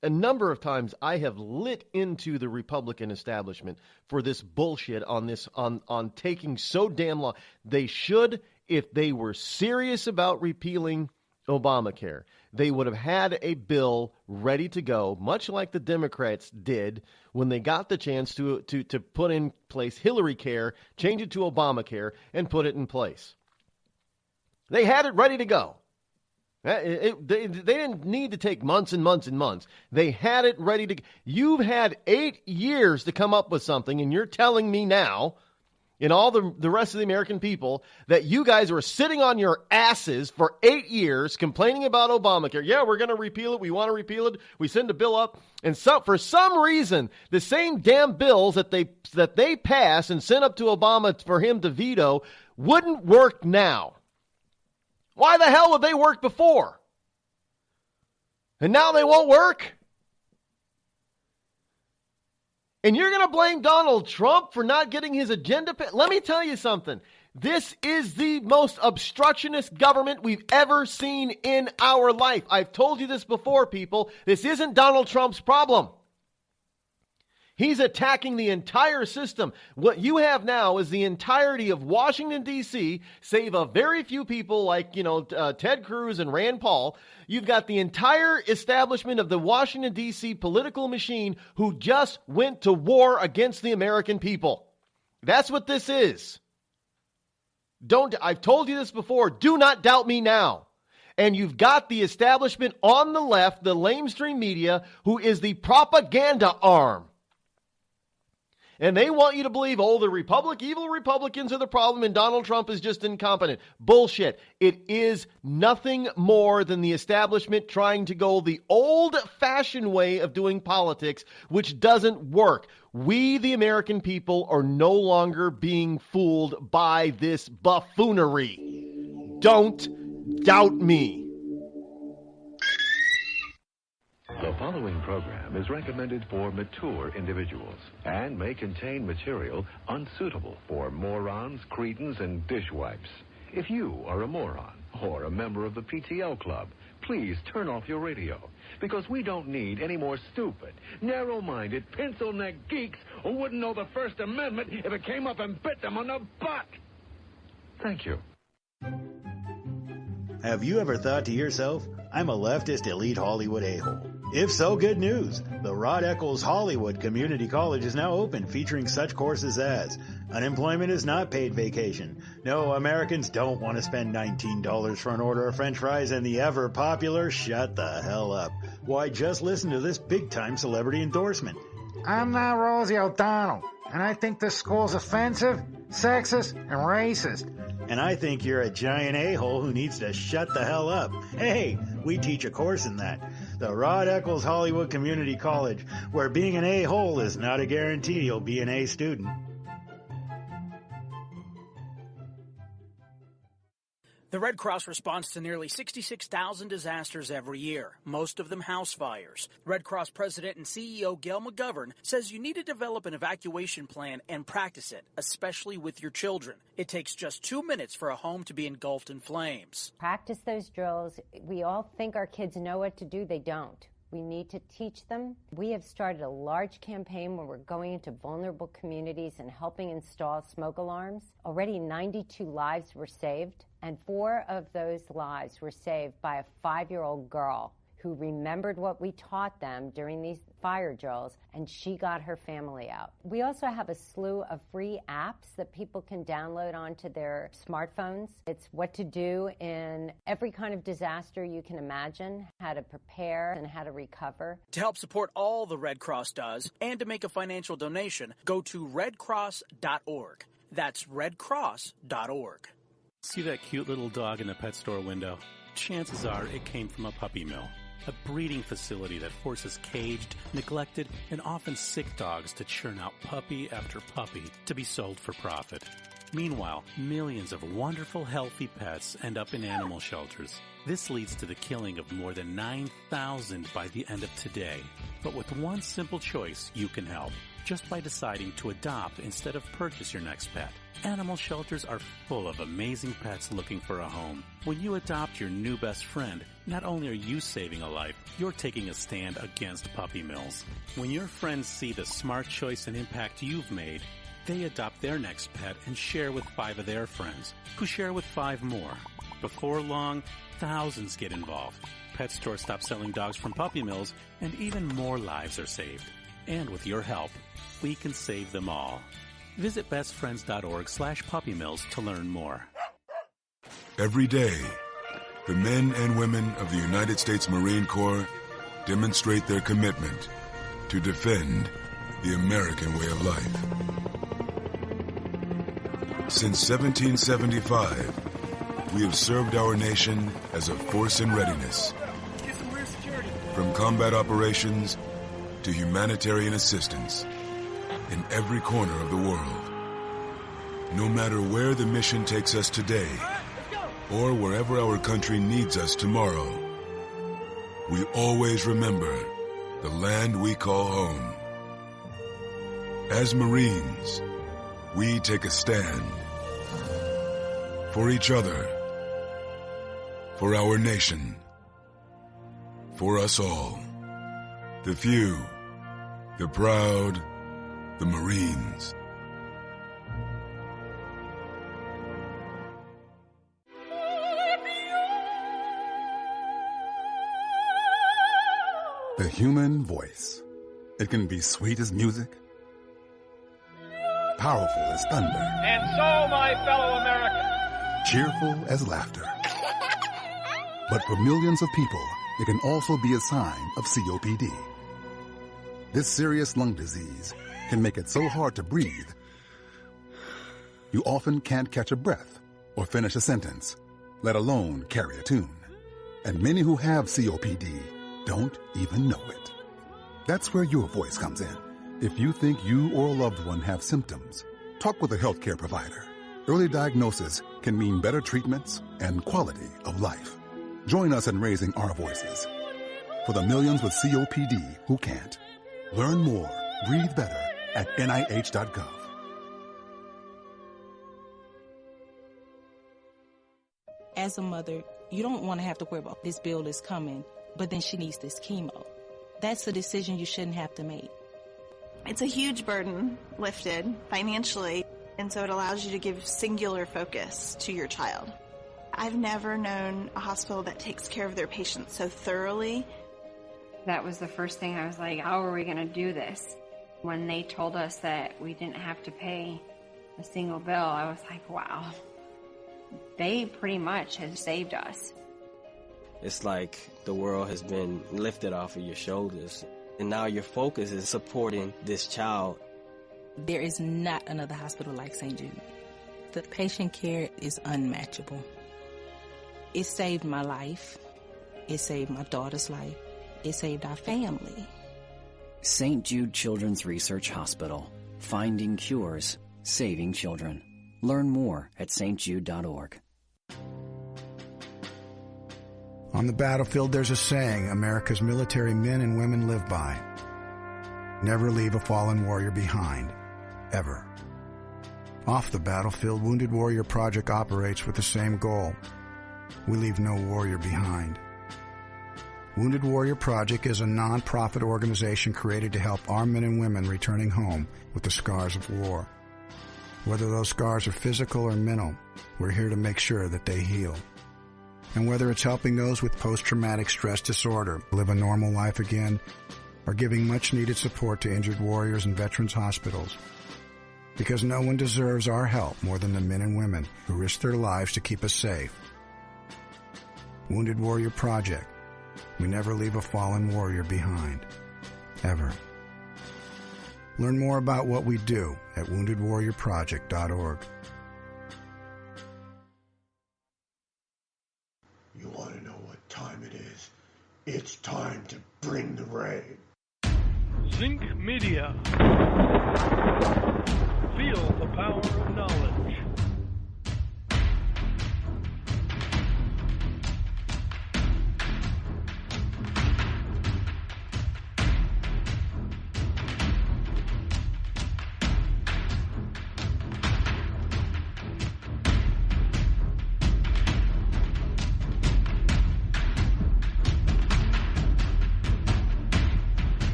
A number of times I have lit into the Republican establishment for this bullshit on taking so damn long. They should, if they were serious about repealing Obamacare, they would have had a bill ready to go, much like the Democrats did when they got the chance to put in place Hillary Care, change it to Obamacare, and put it in place. They had it ready to go. They didn't need to take months and months and months. They had it ready to go. You've had 8 years to come up with something, and you're telling me now, and all the rest of the American people, that you guys were sitting on your asses for 8 years complaining about Obamacare. Yeah, we're going to repeal it. We want to repeal it. We send a bill up. And for some reason, the same damn bills that they passed and sent up to Obama for him to veto wouldn't work now. Why the hell would they work before? And now they won't work? And you're going to blame Donald Trump for not getting his agenda? Let me tell you something. This is the most obstructionist government we've ever seen in our life. I've told you this before, people. This isn't Donald Trump's problem. He's attacking the entire system. What you have now is the entirety of Washington, D.C., save a very few people like, Ted Cruz and Rand Paul. You've got the entire establishment of the Washington, D.C. political machine who just went to war against the American people. That's what this is. I've told you this before. Do not doubt me now. And you've got the establishment on the left, the lamestream media, who is the propaganda arm. And they want you to believe, the evil Republicans are the problem and Donald Trump is just incompetent. Bullshit. It is nothing more than the establishment trying to go the old-fashioned way of doing politics, which doesn't work. We, the American people, are no longer being fooled by this buffoonery. Don't doubt me.
The following program is recommended for mature individuals and may contain material unsuitable for morons, cretins, and dishwipes. If you are a moron or a member of the PTL Club, please turn off your radio, because we don't need any more stupid, narrow-minded, pencil-neck geeks who wouldn't know the First Amendment if it came up and bit them on the butt. Thank you.
Have you ever thought to yourself, I'm a leftist elite Hollywood a-hole? If so, good news. The Rod Eccles Hollywood Community College is now open, featuring such courses as unemployment is not paid vacation. No, Americans don't want to spend $19 for an order of French fries, and the ever-popular shut the hell up. Why, just listen to this big-time celebrity endorsement.
I'm not Rosie O'Donnell, and I think this school's offensive, sexist, and racist.
And I think you're a giant a-hole who needs to shut the hell up. Hey, we teach a course in that. The Rod Eccles Hollywood Community College, where being an a-hole is not a guarantee you'll be an A student.
The Red Cross responds to nearly 66,000 disasters every year, most of them house fires. Red Cross President and CEO Gail McGovern says you need to develop an evacuation plan and practice it, especially with your children. It takes just 2 minutes for a home to be engulfed in flames.
Practice those drills. We all think our kids know what to do. They don't. We need to teach them. We have started a large campaign where we're going into vulnerable communities and helping install smoke alarms. Already 92 lives were saved, and 4 of those lives were saved by a 5-year-old girl who remembered what we taught them during these fire drills, and she got her family out. We also have a slew of free apps that people can download onto their smartphones. It's what to do in every kind of disaster you can imagine, how to prepare and how to recover.
To help support all the Red Cross does and to make a financial donation, go to redcross.org. That's redcross.org.
See that cute little dog in the pet store window? Chances are it came from a puppy mill, a breeding facility that forces caged, neglected, and often sick dogs to churn out puppy after puppy to be sold for profit. Meanwhile, millions of wonderful, healthy pets end up in animal shelters. This leads to the killing of more than 9,000 by the end of today. But with one simple choice, you can help, just by deciding to adopt instead of purchase your next pet. Animal shelters are full of amazing pets looking for a home. When you adopt your new best friend, not only are you saving a life, you're taking a stand against puppy mills. When your friends see the smart choice and impact you've made, they adopt their next pet and share with 5 of their friends, who share with 5 more. Before long, thousands get involved. Pet stores stop selling dogs from puppy mills, and even more lives are saved. And with your help, we can save them all. Visit bestfriends.org/puppymills to learn more.
Every day, the men and women of the United States Marine Corps demonstrate their commitment to defend the American way of life. Since 1775, we have served our nation as a force in readiness. From combat operations to humanitarian assistance in every corner of the world. No matter where the mission takes us today, or wherever our country needs us tomorrow, we always remember the land we call home. As Marines, we take a stand for each other, for our nation, for us all. The few, the proud, the Marines.
The human voice. It can be sweet as music, powerful as thunder,
And so, my fellow Americans,
cheerful as laughter. But for millions of people, it can also be a sign of COPD. This serious lung disease can make it so hard to breathe, you often can't catch a breath or finish a sentence, let alone carry a tune. And many who have COPD don't even know it. That's where your voice comes in. If you think you or a loved one have symptoms, talk with a healthcare provider. Early diagnosis can mean better treatments and quality of life. Join us in raising our voices for the millions with COPD who can't. Learn more, breathe better at NIH.gov.
As a mother, you don't want to have to worry about this bill is coming, but then she needs this chemo. That's a decision you shouldn't have to make.
It's a huge burden lifted financially, and so it allows you to give singular focus to your child. I've never known a hospital that takes care of their patients so thoroughly.
That was the first thing I was like, how are we going to do this? When they told us that we didn't have to pay a single bill, I was like, wow. They pretty much have saved us.
It's like the world has been lifted off of your shoulders, and now your focus is supporting this child.
There is not another hospital like St. Jude. The patient care is unmatchable. It saved my life. It saved my daughter's life. It saved our family.
St. Jude Children's Research Hospital. Finding cures, saving children. Learn more at stjude.org.
On the battlefield, there's a saying America's military men and women live by. Never leave a fallen warrior behind, ever. Off the battlefield, Wounded Warrior Project operates with the same goal. We leave no warrior behind. Wounded Warrior Project is a non-profit organization created to help our men and women returning home with the scars of war. Whether those scars are physical or mental, we're here to make sure that they heal. And whether it's helping those with post-traumatic stress disorder live a normal life again, or giving much-needed support to injured warriors in veterans' hospitals. Because no one deserves our help more than the men and women who risk their lives to keep us safe. Wounded Warrior Project. We never leave a fallen warrior behind. Ever. Learn more about what we do at woundedwarriorproject.org.
You want to know what time it is? It's time to bring the rain.
Zinc Media. Feel the power of knowledge.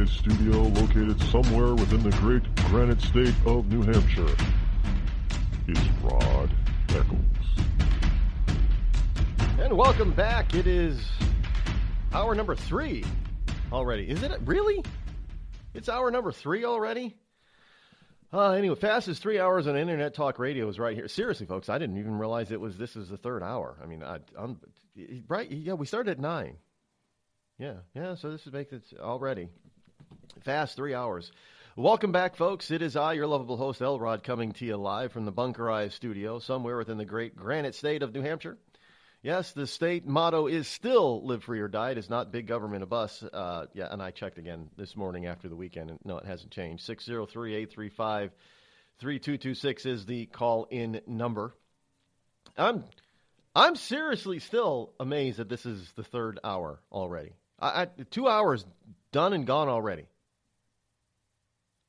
Studio located somewhere within the great granite state of New Hampshire is Rod Eccles.
And welcome back. It is hour number 3 already. Isn't it? Really? It's hour number 3 already? Anyway, fastest 3 hours on Internet Talk Radio is right here. Seriously, folks, I didn't even realize this is the third hour. I mean, right? Yeah, we started at 9. Yeah, so this is making it already. Fast 3 hours. Welcome back, folks. It is I, your lovable host, Elrod, coming to you live from the Bunkerized Studio, somewhere within the great granite state of New Hampshire. Yes, the state motto is still live free or die. It is not big government or bust. And I checked again this morning after the weekend, and no, it hasn't changed. 603-835-3226 is the call-in number. I'm seriously still amazed that this is the third hour already. 2 hours done and gone already.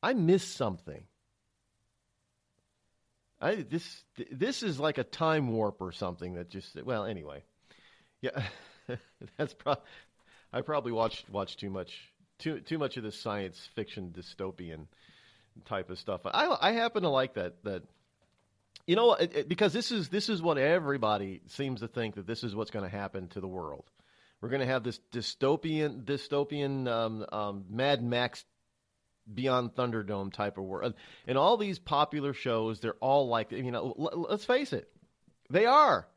I missed something. This is like a time warp or something that just, well, anyway. Yeah, I probably watched too much of this science fiction dystopian type of stuff. I happen to like that you know, because this is what everybody seems to think, that this is what's going to happen to the world. We're going to have this dystopian Mad Max Beyond Thunderdome type of world. And all these popular shows, they're all like, you know, let's face it, they are.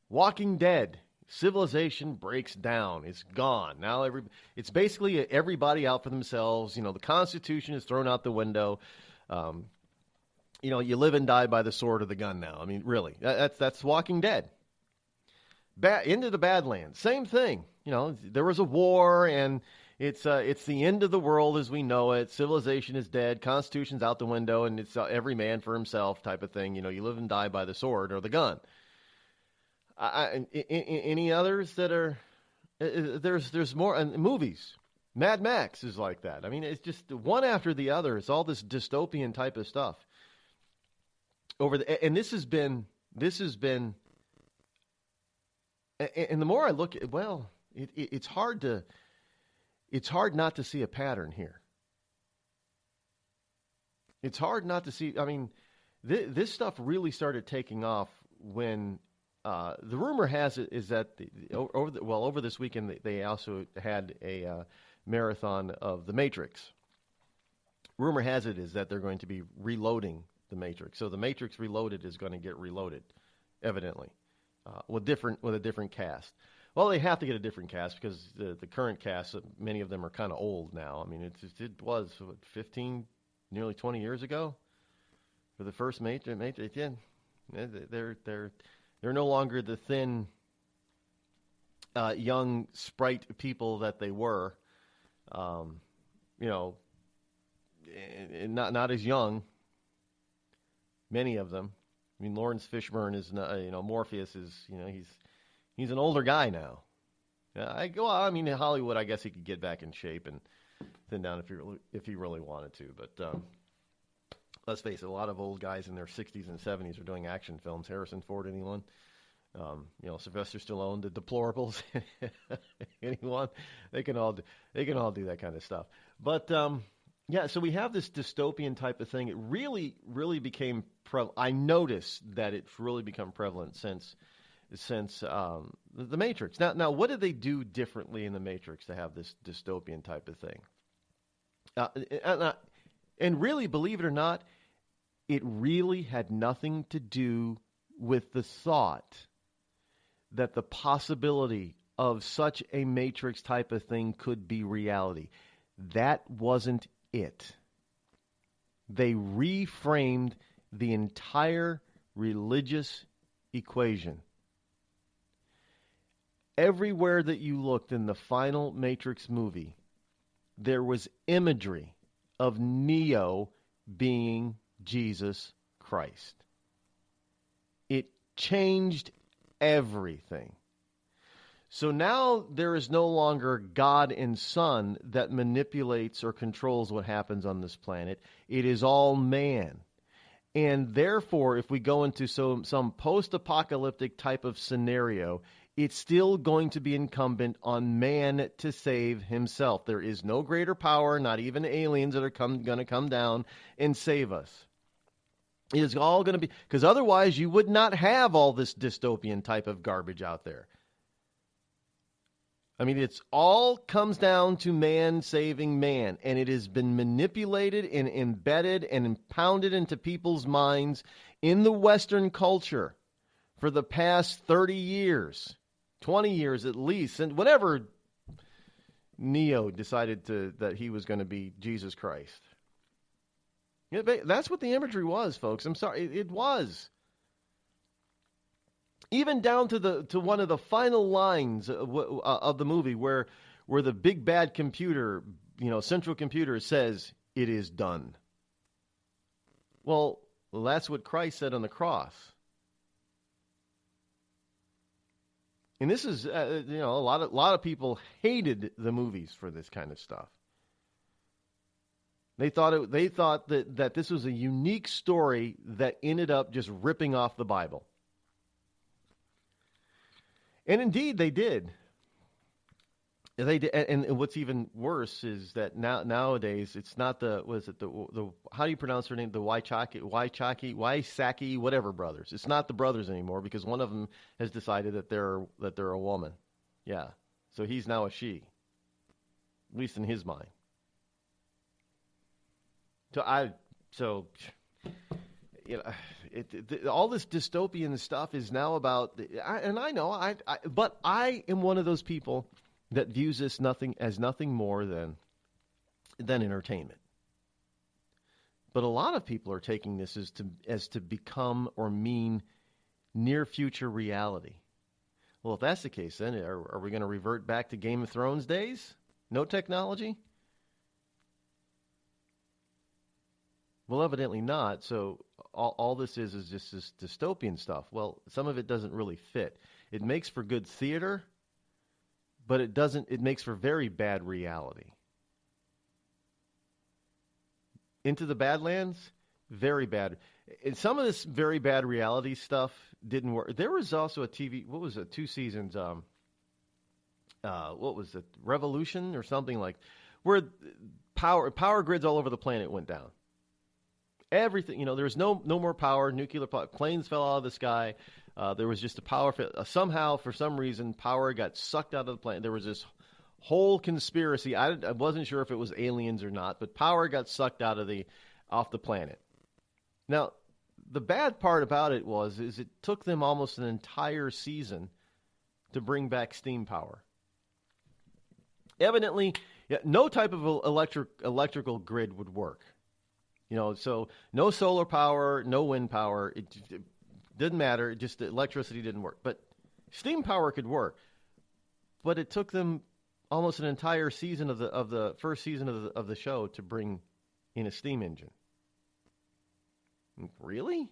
Walking Dead, civilization breaks down. It's gone. Now it's basically everybody out for themselves. You know, the Constitution is thrown out the window. You know, you live and die by the sword or the gun now. I mean, really, that's Walking Dead. Into the Badlands, same thing. You know, there was a war, and it's the end of the world as we know it. Civilization is dead. Constitution's out the window, and it's every man for himself type of thing. You know, you live and die by the sword or the gun. Any others that are? There's more movies. Mad Max is like that. I mean, it's just one after the other. It's all this dystopian type of stuff. And this has been. And the more I look at, well, it's hard not to see a pattern here. It's hard not to see. I mean, this stuff really started taking off when the rumor has it is that over this weekend they also had a marathon of The Matrix. Rumor has it is that they're going to be reloading The Matrix. So The Matrix Reloaded is going to get reloaded, evidently. With a different cast. Well, they have to get a different cast because the current cast, many of them are kind of old now. I mean, it was 15, nearly 20 years ago for the first Matrix. Yeah, They're no longer the thin, young sprite people that they were. Not as young. Many of them. I mean, Lawrence Fishburne is, Morpheus is, he's an older guy now. In Hollywood, I guess he could get back in shape and thin down if he really wanted to. But let's face it, a lot of old guys in their 60s and 70s are doing action films. Harrison Ford, anyone? Sylvester Stallone, The Deplorables, anyone? They can all do that kind of stuff. But so we have this dystopian type of thing. It really, really became I noticed that it's really become prevalent since the Matrix. Now, what did they do differently in the Matrix to have this dystopian type of thing? And really, believe it or not, it really had nothing to do with the thought that the possibility of such a Matrix type of thing could be reality. That wasn't it. They reframed the entire religious equation. Everywhere that you looked in the final Matrix movie, there was imagery of Neo being Jesus Christ. It changed everything. So now there is no longer God and Son that manipulates or controls what happens on this planet. It is all man. And therefore, if we go into some post-apocalyptic type of scenario, it's still going to be incumbent on man to save himself. There is no greater power, not even aliens that are going to come down and save us. It is all going to be, because otherwise you would not have all this dystopian type of garbage out there. I mean, it's all comes down to man saving man, and it has been manipulated and embedded and impounded into people's minds in the Western culture for the past 30 years, 20 years at least, and whenever Neo decided that he was going to be Jesus Christ. Yeah, that's what the imagery was, folks. I'm sorry, it was. Even down to one of the final lines of the movie where the big bad computer, central computer says, "It is done." Well, that's what Christ said on the cross. And this is, a lot of people hated the movies for this kind of stuff. They thought that this was a unique story that ended up just ripping off the Bible. And indeed, they did. They did. And what's even worse is that nowadays it's not the how do you pronounce her name? The Wysaki, whatever brothers. It's not the brothers anymore because one of them has decided that they're a woman. Yeah, so he's now a she, at least in his mind. All this dystopian stuff is now about, but I am one of those people that views this as nothing more than entertainment. But a lot of people are taking this as to become or mean near future reality. Well, if that's the case, then are we going to revert back to Game of Thrones days? No technology? Well, evidently not. So all this is just this dystopian stuff. Well, some of it doesn't really fit. It makes for good theater, but it makes for very bad reality. Into the Badlands, very bad. And some of this very bad reality stuff didn't work. There was also a TV, 2 seasons, what was it, Revolution or something like, where power grids all over the planet went down. Everything, there was no more power, nuclear power, planes fell out of the sky. There was just a power, somehow, for some reason, power got sucked out of the planet. There was this whole conspiracy. I wasn't sure if it was aliens or not, but power got sucked off the planet. Now, the bad part about it is it took them almost an entire season to bring back steam power. Evidently, no type of electrical grid would work. So no solar power, no wind power. Didn't matter. Just the electricity didn't work. But steam power could work. But it took them almost an entire season of the first season of the show to bring in a steam engine. Really?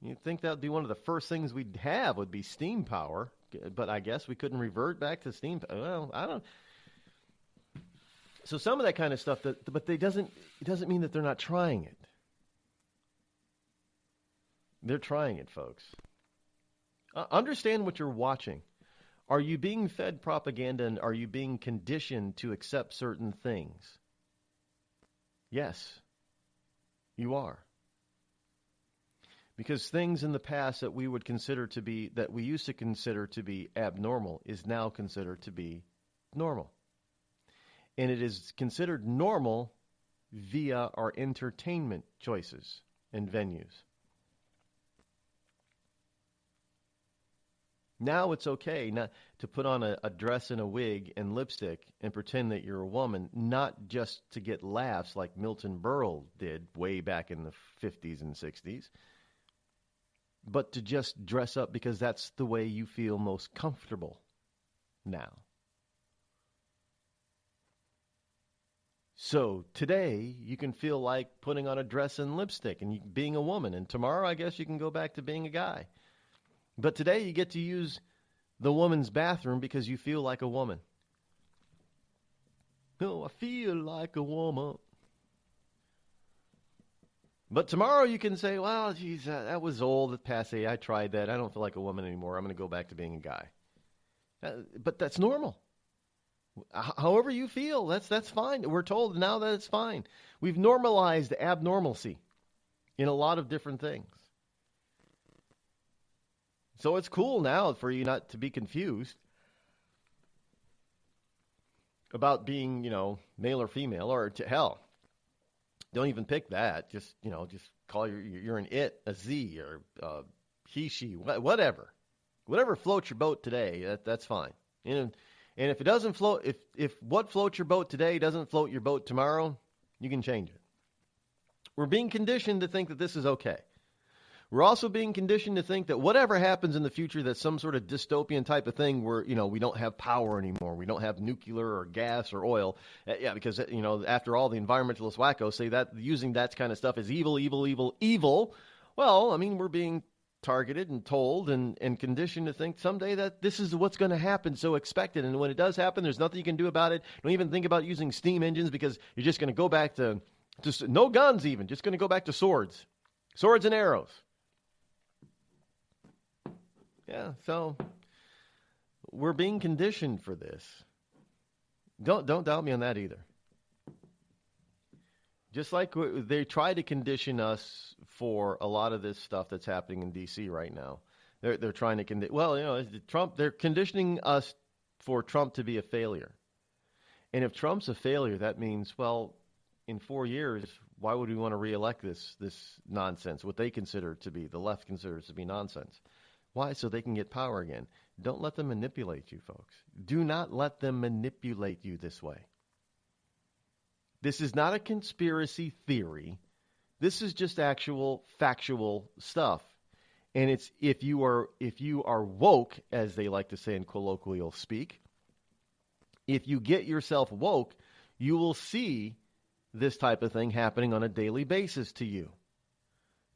You'd think that would be one of the first things we'd have would be steam power. But I guess we couldn't revert back to steam. Well, I don't. So some of that kind of stuff, but it doesn't mean that they're not trying it. They're trying it, folks. Understand what you're watching. Are you being fed propaganda, and are you being conditioned to accept certain things? Yes, you are. Because things in the past that we would consider to be, that we used to consider to be abnormal, is now considered to be normal. And it is considered normal via our entertainment choices and venues. Now it's okay not to put on a dress and a wig and lipstick and pretend that you're a woman, not just to get laughs like Milton Berle did way back in the 50s and 60s, but to just dress up because that's the way you feel most comfortable now. So today you can feel like putting on a dress and lipstick and being a woman, and tomorrow I guess you can go back to being a guy. But today you get to use the woman's bathroom because you feel like a woman. Oh, I feel like a woman. But tomorrow you can say, well, geez, that was old, passé. I tried that. I don't feel like a woman anymore. I'm going to go back to being a guy. But that's normal. However you feel, that's fine. We're told now that it's fine. We've normalized abnormalcy in a lot of different things. So it's cool now for you not to be confused about being, male or female, or to hell. Don't even pick that. Just call you're an it, a Z, or he, she, whatever. Whatever floats your boat today, that's fine. And if it doesn't float, if what floats your boat today doesn't float your boat tomorrow, you can change it. We're being conditioned to think that this is okay. We're also being conditioned to think that whatever happens in the future, that's some sort of dystopian type of thing where, we don't have power anymore. We don't have nuclear or gas or oil. Yeah, because, after all, the environmentalist wackos say that using that kind of stuff is evil, evil, evil, evil. Well, we're being targeted and told and conditioned to think someday that this is what's going to happen, so expect it. And when it does happen, there's nothing you can do about it. Don't even think about using steam engines because you're just going to go back to just no guns even. Just going to go back to swords. Swords and arrows. Yeah, so we're being conditioned for this. Don't doubt me on that either. Just like they try to condition us for a lot of this stuff that's happening in D.C. right now. They're trying to Trump. They're conditioning us for Trump to be a failure. And if Trump's a failure, that means, well, in 4 years, why would we want to reelect this nonsense? What they consider to be, the left considers to be nonsense. Why? So they can get power again. Don't let them manipulate you, folks. Do not let them manipulate you this way. This is not a conspiracy theory. This is just actual factual stuff. And it's if you are woke, as they like to say in colloquial speak, if you get yourself woke, you will see this type of thing happening on a daily basis to you.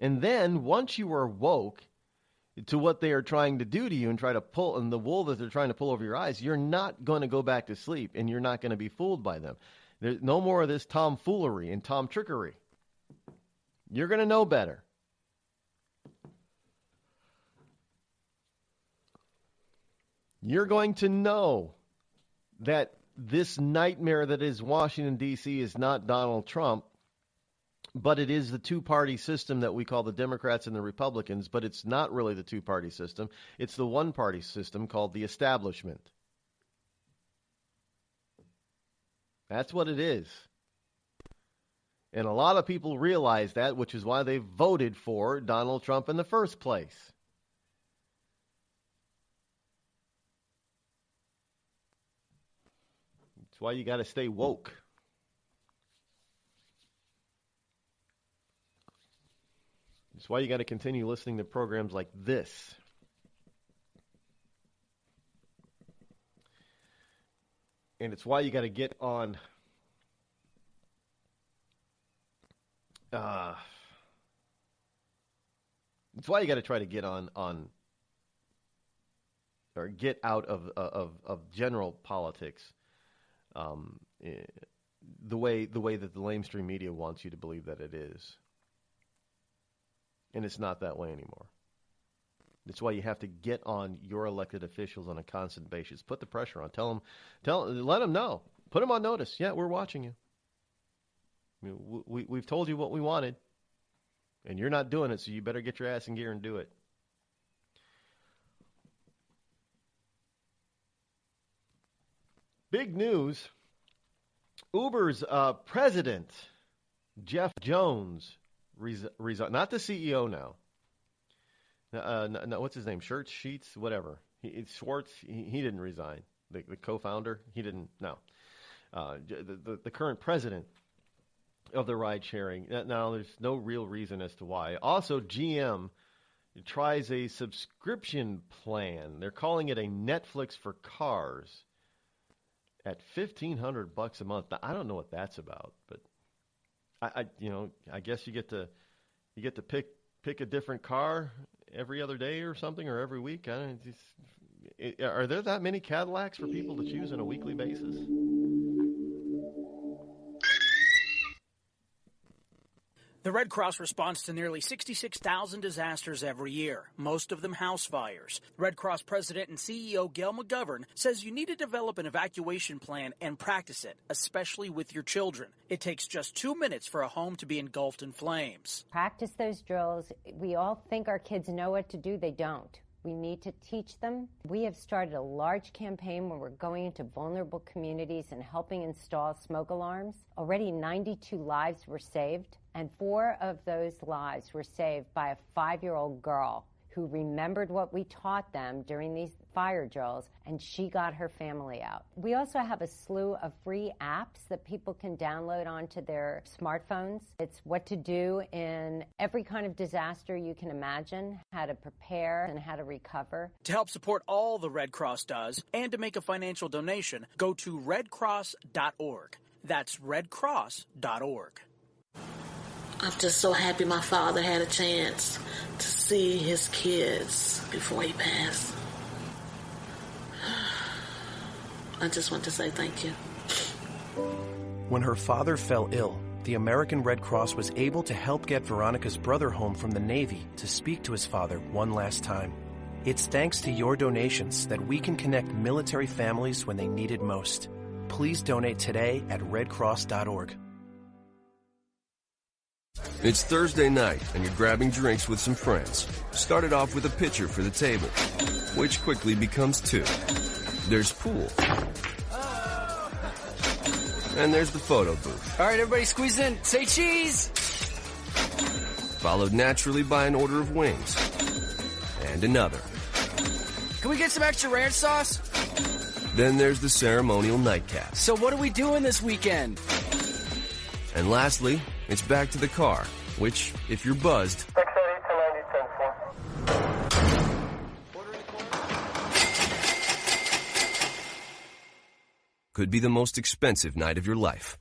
And then once you are woke to what they are trying to do to you and try to pull in the wool that they're trying to pull over your eyes, you're not going to go back to sleep and you're not going to be fooled by them. There's no more of this tomfoolery and tomtrickery. You're going to know better. You're going to know that this nightmare that is Washington, D.C. is not Donald Trump, but it is the two-party system that we call the Democrats and the Republicans, but it's not really the two-party system. It's the one-party system called the establishment. That's what it is. And a lot of people realize that, which is why they voted for Donald Trump in the first place. That's why you got to stay woke. It's why you got to continue listening to programs like this. And it's why you got to get on it's why you got to try to get on or get out of general politics the way that the lamestream media wants you to believe that it is. And it's not that way anymore. That's why you have to get on your elected officials on a constant basis. Put the pressure on. Let them know. Put them on notice. Yeah, we're watching you. I mean, we've told you what we wanted, and you're not doing it, so you better get your ass in gear and do it. Big news. Uber's president, Jeff Jones, resigned. Not the CEO now. No, what's his name? Sheets, whatever. Schwartz, he didn't resign. The co-founder, he didn't. No. The current president of the ride sharing. Now, there's no real reason as to why. Also, GM tries a subscription plan. They're calling it a Netflix for cars at $1,500 a month. Now, I don't know what that's about, but I guess you get to pick a different car every other day or something, or every week. Are there that many Cadillacs for people to choose on a weekly basis?
The Red Cross responds to nearly 66,000 disasters every year, most of them house fires. Red Cross President and CEO Gail McGovern says you need to develop an evacuation plan and practice it, especially with your children. It takes just 2 minutes for a home to be engulfed in flames.
Practice those drills. We all think our kids know what to do. They don't. We need to teach them. We have started a large campaign where we're going into vulnerable communities and helping install smoke alarms. Already 92 lives were saved, and 4 of those lives were saved by a 5-year-old girl who remembered what we taught them during these fire drills, and she got her family out. We also have a slew of free apps that people can download onto their smartphones. It's what to do in every kind of disaster you can imagine, how to prepare and how to recover.
To help support all the Red Cross does and to make a financial donation, go to redcross.org. That's redcross.org.
I'm just so happy my father had a chance to see his kids before he passed. I just want to say thank you.
When her father fell ill, the American Red Cross was able to help get Veronica's brother home from the Navy to speak to his father one last time. It's thanks to your donations that we can connect military families when they need it most. Please donate today at redcross.org.
It's Thursday night, and you're grabbing drinks with some friends. Started off with a pitcher for the table, which quickly becomes 2. There's pool. And there's the photo booth.
All right, everybody squeeze in. Say cheese!
Followed naturally by an order of wings. And another.
Can we get some extra ranch sauce?
Then there's the ceremonial nightcap.
So what are we doing this weekend?
And lastly, it's back to the car, which, if you're buzzed, could be the most expensive night of your life.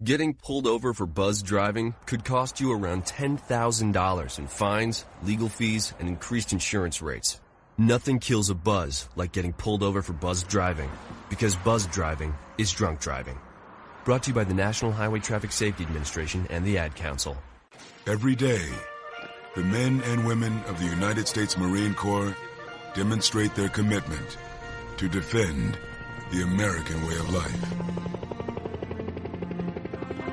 Getting pulled over for buzz driving could cost you around $10,000 in fines, legal fees, and increased insurance rates. Nothing kills a buzz like getting pulled over for buzz driving, because buzz driving is drunk driving. Brought to you by the National Highway Traffic Safety Administration and the Ad Council.
Every day, the men and women of the United States Marine Corps demonstrate their commitment to defend the American way of life.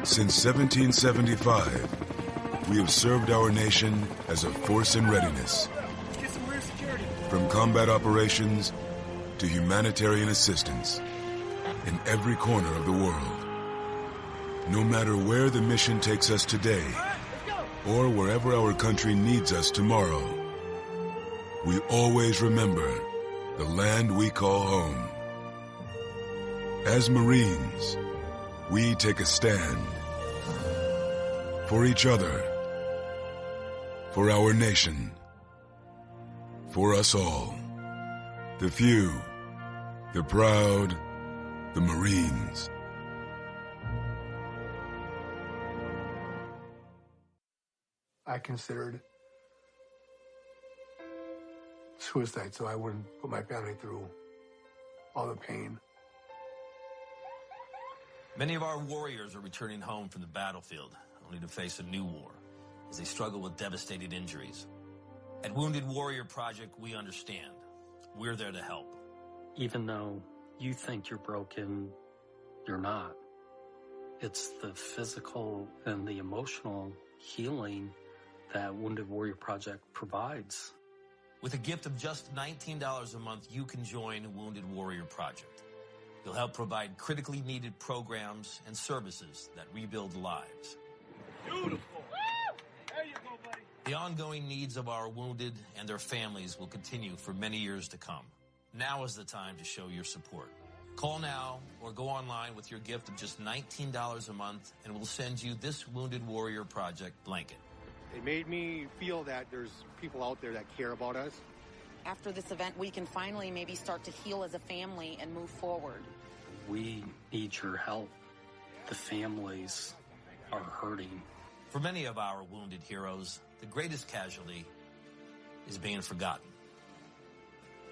Since 1775, we have served our nation as a force in readiness. From combat operations to humanitarian assistance in every corner of the world. No matter where the mission takes us today, or wherever our country needs us tomorrow, we always remember the land we call home. As Marines, we take a stand for each other, For our nation. For us all. The few. The proud. The Marines.
I considered suicide so I wouldn't put my family through all the pain.
Many of our warriors are returning home from the battlefield, only to face a new war as they struggle with devastating injuries. At Wounded Warrior Project, we understand. We're there to help.
Even though you think you're broken, you're not. It's the physical and the emotional healing that Wounded Warrior Project provides.
With a gift of just $19 a month, you can join Wounded Warrior Project. You'll help provide critically needed programs and services that rebuild lives.
Beautiful. There you go, buddy.
The ongoing needs of our wounded and their families will continue for many years to come. Now is the time to show your support. Call now or go online with your gift of just $19 a month and we'll send you this Wounded Warrior Project blanket.
It made me feel that there's people out there that care about us.
After this event, we can finally maybe start to heal as a family and move forward.
We need your help. The families are hurting.
For many of our wounded heroes, the greatest casualty is being forgotten.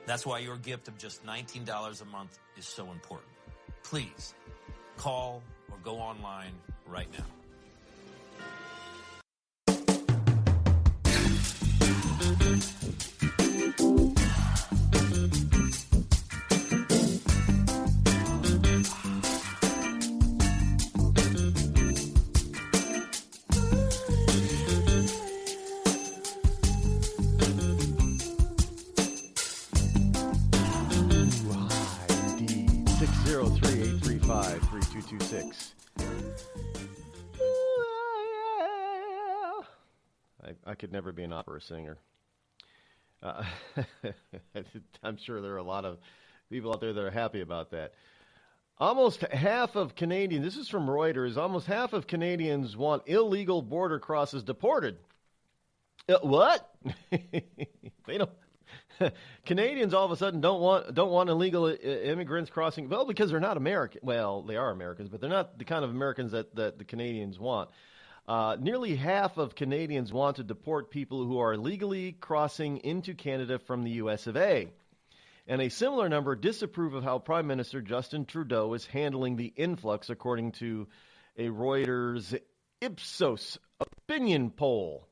That's why your gift of just $19 a month is so important. Please, call or go online right now.
Indeed. 603-835-3226. I could never be an opera singer. I'm sure there are a lot of people out there that are happy about that. Almost half of Canadians, this is from Reuters, almost half of Canadians want illegal border crosses deported. What? They don't. Canadians all of a sudden don't want illegal immigrants crossing. Well, because they're not American. Well, they are Americans, but they're not the kind of Americans that the Canadians want. Nearly half of Canadians want to deport people who are illegally crossing into Canada from the U.S. of A. And a similar number disapprove of how Prime Minister Justin Trudeau is handling the influx, according to a Reuters Ipsos opinion poll.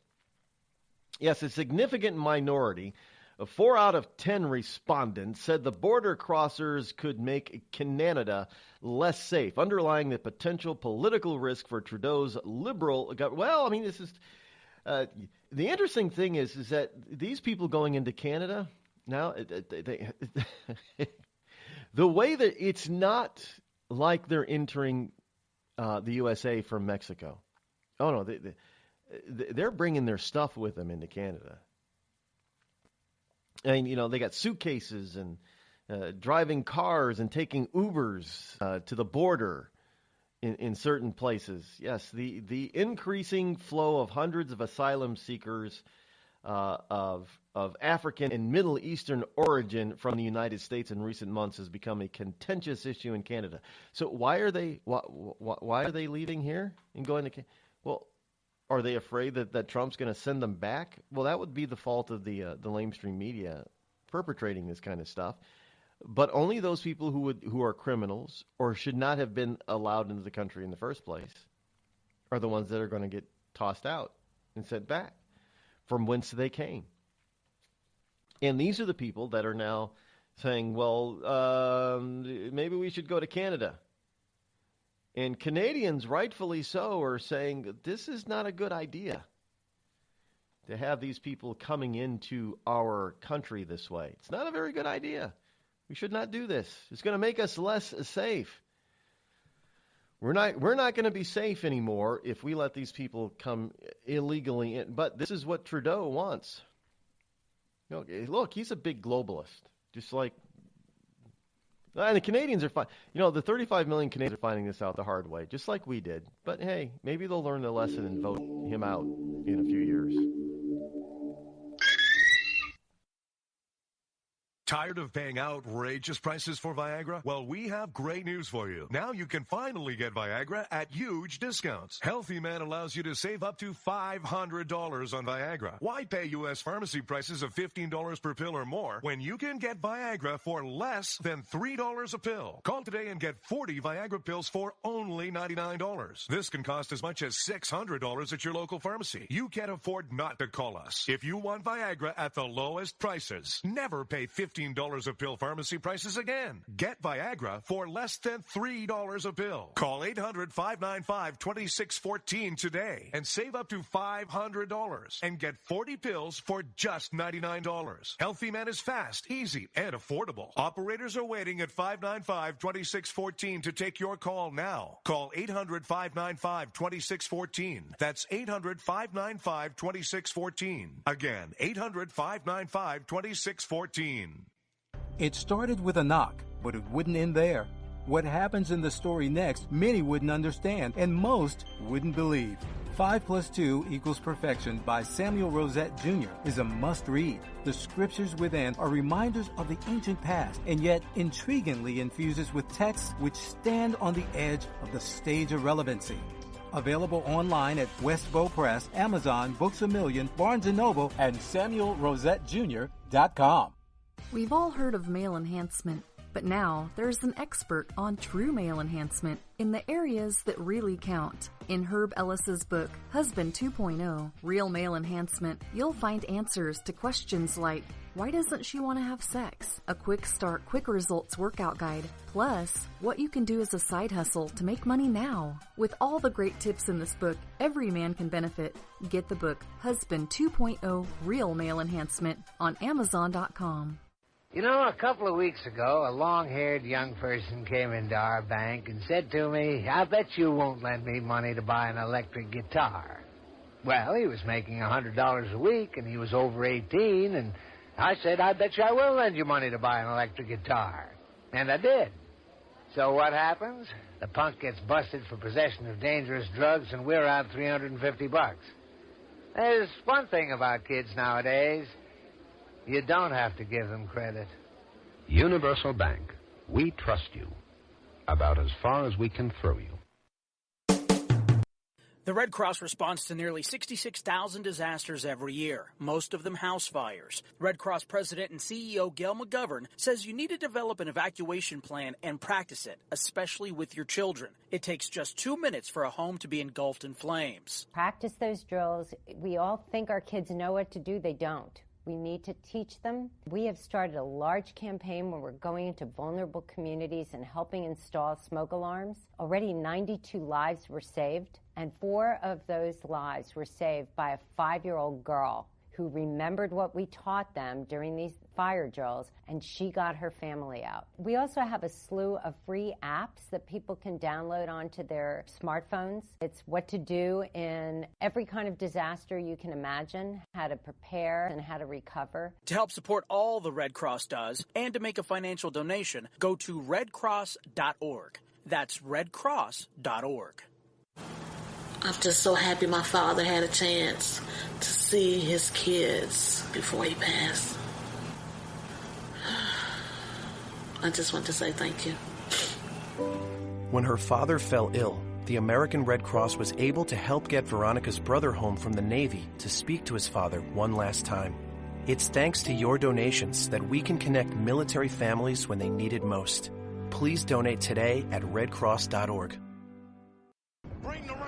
Yes, a significant minority of 4 out of 10 respondents said the border crossers could make Canada less safe, underlying the potential political risk for Trudeau's Liberal government. Well, I mean, this is the interesting thing is that these people going into Canada now, the way that it's not like they're entering the USA from Mexico. Oh no, they're bringing their stuff with them into Canada. And, you know, they got suitcases and driving cars and taking Ubers to the border in certain places. Yes, the increasing flow of hundreds of asylum seekers of African and Middle Eastern origin from the United States in recent months has become a contentious issue in Canada. So why are they leaving here and going to Canada? Well, are they afraid that Trump's going to send them back? Well, that would be the fault of the lamestream media perpetrating this kind of stuff. But only those people who are criminals or should not have been allowed into the country in the first place are the ones that are going to get tossed out and sent back from whence they came. And these are the people that are now saying, well, maybe we should go to Canada. And Canadians, rightfully so, are saying this is not a good idea to have these people coming into our country this way. It's not a very good idea. We should not do this. It's going to make us less safe. We're not going to be safe anymore if we let these people come illegally in. But this is what Trudeau wants. Look, he's a big globalist, just like. And the Canadians are fine. You know, the 35 million Canadians are finding this out the hard way, just like we did. But hey, maybe they'll learn the lesson and vote him out in a few years.
Tired of paying outrageous prices for Viagra? Well, we have great news for you. Now you can finally get Viagra at huge discounts. Healthy Man allows you to save up to $500 on Viagra. Why pay U.S. pharmacy prices of $15 per pill or more when you can get Viagra for less than $3 a pill? Call today and get 40 Viagra pills for only $99. This can cost as much as $600 at your local pharmacy. You can't afford not to call us. If you want Viagra at the lowest prices, never pay $15 a pill pharmacy prices again. Get Viagra for less than $3 a pill. Call 800-595-2614 today and save up to $500 and get 40 pills for just $99. Healthy Man is fast, easy, and affordable. Operators are waiting at 595-2614 to take your call now. Call 800-595-2614. That's 800-595-2614. Again, 800-595-2614.
It started with a knock, but it wouldn't end there. What happens in the story next, many wouldn't understand, and most wouldn't believe. 5 + 2 = Perfection by Samuel Rosette Jr. is a must-read. The scriptures within are reminders of the ancient past, and yet intriguingly infuses with texts which stand on the edge of the stage of relevancy. Available online at Westbow Press, Amazon, Books A Million, Barnes & Noble, and SamuelRosetteJr.com.
We've all heard of male enhancement, but now there's an expert on true male enhancement in the areas that really count. In Herb Ellis's book, Husband 2.0, Real Male Enhancement, you'll find answers to questions like, why doesn't she want to have sex? A quick start, quick results workout guide. Plus, what you can do as a side hustle to make money now. With all the great tips in this book, every man can benefit. Get the book, Husband 2.0, Real Male Enhancement, on Amazon.com.
You know, a couple of weeks ago, a long-haired young person came into our bank and said to me, I bet you won't lend me money to buy an electric guitar. Well, he was making $100 a week, and he was over 18, and I said, I bet you I will lend you money to buy an electric guitar. And I did. So what happens? The punk gets busted for possession of dangerous drugs, and we're out $350. There's one thing about kids nowadays. You don't have to give them credit.
Universal Bank. We trust you. About as far as we can throw you.
The Red Cross responds to nearly 66,000 disasters every year, most of them house fires. Red Cross President and CEO Gail McGovern says you need to develop an evacuation plan and practice it, especially with your children. It takes just 2 minutes for a home to be engulfed in flames.
Practice those drills. We all think our kids know what to do. They don't. We need to teach them. We have started a large campaign where we're going into vulnerable communities and helping install smoke alarms. Already 92 lives were saved, and 4 of those lives were saved by a 5-year-old girl who remembered what we taught them during these fire drills, and she got her family out. We also have a slew of free apps that people can download onto their smartphones. It's what to do in every kind of disaster you can imagine, how to prepare and how to recover.
To help support all the Red Cross does and to make a financial donation, go to redcross.org. That's redcross.org.
I'm just so happy my father had a chance to see his kids before he passed. I just want to say thank you.
When her father fell ill, the American Red Cross was able to help get Veronica's brother home from the Navy to speak to his father one last time. It's thanks to your donations that we can connect military families when they need it most. Please donate today at redcross.org.
Bring the rain.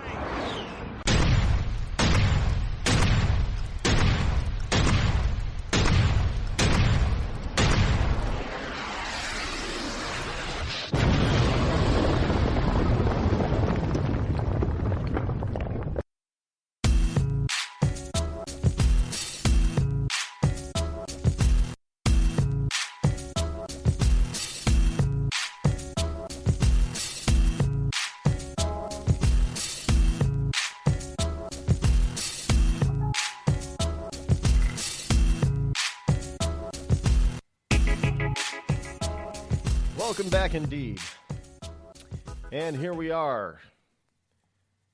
Welcome back indeed. And here we are,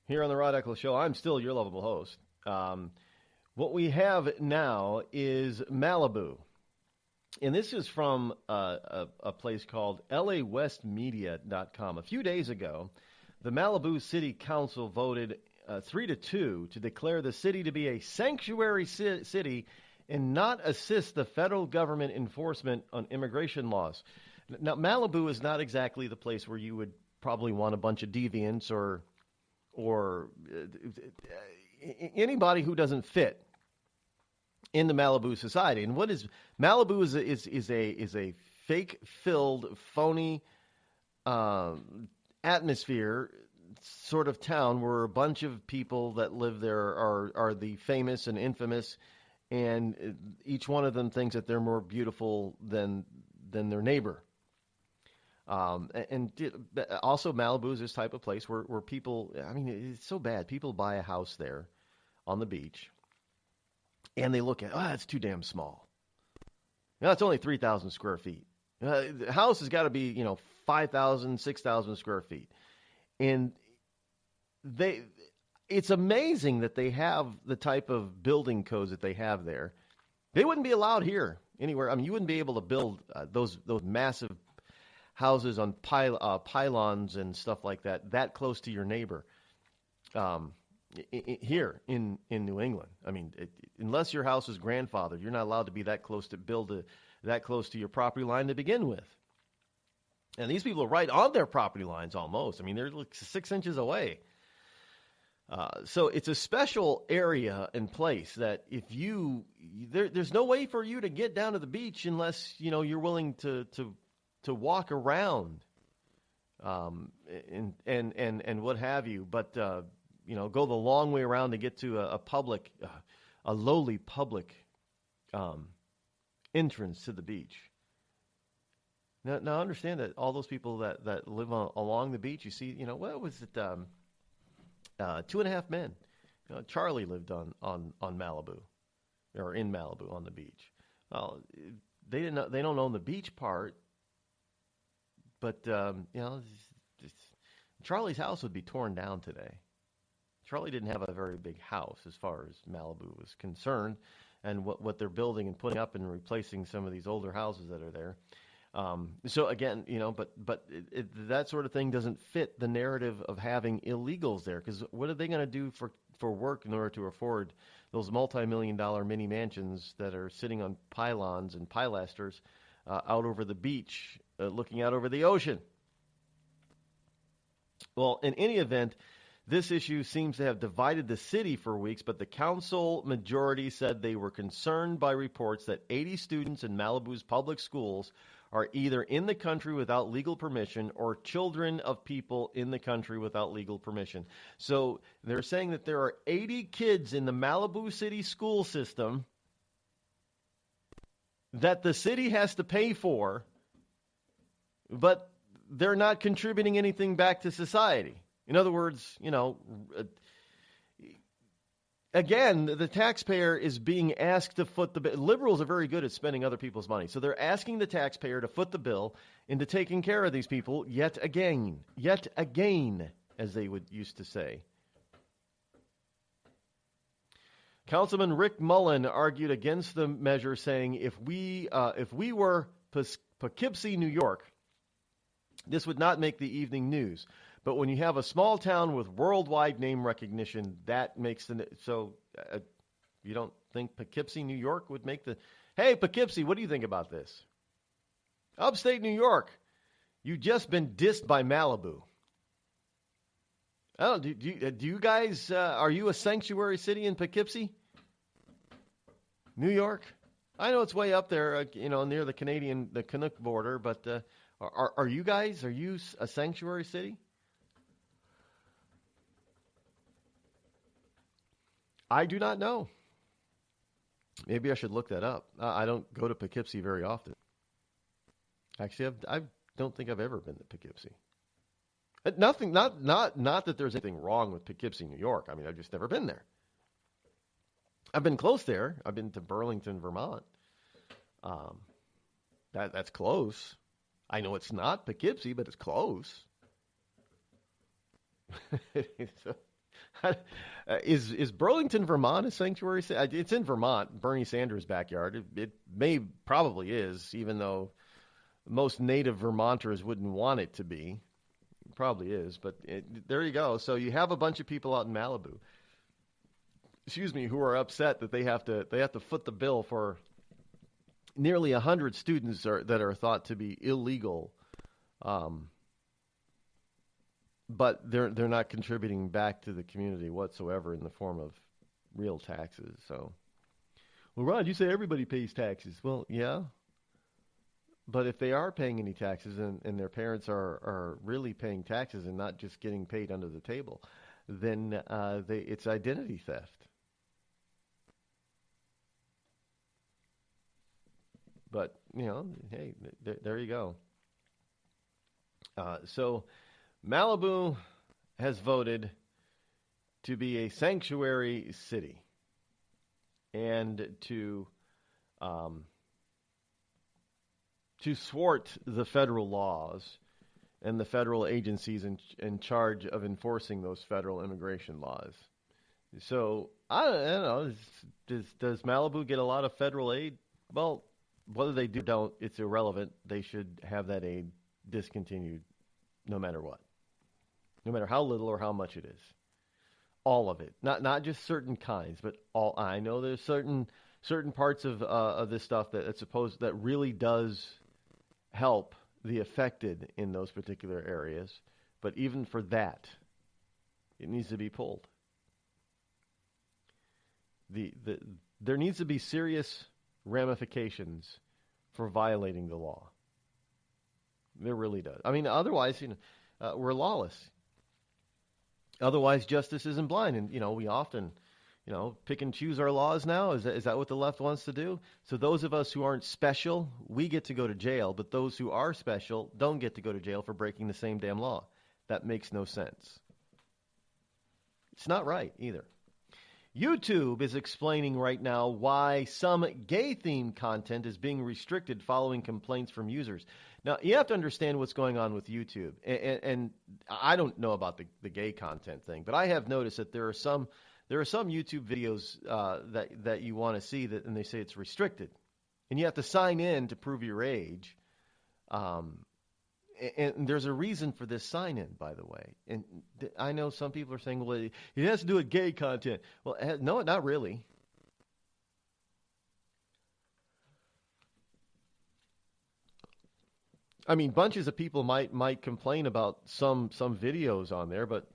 here on the Rod Eccles Show. I'm still your lovable host. What we have now is Malibu. And this is from a place called LAWestMedia.com. A few days ago, the Malibu City Council voted 3-2 to declare the city to be a sanctuary city and not assist the federal government enforcement on immigration laws. Now, Malibu is not exactly the place where you would probably want a bunch of deviants or anybody who doesn't fit into Malibu society. And what is Malibu is a fake-filled, phony atmosphere sort of town where a bunch of people that live there are the famous and infamous, and each one of them thinks that they're more beautiful than their neighbor. And also Malibu is this type of place where people, I mean, it's so bad. People buy a house there on the beach, and they look at, it's too damn small. It's only 3,000 square feet. The house has got to be, 5,000, 6,000 square feet. And it's amazing that they have the type of building codes that they have there. They wouldn't be allowed here anywhere. I mean, you wouldn't be able to build those massive houses on pylons and stuff like that close to your neighbor here in New England. I mean, unless your house is grandfathered, you're not allowed to be that close to that close to your property line to begin with. And these people are right on their property lines almost. I mean, they're like 6 inches away. So it's a special area and place that if there's no way for you to get down to the beach unless, you're willing to walk around, and what have you. But, go the long way around to get to a lowly public, entrance to the beach. Now understand that all those people that live along the beach, you see, what was it? 2.5 Men. Charlie lived on Malibu, or in Malibu on the beach. Well, they don't own the beach part, but Charlie's house would be torn down today. Charlie didn't have a very big house as far as Malibu was concerned, and what they're building and putting up and replacing some of these older houses that are there. So again, but that sort of thing doesn't fit the narrative of having illegals there, because what are they going to do for work in order to afford those multi-million-dollar mini mansions that are sitting on pylons and pilasters out over the beach, looking out over the ocean? Well, in any event, this issue seems to have divided the city for weeks, but the council majority said they were concerned by reports that 80 students in Malibu's public schools are either in the country without legal permission or children of people in the country without legal permission. So they're saying that there are 80 kids in the Malibu City school system that the city has to pay for, but they're not contributing anything back to society. In other words, again, the taxpayer is being asked to foot the bill. Liberals are very good at spending other people's money. So they're asking the taxpayer to foot the bill into taking care of these people yet again, as they would used to say. Councilman Rick Mullen argued against the measure, saying if we were Poughkeepsie, New York, this would not make the evening news. But when you have a small town with worldwide name recognition, that makes so you don't think Poughkeepsie, New York would make the... Hey, Poughkeepsie, what do you think about this? Upstate New York, you've just been dissed by Malibu. Oh, do you guys, are you a sanctuary city in Poughkeepsie? New York? I know it's way up there, near the Canuck border, but are you guys, are you a sanctuary city? I do not know. Maybe I should look that up. I don't go to Poughkeepsie very often. Actually, I don't think I've ever been to Poughkeepsie. Nothing, not that there's anything wrong with Poughkeepsie, New York. I mean, I've just never been there. I've been close there. I've been to Burlington, Vermont. That's close. I know it's not Poughkeepsie, but it's close. So, Is Burlington, Vermont a sanctuary city? It's in Vermont, Bernie Sanders' backyard. It probably is, even though most native Vermonters wouldn't want it to be. It probably is, but there you go. So you have a bunch of people out in Malibu, who are upset that they have to foot the bill for nearly 100 students that are thought to be illegal, but they're not contributing back to the community whatsoever in the form of real taxes. So, well, Rod, you say everybody pays taxes. Well, yeah, but if they are paying any taxes and their parents are really paying taxes and not just getting paid under the table, then it's identity theft. But, hey, there you go. So Malibu has voted to be a sanctuary city and to thwart the federal laws and the federal agencies in charge of enforcing those federal immigration laws. So, I don't know, does Malibu get a lot of federal aid? Well, whether they do or don't, it's irrelevant. They should have that aid discontinued no matter what. No matter how little or how much it is. All of it. Not just certain kinds, but all. I know there's certain parts of this stuff that really does help the affected in those particular areas, but even for that, it needs to be pulled. There needs to be serious ramifications for violating the law. There really does. I mean, otherwise, we're lawless. Otherwise, justice isn't blind, and we often, pick and choose our laws now. Is that what the left wants to do? So those of us who aren't special, we get to go to jail, but those who are special don't get to go to jail for breaking the same damn law. That makes no sense. It's not right either. YouTube is explaining right now why some gay-themed content is being restricted following complaints from users. Now, you have to understand what's going on with YouTube. And I don't know about the gay content thing, but I have noticed that there are some YouTube videos that you want to see, and they say it's restricted. And you have to sign in to prove your age. And there's a reason for this sign-in, by the way. And I know some people are saying, well, it has to do with gay content. Well, no, not really. I mean, bunches of people might complain about some videos on there, but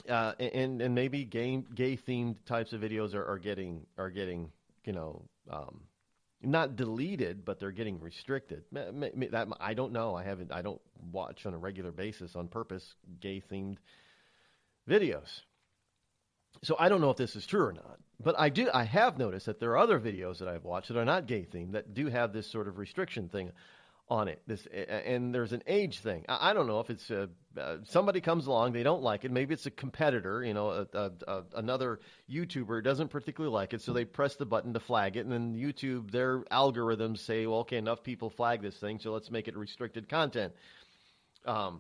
and maybe gay-themed types of videos are getting not deleted, but they're getting restricted. That I don't know. I don't watch on a regular basis on purpose gay-themed videos. So I don't know if this is true or not. But I have noticed that there are other videos that I've watched that are not gay-themed that do have this sort of restriction thing on it. And there's an age thing. I don't know if it's somebody comes along, they don't like it. Maybe it's a competitor, another YouTuber doesn't particularly like it, so they press the button to flag it, and then YouTube, their algorithms say, well, okay, enough people flag this thing, so let's make it restricted content. And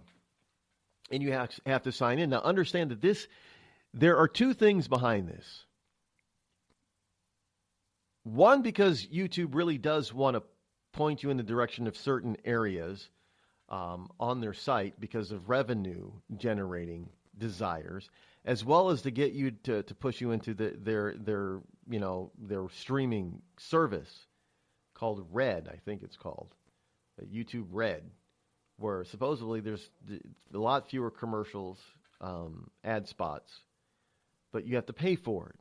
you have to sign in. Now, understand that there are two things behind this. One, because YouTube really does want to point you in the direction of certain areas on their site because of revenue generating desires, as well as to get you to push you into their streaming service called Red, I think it's called, YouTube Red, where supposedly there's a lot fewer commercials, ad spots, but you have to pay for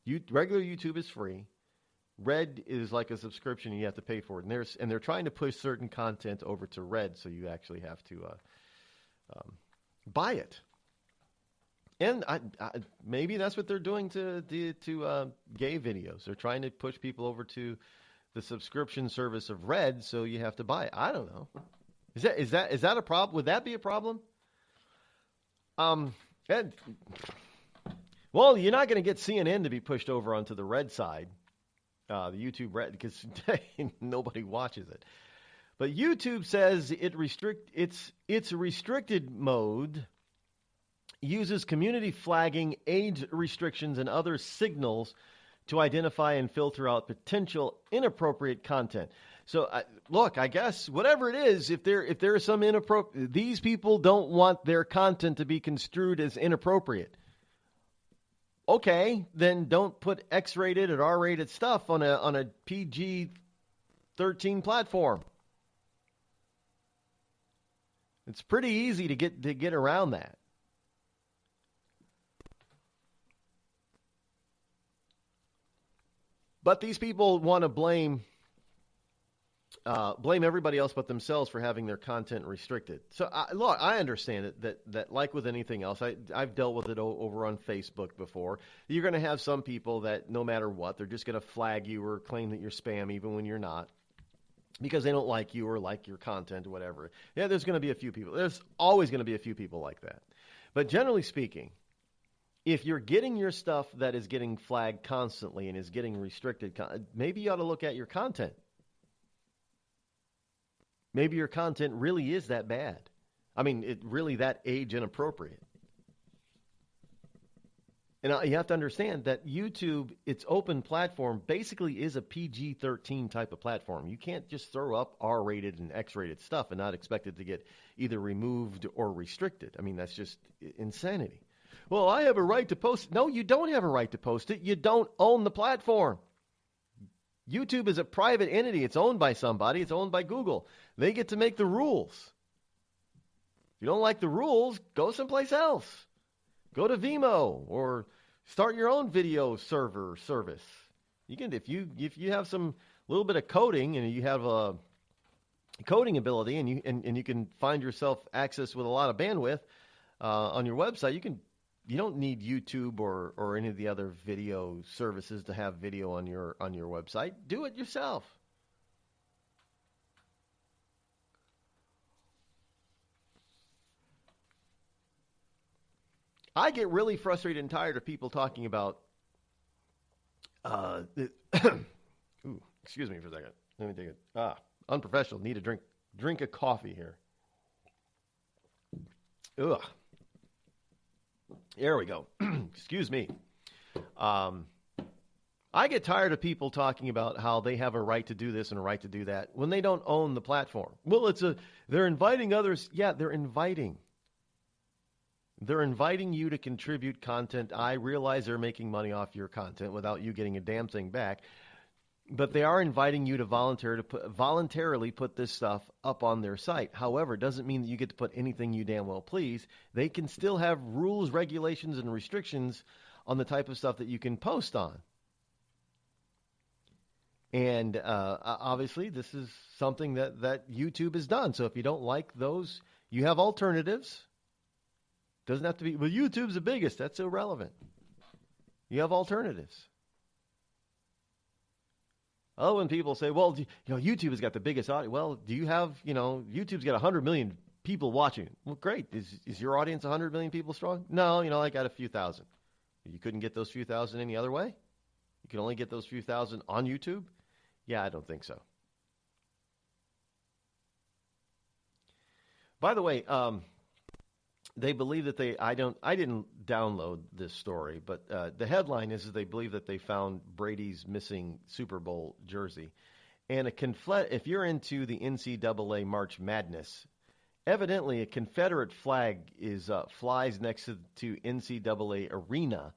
it. Regular YouTube is free. Red is like a subscription, and you have to pay for it. And they're trying to push certain content over to Red, so you actually have to buy it. And maybe that's what they're doing to gay videos. They're trying to push people over to the subscription service of Red, so you have to buy it. I don't know. Is that a problem? Would that be a problem? Well, you're not going to get CNN to be pushed over onto the Red side. The YouTube Red, because nobody watches it. But YouTube says its restricted mode uses community flagging, age restrictions, and other signals to identify and filter out potential inappropriate content. So, look, I guess whatever it is, if there is some inappropriate, these people don't want their content to be construed as inappropriate. Okay, then don't put X-rated or R-rated stuff on a PG-13 platform. It's pretty easy to get around that. But these people want to blame everybody else but themselves for having their content restricted. So, look, I understand it, that like with anything else, I've dealt with it over on Facebook before. You're going to have some people that no matter what, they're just going to flag you or claim that you're spam even when you're not, because they don't like you or like your content or whatever. Yeah, there's going to be a few people. There's always going to be a few people like that. But generally speaking, if you're getting your stuff that is getting flagged constantly and is getting restricted, maybe you ought to look at your content. Maybe your content really is that bad. I mean, it really that age inappropriate. And you have to understand that YouTube, its open platform, basically is a PG-13 type of platform. You can't just throw up R-rated and X-rated stuff and not expect it to get either removed or restricted. I mean, that's just insanity. Well, I have a right to post it. No, you don't have a right to post it. You don't own the platform. YouTube is a private entity. It's owned by somebody. It's owned by Google. They get to make the rules. If you don't like the rules, go someplace else. Go to Vimeo or start your own video server service. You can, if you have some little bit of coding and you have a coding ability and you can find yourself access with a lot of bandwidth on your website, you don't need YouTube or any of the other video services to have video on your website. Do it yourself. I get really frustrated and tired of people talking about ooh, excuse me for a second. Let me take it. Unprofessional. Need a drink of coffee here. Ugh. There we go. Excuse me. I get tired of people talking about how they have a right to do this and a right to do that when they don't own the platform. Well, they're inviting others. Yeah, they're inviting. They're inviting you to contribute content. I realize they're making money off your content without you getting a damn thing back. But they are inviting you to voluntarily put this stuff up on their site. However, it doesn't mean that you get to put anything you damn well please. They can still have rules, regulations, and restrictions on the type of stuff that you can post on. And obviously, this is something that YouTube has done. So if you don't like those, you have alternatives. Doesn't have to be, well, YouTube's the biggest. That's irrelevant. You have alternatives. Oh, when people say, well, YouTube has got the biggest audience. Well, do you have, YouTube's got 100 million people watching. Well, great. Is your audience 100 million people strong? No, I got a few thousand. You couldn't get those few thousand any other way? You can only get those few thousand on YouTube? Yeah, I don't think so. By the way, they believe that I didn't download this story, but the headline is they believe that they found Brady's missing Super Bowl jersey. And if you're into the NCAA March Madness, evidently a Confederate flag flies next to NCAA Arena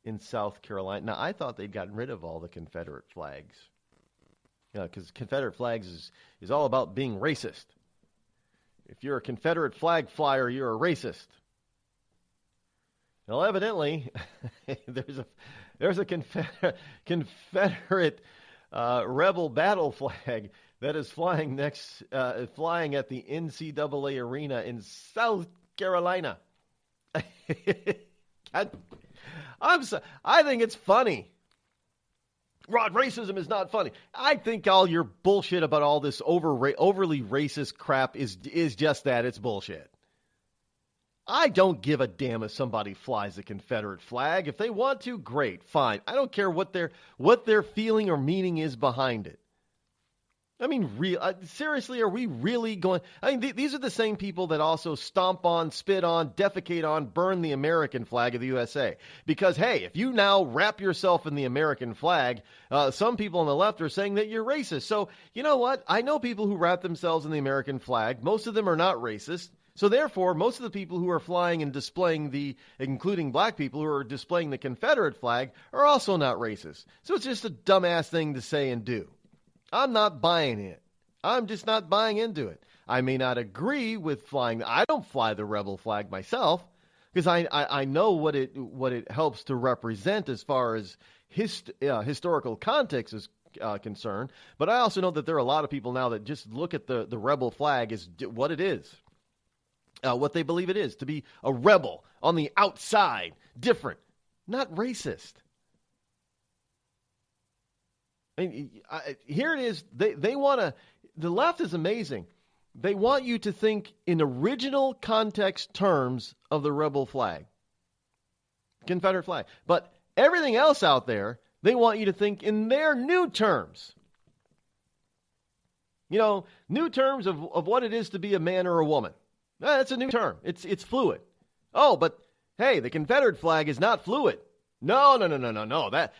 in South Carolina. Now, I thought they'd gotten rid of all the Confederate flags. Because Confederate flags is all about being racist. If you're a Confederate flag flyer, you're a racist. Well, evidently, there's a Confederate rebel battle flag that is flying at the NCAA Arena in South Carolina. I think it's funny. Rod, racism is not funny. I think all your bullshit about all this overly racist crap is just that. It's bullshit. I don't give a damn if somebody flies the Confederate flag. If they want to, great, fine. I don't care what their feeling or meaning is behind it. I mean, seriously, are we really going? I mean, these are the same people that also stomp on, spit on, defecate on, burn the American flag of the USA. Because, hey, if you now wrap yourself in the American flag, some people on the left are saying that you're racist. So, you know what? I know people who wrap themselves in the American flag. Most of them are not racist. So, therefore, most of the people who are flying and displaying including black people who are displaying the Confederate flag, are also not racist. So it's just a dumbass thing to say and do. I'm not buying it. I'm just not buying into it. I may not agree with flying. I don't fly the rebel flag myself because I know what it helps to represent as far as historical context is concerned. But I also know that there are a lot of people now that just look at the rebel flag as what it is, what they believe it is, to be a rebel on the outside, different, not racist. I mean, here it is. They want to. The left is amazing. They want you to think in original context terms of the rebel flag, Confederate flag. But everything else out there, they want you to think in their new terms. You know, new terms of what it is to be a man or a woman. That's a new term. It's fluid. Oh, but hey, the Confederate flag is not fluid. No. That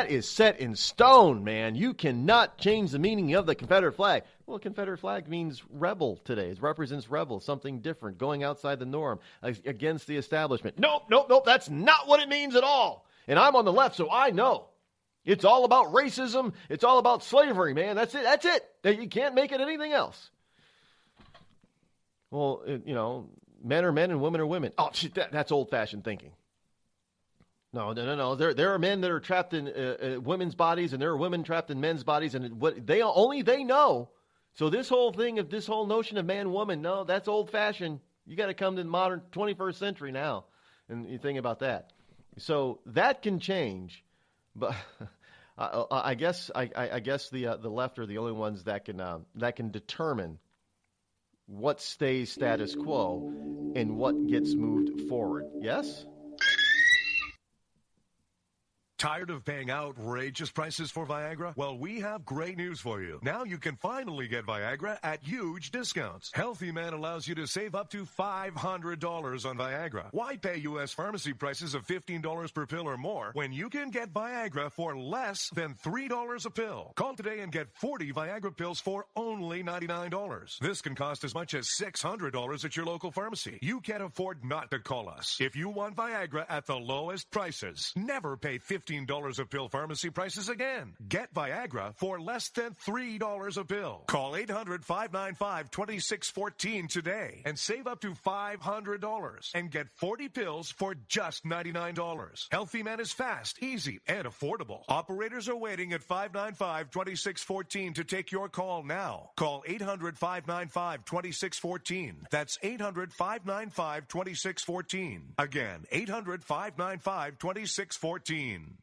is set in stone, man. You cannot change the meaning of the Confederate flag. Well, Confederate flag means rebel today. It represents rebel, something different, going outside the norm, against the establishment. Nope. That's not what it means at all. And I'm on the left, so I know. It's all about racism. It's all about slavery, man. That's it. You can't make it anything else. Well, men are men and women are women. Oh, shit, that's old-fashioned thinking. No. There are men that are trapped in women's bodies, and there are women trapped in men's bodies, and what they know. So this whole notion of man-woman, no, that's old-fashioned. You got to come to the modern 21st century now, and you think about that. So that can change, but I guess the left are the only ones that can determine what stays status quo and what gets moved forward. Yes?
Tired of paying outrageous prices for Viagra? Well, we have great news for you. Now you can finally get Viagra at huge discounts. Healthy Man allows you to save up to $500 on Viagra. Why pay U.S. pharmacy prices of $15 per pill or more when you can get Viagra for less than $3 a pill? Call today and get 40 Viagra pills for only $99. This can cost as much as $600 at your local pharmacy. You can't afford not to call us. If you want Viagra at the lowest prices, never pay $15 a pill pharmacy prices again. Get Viagra for less than $3 a pill. Call 800-595-2614 today and save up to $500 and get 40 pills for just $99. Healthy Man is fast, easy, and affordable. Operators are waiting at 595-2614 to take your call now. Call 800-595-2614. That's 800-595-2614. Again, 800-595-2614.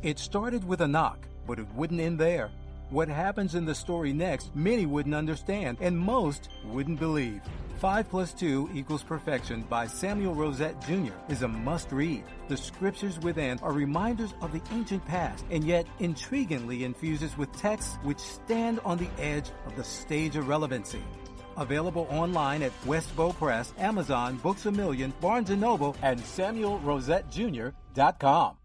It started with a knock, but it wouldn't end there. What happens in the story next, many wouldn't understand, and most wouldn't believe. 5 + 2 = Perfection by Samuel Rosette Jr. is a must-read. The scriptures within are reminders of the ancient past, and yet intriguingly infuses with texts which stand on the edge of the stage of relevancy. Available online at Westbow Press, Amazon, Books A Million, Barnes & Noble, and SamuelRosetteJr.com.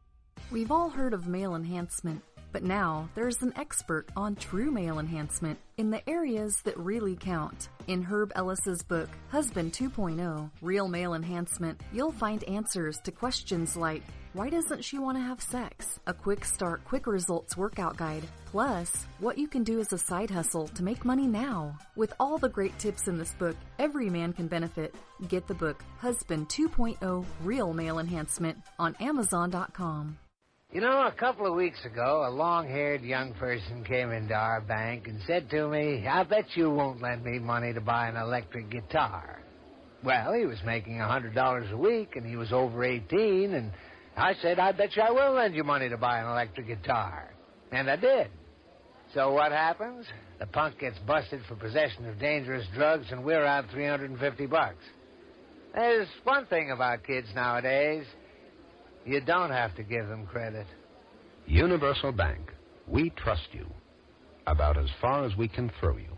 We've all heard of male enhancement, but now there's an expert on true male enhancement in the areas that really count. In Herb Ellis's book, Husband 2.0, Real Male Enhancement, you'll find answers to questions like, why doesn't she want to have sex? A quick start, quick results workout guide. Plus, what you can do as a side hustle to make money now. With all the great tips in this book, every man can benefit. Get the book, Husband 2.0, Real Male Enhancement, on Amazon.com.
You know, a couple of weeks ago, a long-haired young person came into our bank and said to me, I bet you won't lend me money to buy an electric guitar. Well, he was making $100 a week, and he was over 18, and I said, I bet you I will lend you money to buy an electric guitar. And I did. So what happens? The punk gets busted for possession of dangerous drugs, and we're out $350. There's one thing about kids nowadays. You don't have to give them credit.
Universal Bank. We trust you. about as far as we can throw you.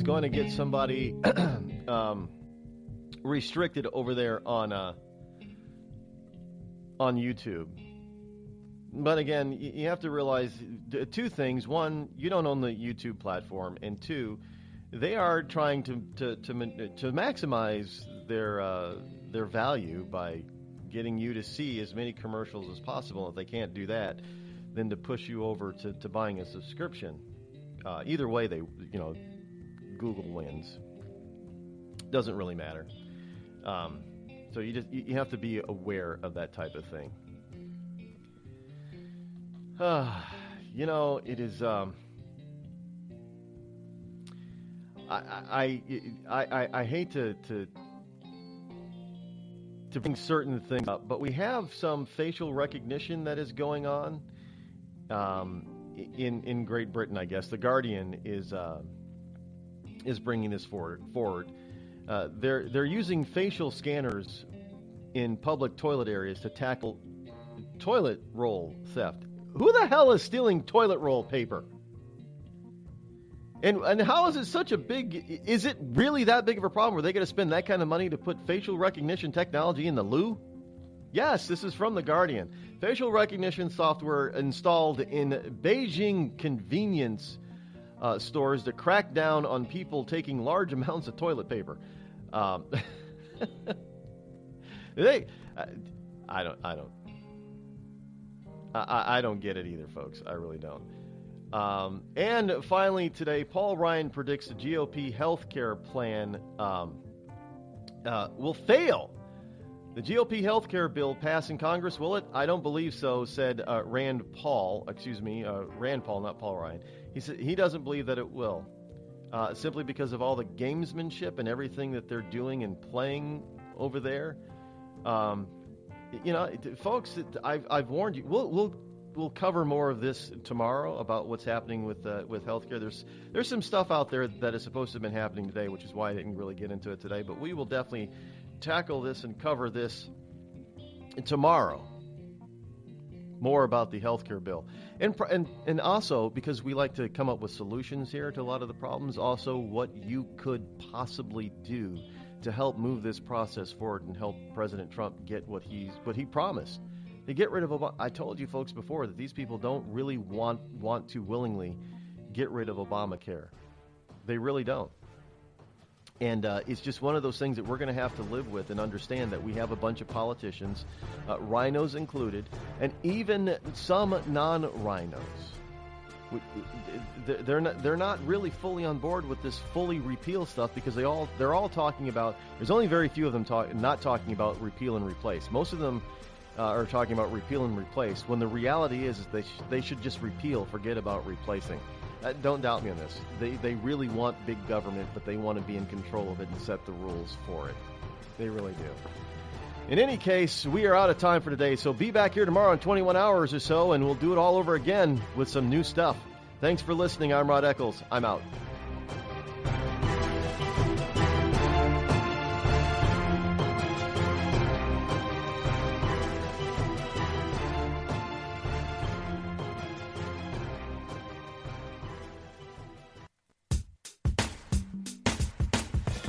Going to get somebody restricted over there on YouTube. But again, you have to realize two things. One, you don't own the YouTube platform, and two, they are trying to maximize their value by getting you to see as many commercials as possible. If they can't do that, then to push you over to buying a subscription. Either way, Google wins. Doesn't really matter. So you have to be aware of that type of thing. It is. I hate to bring certain things up, but we have some facial recognition that is going on in Great Britain. I guess The Guardian is bringing this forward. They're using facial scanners in public toilet areas to tackle toilet roll theft. Who the hell is stealing toilet roll paper? And how is it such a big... Is it really that big of a problem? Are they going to spend that kind of money to put facial recognition technology in the loo? Yes, this is from The Guardian. Facial recognition software installed in Beijing convenience stores to crack down on people taking large amounts of toilet paper. I don't get it either, folks. I really don't. And finally today, Paul Ryan predicts the GOP healthcare plan will fail. The GOP healthcare bill pass in Congress, will it? I don't believe so, said Rand Paul, not Paul Ryan. He said he doesn't believe that it will, simply because of all the gamesmanship and everything that they're doing and playing over there. Folks, I've warned you. We'll cover more of this tomorrow about what's happening with healthcare. There's some stuff out there that is supposed to have been happening today, which is why I didn't really get into it today. But we will definitely tackle this and cover this tomorrow. More about the healthcare bill, and also because we like to come up with solutions here to a lot of the problems. Also, what you could possibly do to help move this process forward and help President Trump get what he promised. To get rid of Obama. I told you folks before that these people don't really want to willingly get rid of Obamacare. They really don't. And it's just one of those things that we're going to have to live with and understand that we have a bunch of politicians, rhinos included, and even some non-rhinos. They're not really fully on board with this fully repeal stuff because they're all talking about. There's only very few of them not talking about repeal and replace. Most of them are talking about repeal and replace. When the reality is they should just repeal, forget about replacing. Don't doubt me on this. They really want big government, but they want to be in control of it and set the rules for it. They really do. In any case, we are out of time for today, so be back here tomorrow in 21 hours or so, and we'll do it all over again with some new stuff. Thanks for listening. I'm Rod Eccles. I'm out.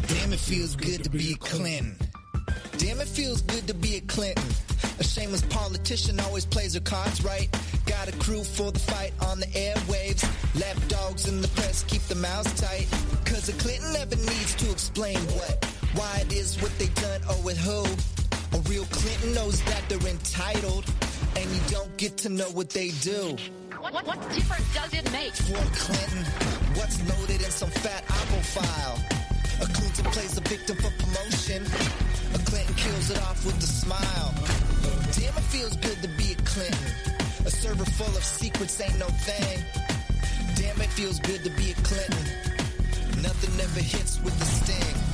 Damn, it feels good to be a Clinton. Damn, it feels good to be a Clinton. A shameless politician always plays her cards right. Got a crew for the fight on the airwaves. Lapdogs in the press keep their mouths tight. Cause a Clinton never needs to explain why it is what they done or with who. A real Clinton knows that they're entitled. And you don't get to know what they do.
What difference does it make?
For Clinton, what's loaded in some fat Apple file? A Clinton plays a victim for promotion. A Clinton kills it off with a smile. Damn, it feels good to be a Clinton. A server full of secrets ain't no thing. Damn, it feels good to be a Clinton. Nothing ever hits with the sting.